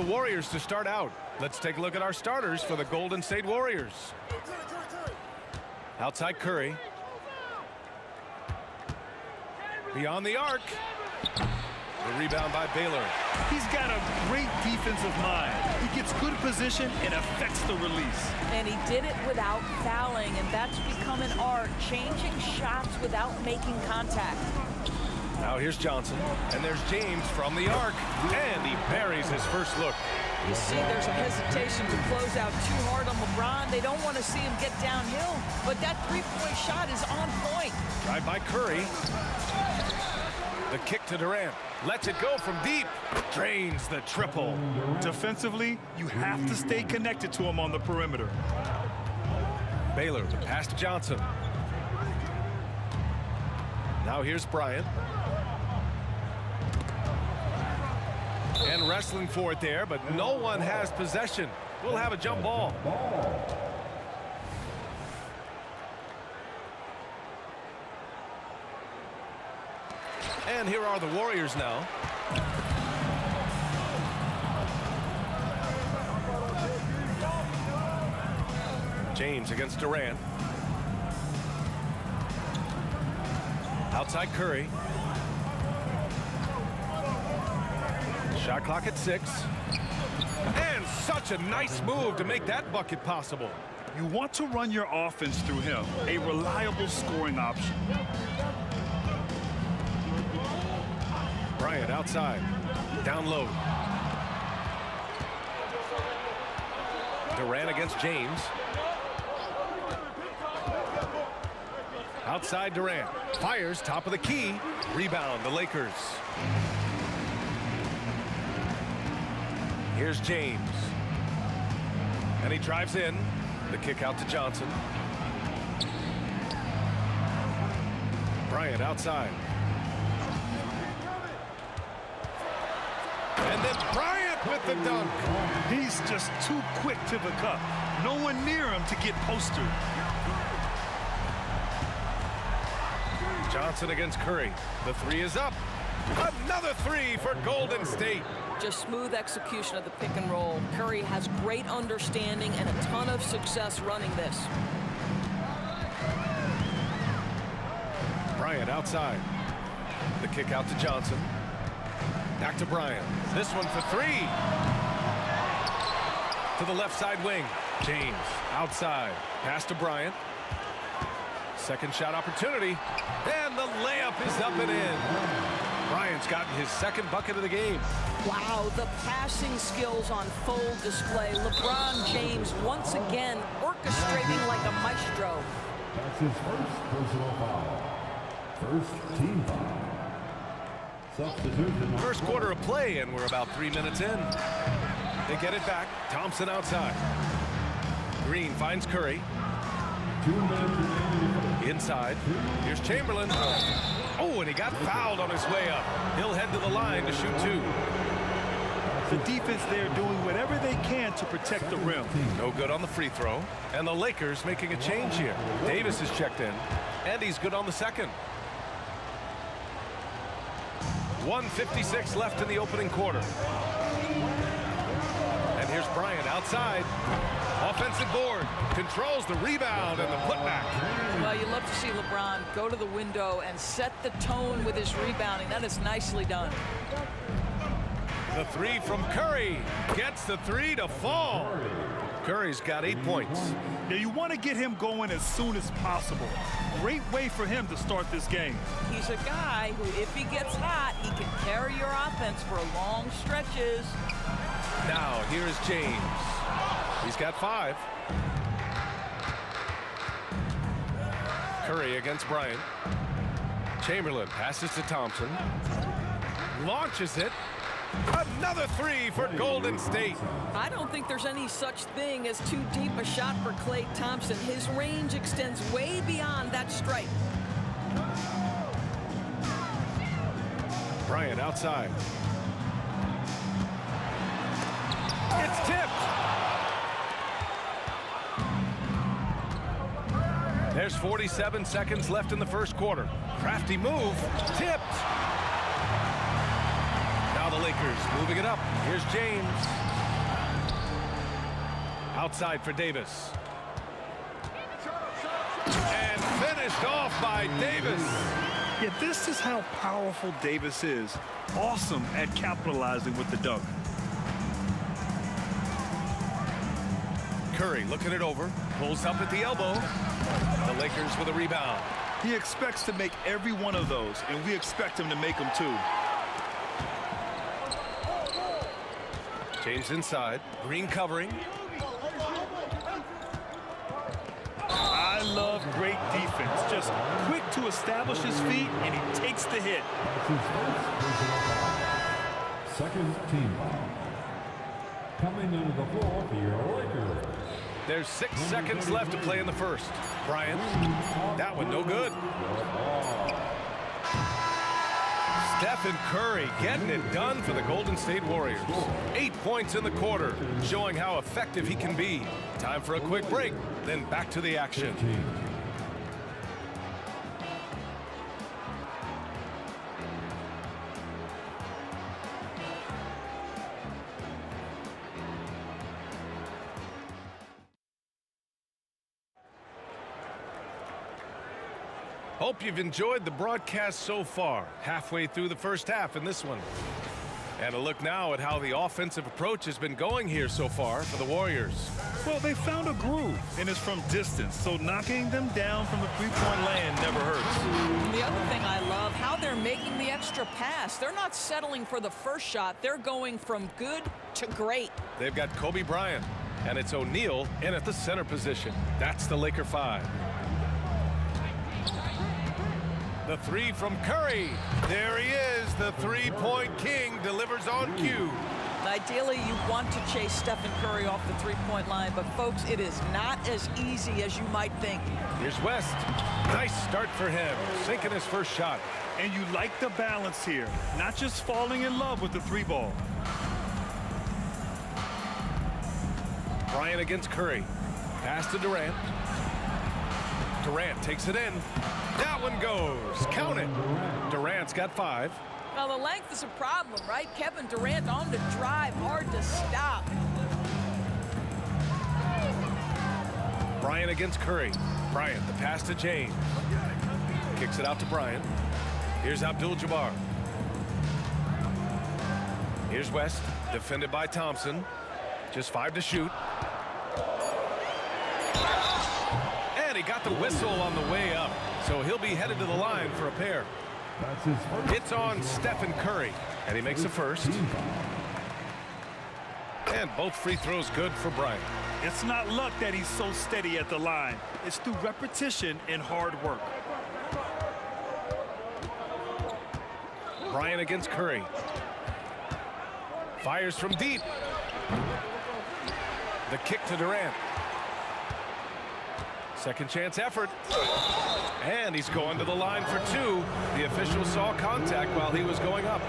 Warriors to start out. Let's take a look at our starters for the Golden State Warriors. Outside Curry. Beyond the arc. The rebound by Baylor. He's got a great defensive mind. He gets good position and affects the release. And he did it without fouling, and that's become an art, changing shots without making contact. Now here's Johnson, and there's James from the arc, and he buries his first look. You see there's a hesitation to close out too hard on LeBron. They don't want to see him get downhill, but that three-point shot is on point. Drive by Curry. The kick to Durant. Lets it go from deep. Drains the triple. Defensively, you have to stay connected to him on the perimeter. Baylor, the pass to Johnson. Now here's Bryant. And wrestling for it there, but no one has possession. We'll have a jump ball. And here are the Warriors now. James against Durant. Outside Curry. Shot clock at 6. And such a nice move to make that bucket possible. You want to run your offense through him, a reliable scoring option. Bryant outside. Down low. Durant against James. Outside Durant. Fires top of the key. Rebound the Lakers. Here's James. And he drives in. The kick out to Johnson. Bryant outside. And then Bryant with the dunk. He's just too quick to the cup. No one near him to get postered. Johnson against Curry. The three is up. Another three for Golden State. Just smooth execution of the pick and roll. Curry has great understanding and a ton of success running this. Bryant outside. The kick out to Johnson. Back to Bryant. This one for three. To the left side wing. James outside. Pass to Bryant. Second shot opportunity. And the layup is up and in. Bryant's gotten his second bucket of the game. Wow, the passing skills on full display. LeBron James once again orchestrating like a maestro. That's his first personal foul. First team foul. Substitution. First quarter of play, and we're about 3 minutes in. They get it back. Thompson outside. Green finds Curry. 2 minutes remaining. Inside. Here's Chamberlain. Oh, and he got fouled on his way up. He'll head to the line to shoot two. The defense there doing whatever they can to protect the rim. No good on the free throw. And the Lakers making a change here. Davis is checked in, and he's good on the second. 1:56 left in the opening quarter. And here's Bryant outside. Offensive board. Controls the rebound and the putback. Well, you love to see LeBron go to the window and set the tone with his rebounding. That is nicely done. The three from Curry gets the three to fall. Curry's got 8 points. Now you want to get him going as soon as possible. Great way for him to start this game. He's a guy who, if he gets hot, he can carry your offense for long stretches. Now here's James. He's got 5. Curry against Bryant. Chamberlain passes to Thompson. Launches it. Another three for Golden State. I don't think there's any such thing as too deep a shot for Klay Thompson. His range extends way beyond that stripe. Bryant outside. It's tipped. There's 47 seconds left in the first quarter. Crafty move. Tipped. Now the Lakers moving it up. Here's James. Outside for Davis. And finished off by Davis. Yeah, this is how powerful Davis is. Awesome at capitalizing with the dunk. Curry looking it over. Pulls up at the elbow. The Lakers with a rebound. He expects to make every one of those, and we expect him to make them too. James inside. Green covering. I love great defense. Just quick to establish his feet, and he takes the hit. That's his first personal foul. Second team foul. Coming into the floor for your Lakers. There's 6 seconds left to play in the first. Bryant, that one no good. Stephen Curry getting it done for the Golden State Warriors. 8 points in the quarter, showing how effective he can be. Time for a quick break, then back to the action. Hope you've enjoyed the broadcast so far. Halfway through the first half in this one. And a look now at how the offensive approach has been going here so far for the Warriors. Well, they found a groove, and it's from distance, so knocking them down from the three-point land never hurts. The other thing I love, how they're making the extra pass. They're not settling for the first shot. They're going from good to great. They've got Kobe Bryant, and it's O'Neal in at the center position. That's the Laker 5. The three from Curry. There he is. The three-point king delivers on cue. Ideally, you want to chase Stephen Curry off the three-point line, but folks, it is not as easy as you might think. Here's West. Nice start for him, sinking his first shot. And you like the balance here, not just falling in love with the three ball. Bryant against Curry. Pass to Durant. Durant takes it in. That one goes. Count it. Durant's got 5. Now, the length is a problem, right? Kevin Durant on the drive, hard to stop. Bryant against Curry. Bryant, the pass to James. Kicks it out to Bryant. Here's Abdul-Jabbar. Here's West, defended by Thompson. Just 5 to shoot. And he got the whistle on the way up, so he'll be headed to the line for a pair. That's his first. It's on Stephen Curry, and he makes the first. And both free throws good for Bryant. It's not luck that he's so steady at the line. It's through repetition and hard work. Bryant against Curry. Fires from deep. The kick to Durant. Second chance effort. And he's going to the line for 2. The official saw contact while he was going up.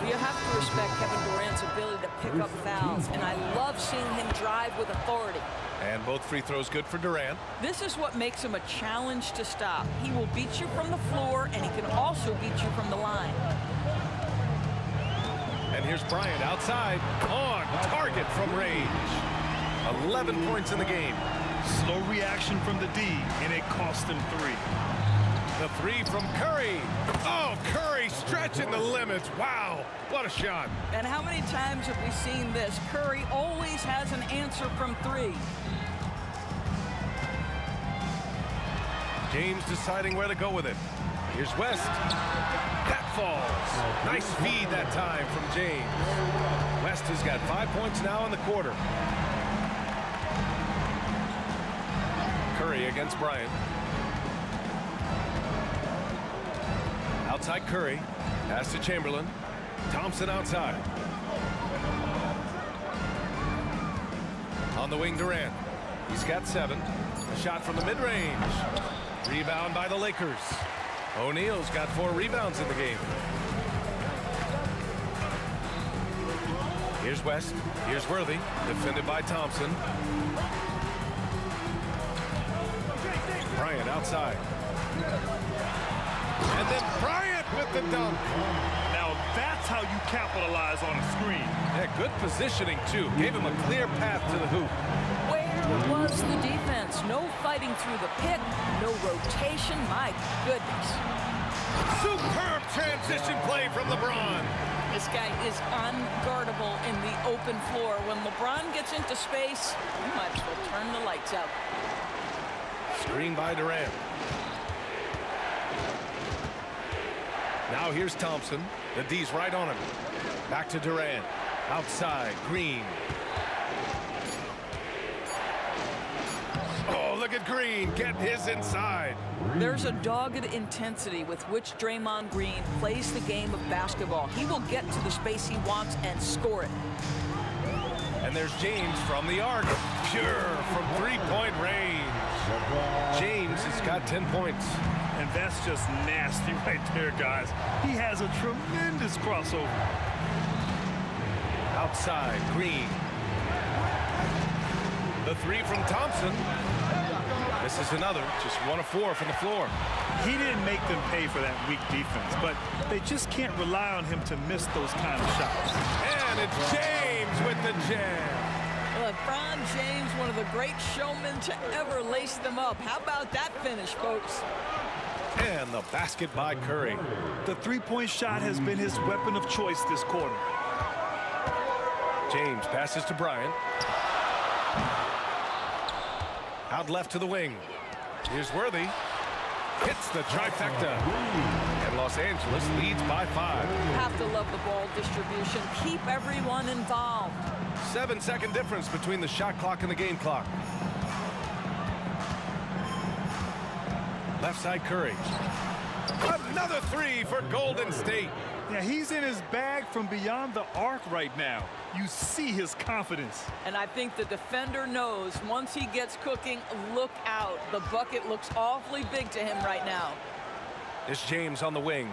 You have to respect Kevin Durant's ability to pick up fouls, and I love seeing him drive with authority. And both free throws good for Durant. This is what makes him a challenge to stop. He will beat you from the floor, and he can also beat you from the line. And here's Bryant outside, on target from range. 11 points in the game. Slow reaction from the D, and it cost him 3. The 3 from Curry. Oh, Curry stretching the limits. Wow, what a shot. And how many times have we seen this? Curry always has an answer from 3. James deciding where to go with it. Here's West. That falls. Nice feed that time from James. West has got 5 points now in the quarter. Curry against Bryant. Outside Curry. Pass to Chamberlain. Thompson outside. On the wing, Durant. He's got 7. A shot from the mid-range. Rebound by the Lakers. O'Neal's got 4 rebounds in the game. Here's West. Here's Worthy. Defended by Thompson. Bryant outside. And then Bryant with the dunk. Now That's how you capitalize on a screen. Yeah, good positioning, too. Gave him a clear path to the hoop. Where was the defense? No fighting through the pick, no rotation. My goodness. Superb transition play from LeBron. This guy is unguardable in the open floor. When LeBron gets into space, you might as well turn the lights out. Screen by Durant. Now here's Thompson. The D's right on him. Back to Durant. Outside, Green. Oh, look at Green get his inside. There's a dogged intensity with which Draymond Green plays the game of basketball. He will get to the space he wants and score it. And there's James from the arc. Pure from three-point range. James has got 10 points. And that's just nasty right there, guys. He has a tremendous crossover. Outside, Green. The three from Thompson. This is another, just 1 of 4 from the floor. He didn't make them pay for that weak defense, but they just can't rely on him to miss those kind of shots. And it's James with the jam. LeBron James, one of the great showmen to ever lace them up. How about that finish, folks? And the basket by Curry. The three-point shot has been his weapon of choice this quarter. James passes to Bryant. Out left to the wing. Here's Worthy. Hits the trifecta. And Los Angeles leads by 5. Have to love the ball distribution. Keep everyone involved. 7-second difference between the shot clock and the game clock. Left side, Curry. Another three for Golden State. Yeah, he's in his bag from beyond the arc right now. You see his confidence. And I think the defender knows once he gets cooking, look out. The bucket looks awfully big to him right now. It's James on the wing.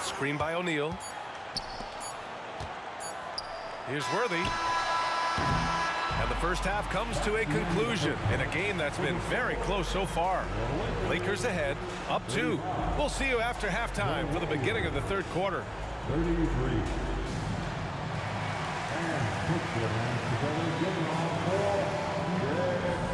Screen by O'Neal. Here's Worthy. And the first half comes to a conclusion in a game that's been very close so far. Lakers ahead, up 2. We'll see you after halftime for the beginning of the third quarter. 33. And put your hands together, give it all for Greg Hanna.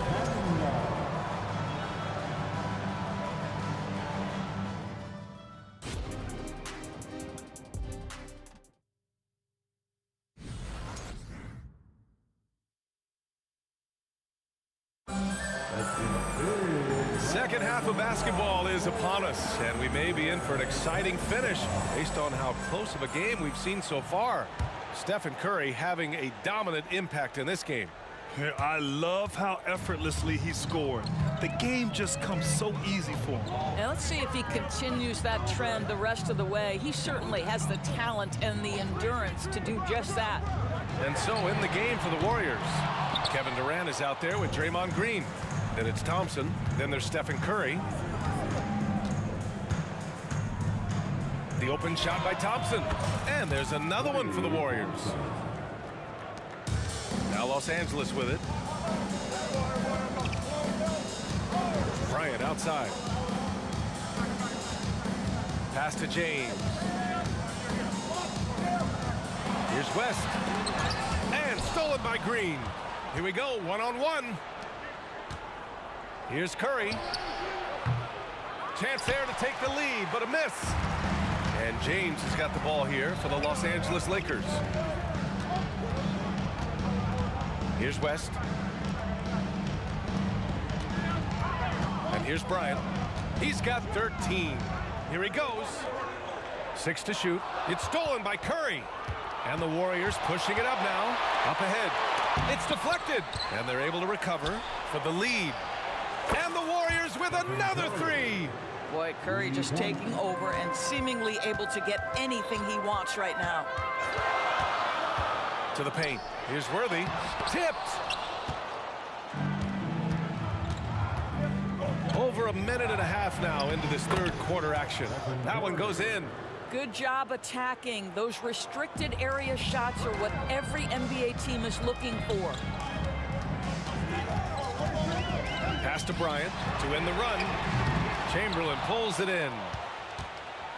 Second half of basketball is upon us, and we may be in for an exciting finish based on how close of a game we've seen so far. Stephen Curry having a dominant impact in this game. I love how effortlessly he scored. The game just comes so easy for him. And let's see if he continues that trend the rest of the way. He certainly has the talent and the endurance to do just that. And so in the game for the Warriors, Kevin Durant is out there with Draymond Green. Then it's Thompson. Then there's Stephen Curry. The open shot by Thompson. And there's another one for the Warriors. Now Los Angeles with it. Bryant outside. Pass to James. Here's West. And stolen by Green. Here we go, one-on-one. Here's Curry. Chance there to take the lead, but a miss. And James has got the ball here for the Los Angeles Lakers. Here's West. And here's Bryant. He's got 13. Here he goes. 6 to shoot. It's stolen by Curry. And the Warriors pushing it up now. Up ahead. It's deflected. And they're able to recover for the lead. And the Warriors with another 3. Boy, Curry just taking over and seemingly able to get anything he wants right now. To the paint. Here's Worthy. Tipped. Over a minute and a half now into this third quarter action. That one goes in. Good job attacking. Those restricted area shots are what every NBA team is looking for. Pass to Bryant to end the run. Chamberlain pulls it in.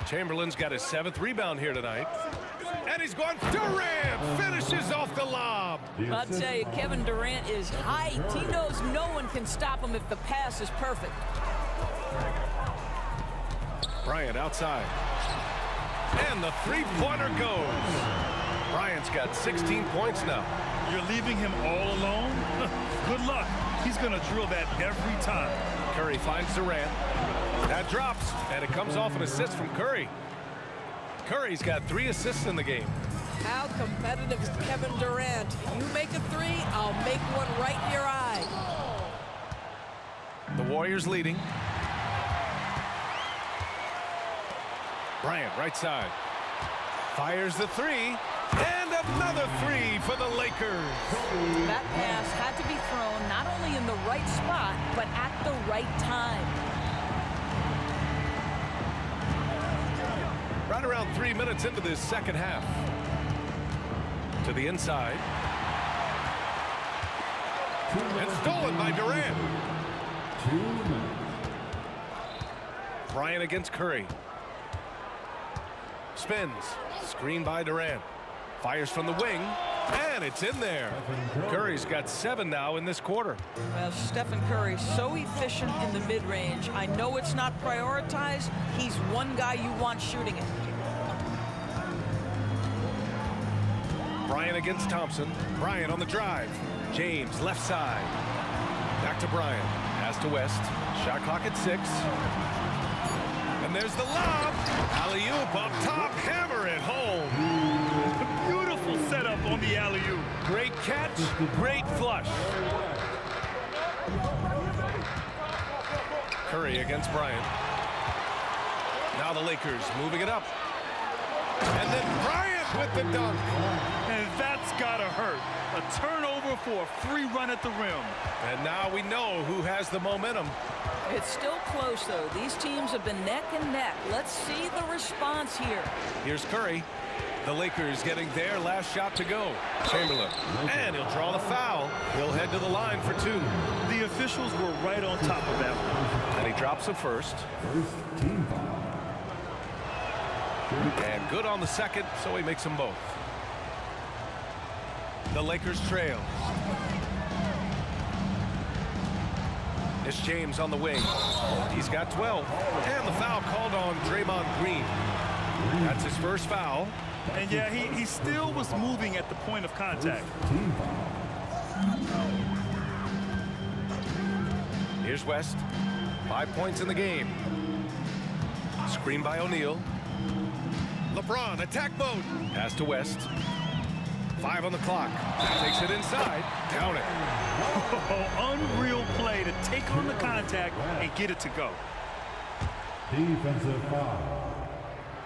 Chamberlain's got his 7th rebound here tonight. And he's going. Durant finishes off the lob. I'll tell you, Kevin Durant is hyped. He knows no one can stop him if the pass is perfect. Bryant outside. And the three-pointer goes. Bryant's got 16 points now. You're leaving him all alone? Good luck. He's going to drill that every time. Curry finds Durant. That drops, and it comes off an assist from Curry. Curry's got 3 assists in the game. How competitive is Kevin Durant? You make a 3, I'll make one right in your eye. The Warriors leading. Bryant, right side. Fires the 3. And another 3 for the Lakers. That pass had to be thrown not only in the right spot, but at the right time. Right around 3 minutes into this second half. To the inside. And stolen by Durant. 2 minutes. Bryant against Curry. Spins. Screen by Durant. Fires from the wing. And it's in there. Curry's got 7 now in this quarter. Well, Stephen Curry, so efficient in the mid-range. I know it's not prioritized. He's one guy you want shooting it. Bryant against Thompson. Bryant on the drive. James left side. Back to Bryant. Pass to West. Shot clock at 6. And there's the lob. Alley-oop up top. Hammer it home. Beautiful setup on the alley-oop. Great catch. Great flush. Curry against Bryant. Now the Lakers moving it up. And then Bryant with the dunk. And that's gotta hurt. A turnover for a free run at the rim. And now we know who has the momentum. It's still close, though. These teams have been neck and neck. Let's see the response here. Here's Curry. The Lakers getting their last shot to go. Chamberlain. And he'll draw the foul. He'll head to the line for 2. The officials were right on top of that one. And he drops it first. First team foul. And good on the second, so he makes them both. The Lakers trail. It's James on the wing. He's got 12. And the foul called on Draymond Green. That's his first foul. And yeah, he still was moving at the point of contact. Team foul. Here's West. 5 points in the game. Screen by O'Neal. LeBron, attack mode. Pass to West. 5 on the clock. Takes it inside. Count it. Oh, unreal play to take on the contact and get it to go. Defensive foul.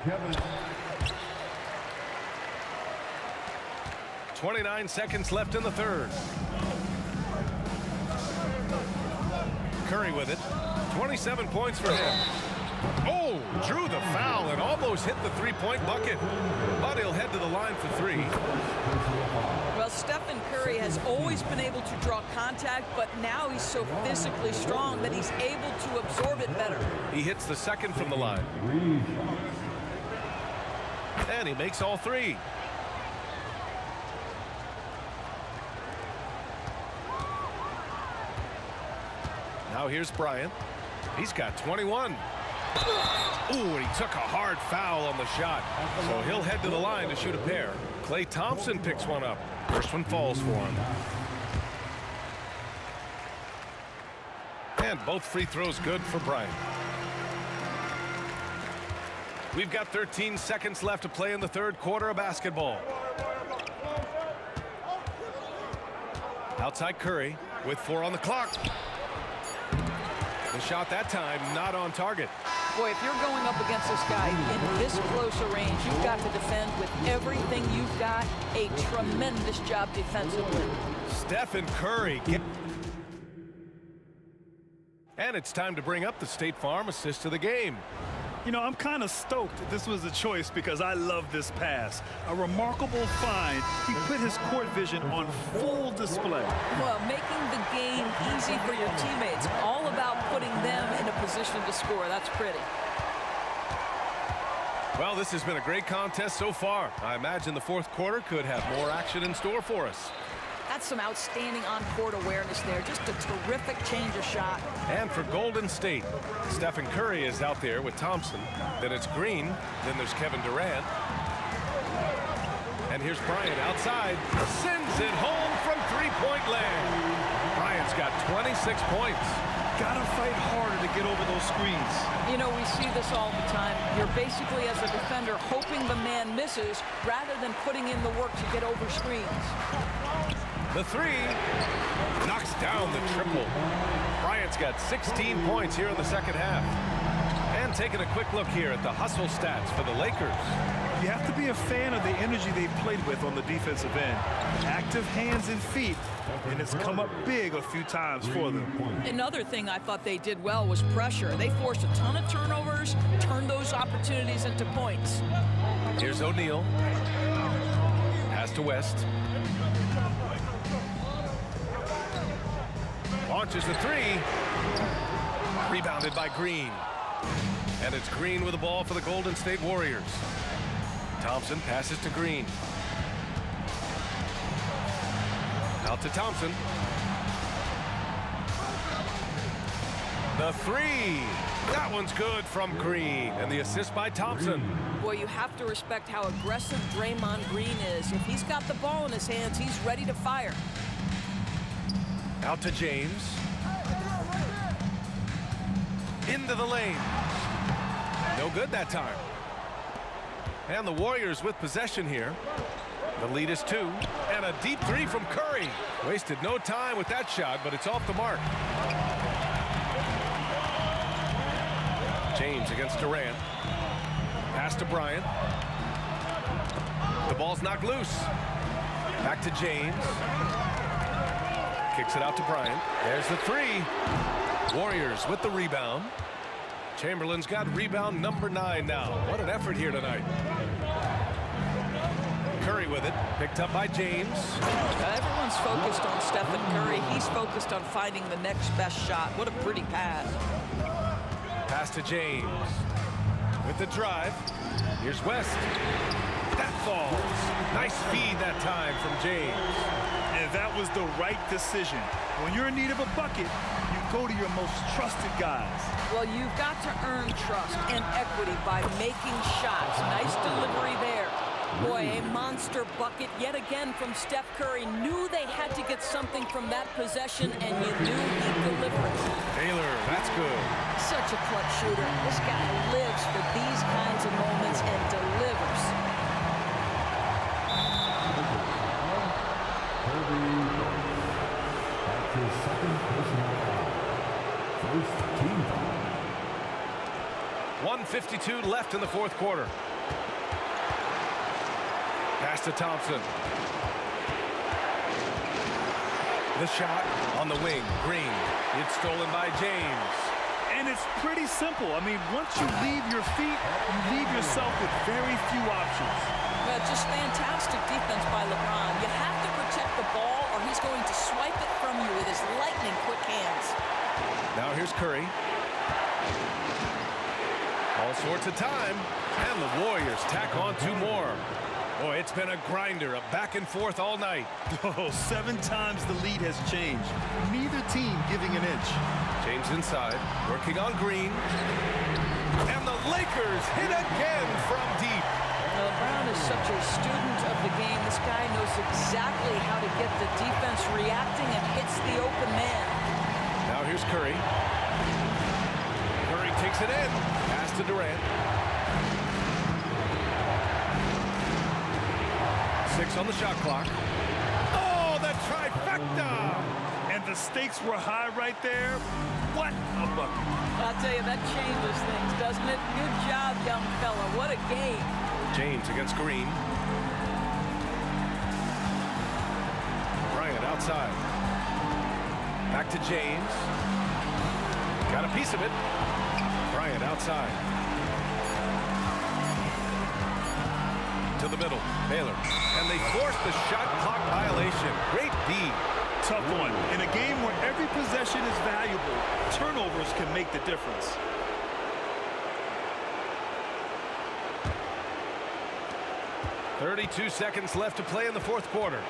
Kevin. 29 seconds left in the third. Curry with it. 27 points for him. Oh, drew the foul and almost hit the three-point bucket. But he'll head to the line for 3. Well, Stephen Curry has always been able to draw contact, but now he's so physically strong that he's able to absorb it better. He hits the second from the line. And he makes all 3. Now here's Bryant. He's got 21. Ooh, and he took a hard foul on the shot. So he'll head to the line to shoot a pair. Klay Thompson picks one up. First one falls for him. And both free throws good for Bryant. We've got 13 seconds left to play in the third quarter of basketball. Outside Curry with 4 on the clock. The shot that time not on target. Boy, if you're going up against this guy in this close a range, you've got to defend with everything you've got. A tremendous job defensively. Stephen Curry. And it's time to bring up the State Farm assist of the game. You know, I'm kind of stoked that this was a choice because I love this pass. A remarkable find. He put his court vision on full display. Well, making the game easy for your teammates. All about putting them in a position to score. That's pretty. Well, this has been a great contest so far. I imagine the fourth quarter could have more action in store for us. That's some outstanding on-court awareness there. Just a terrific change of shot. And for Golden State, Stephen Curry is out there with Thompson. Then it's Green. Then there's Kevin Durant. And here's Bryant outside. Sends it home from three-point land. Bryant's got 26 points. Gotta fight harder to get over those screens. You know, we see this all the time. You're basically, as a defender, hoping the man misses rather than putting in the work to get over screens. The three knocks down the triple. Bryant's got 16 points here in the second half. And taking a quick look here at the hustle stats for the Lakers. You have to be a fan of the energy they've played with on the defensive end. Active hands and feet, and it's come up big a few times for them. Another thing I thought they did well was pressure. They forced a ton of turnovers, turned those opportunities into points. Here's O'Neal. Pass to West. Launches the three. Rebounded by Green. And it's Green with the ball for the Golden State Warriors. Thompson passes to Green. Out to Thompson. The three. That one's good from Green. And the assist by Thompson. Boy, you have to respect how aggressive Draymond Green is. If he's got the ball in his hands, he's ready to fire. Out to James. Into the lane. No good that time. And the Warriors with possession here. The lead is 2. And a deep three from Curry. Wasted no time with that shot, but it's off the mark. James against Durant. Pass to Bryant. The ball's knocked loose. Back to James. Kicks it out to Bryant. There's the three. Warriors with the rebound. Chamberlain's got rebound number 9 now. What an effort here tonight. Curry with it. Picked up by James. Everyone's focused on Stephen Curry. He's focused on finding the next best shot. What a pretty pass. Pass to James. With the drive. Here's West. That falls. Nice feed that time from James. And that was the right decision. When you're in need of a bucket, you go to your most trusted guys. Well, you've got to earn trust and equity by making shots. Nice delivery there. Boy, a monster bucket yet again from Steph Curry. Knew they had to get something from that possession, and you knew he'd deliver it. Taylor, that's good. Such a clutch shooter. This guy lives for these kinds of moments and delivers. That's his second personal foul. First team foul. 1:52 left in the fourth quarter. Pass to Thompson. The shot on the wing. Green. It's stolen by James. And it's pretty simple. I mean, once you leave your feet, you leave yourself with very few options. Well, just fantastic defense by LeBron. You have to protect the ball or he's going to swipe it from you with his lightning quick hands. Now here's Curry. All sorts of time. And the Warriors tack on 2 more. Boy, it's been a grinder, a back and forth all night. Oh, 7 times the lead has changed. Neither team giving an inch. James inside, working on Green. And the Lakers hit again from deep. LeBron is such a student of the game. This guy knows exactly how to get the defense reacting and hits the open man. Now here's Curry. Curry takes it in. Pass to Durant. 6 on the shot clock. Oh, the trifecta! And the stakes were high right there. What a bucket. I'll tell you, that changes things, doesn't it? Good job, young fella. What a game. James against Green. Bryant outside. Back to James. Got a piece of it. Bryant outside. To the middle. Baylor. And they force the shot clock violation. Great D. Tough one. In a game where every possession is valuable, turnovers can make the difference. 32 seconds left to play in the fourth quarter.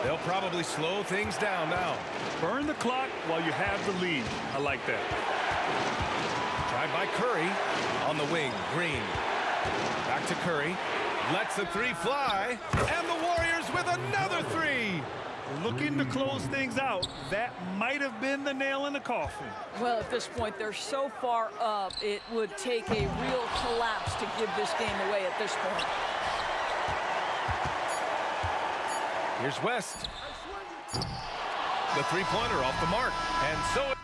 They'll probably slow things down now. Burn the clock while you have the lead. I like that. Tried by Curry on the wing. Green. Back to Curry. Lets the three fly. And the Warriors with another three. Looking to close things out. That might have been the nail in the coffin. Well, at this point, they're so far up, it would take a real collapse to give this game away at this point. Here's West. The three-pointer off the mark. And so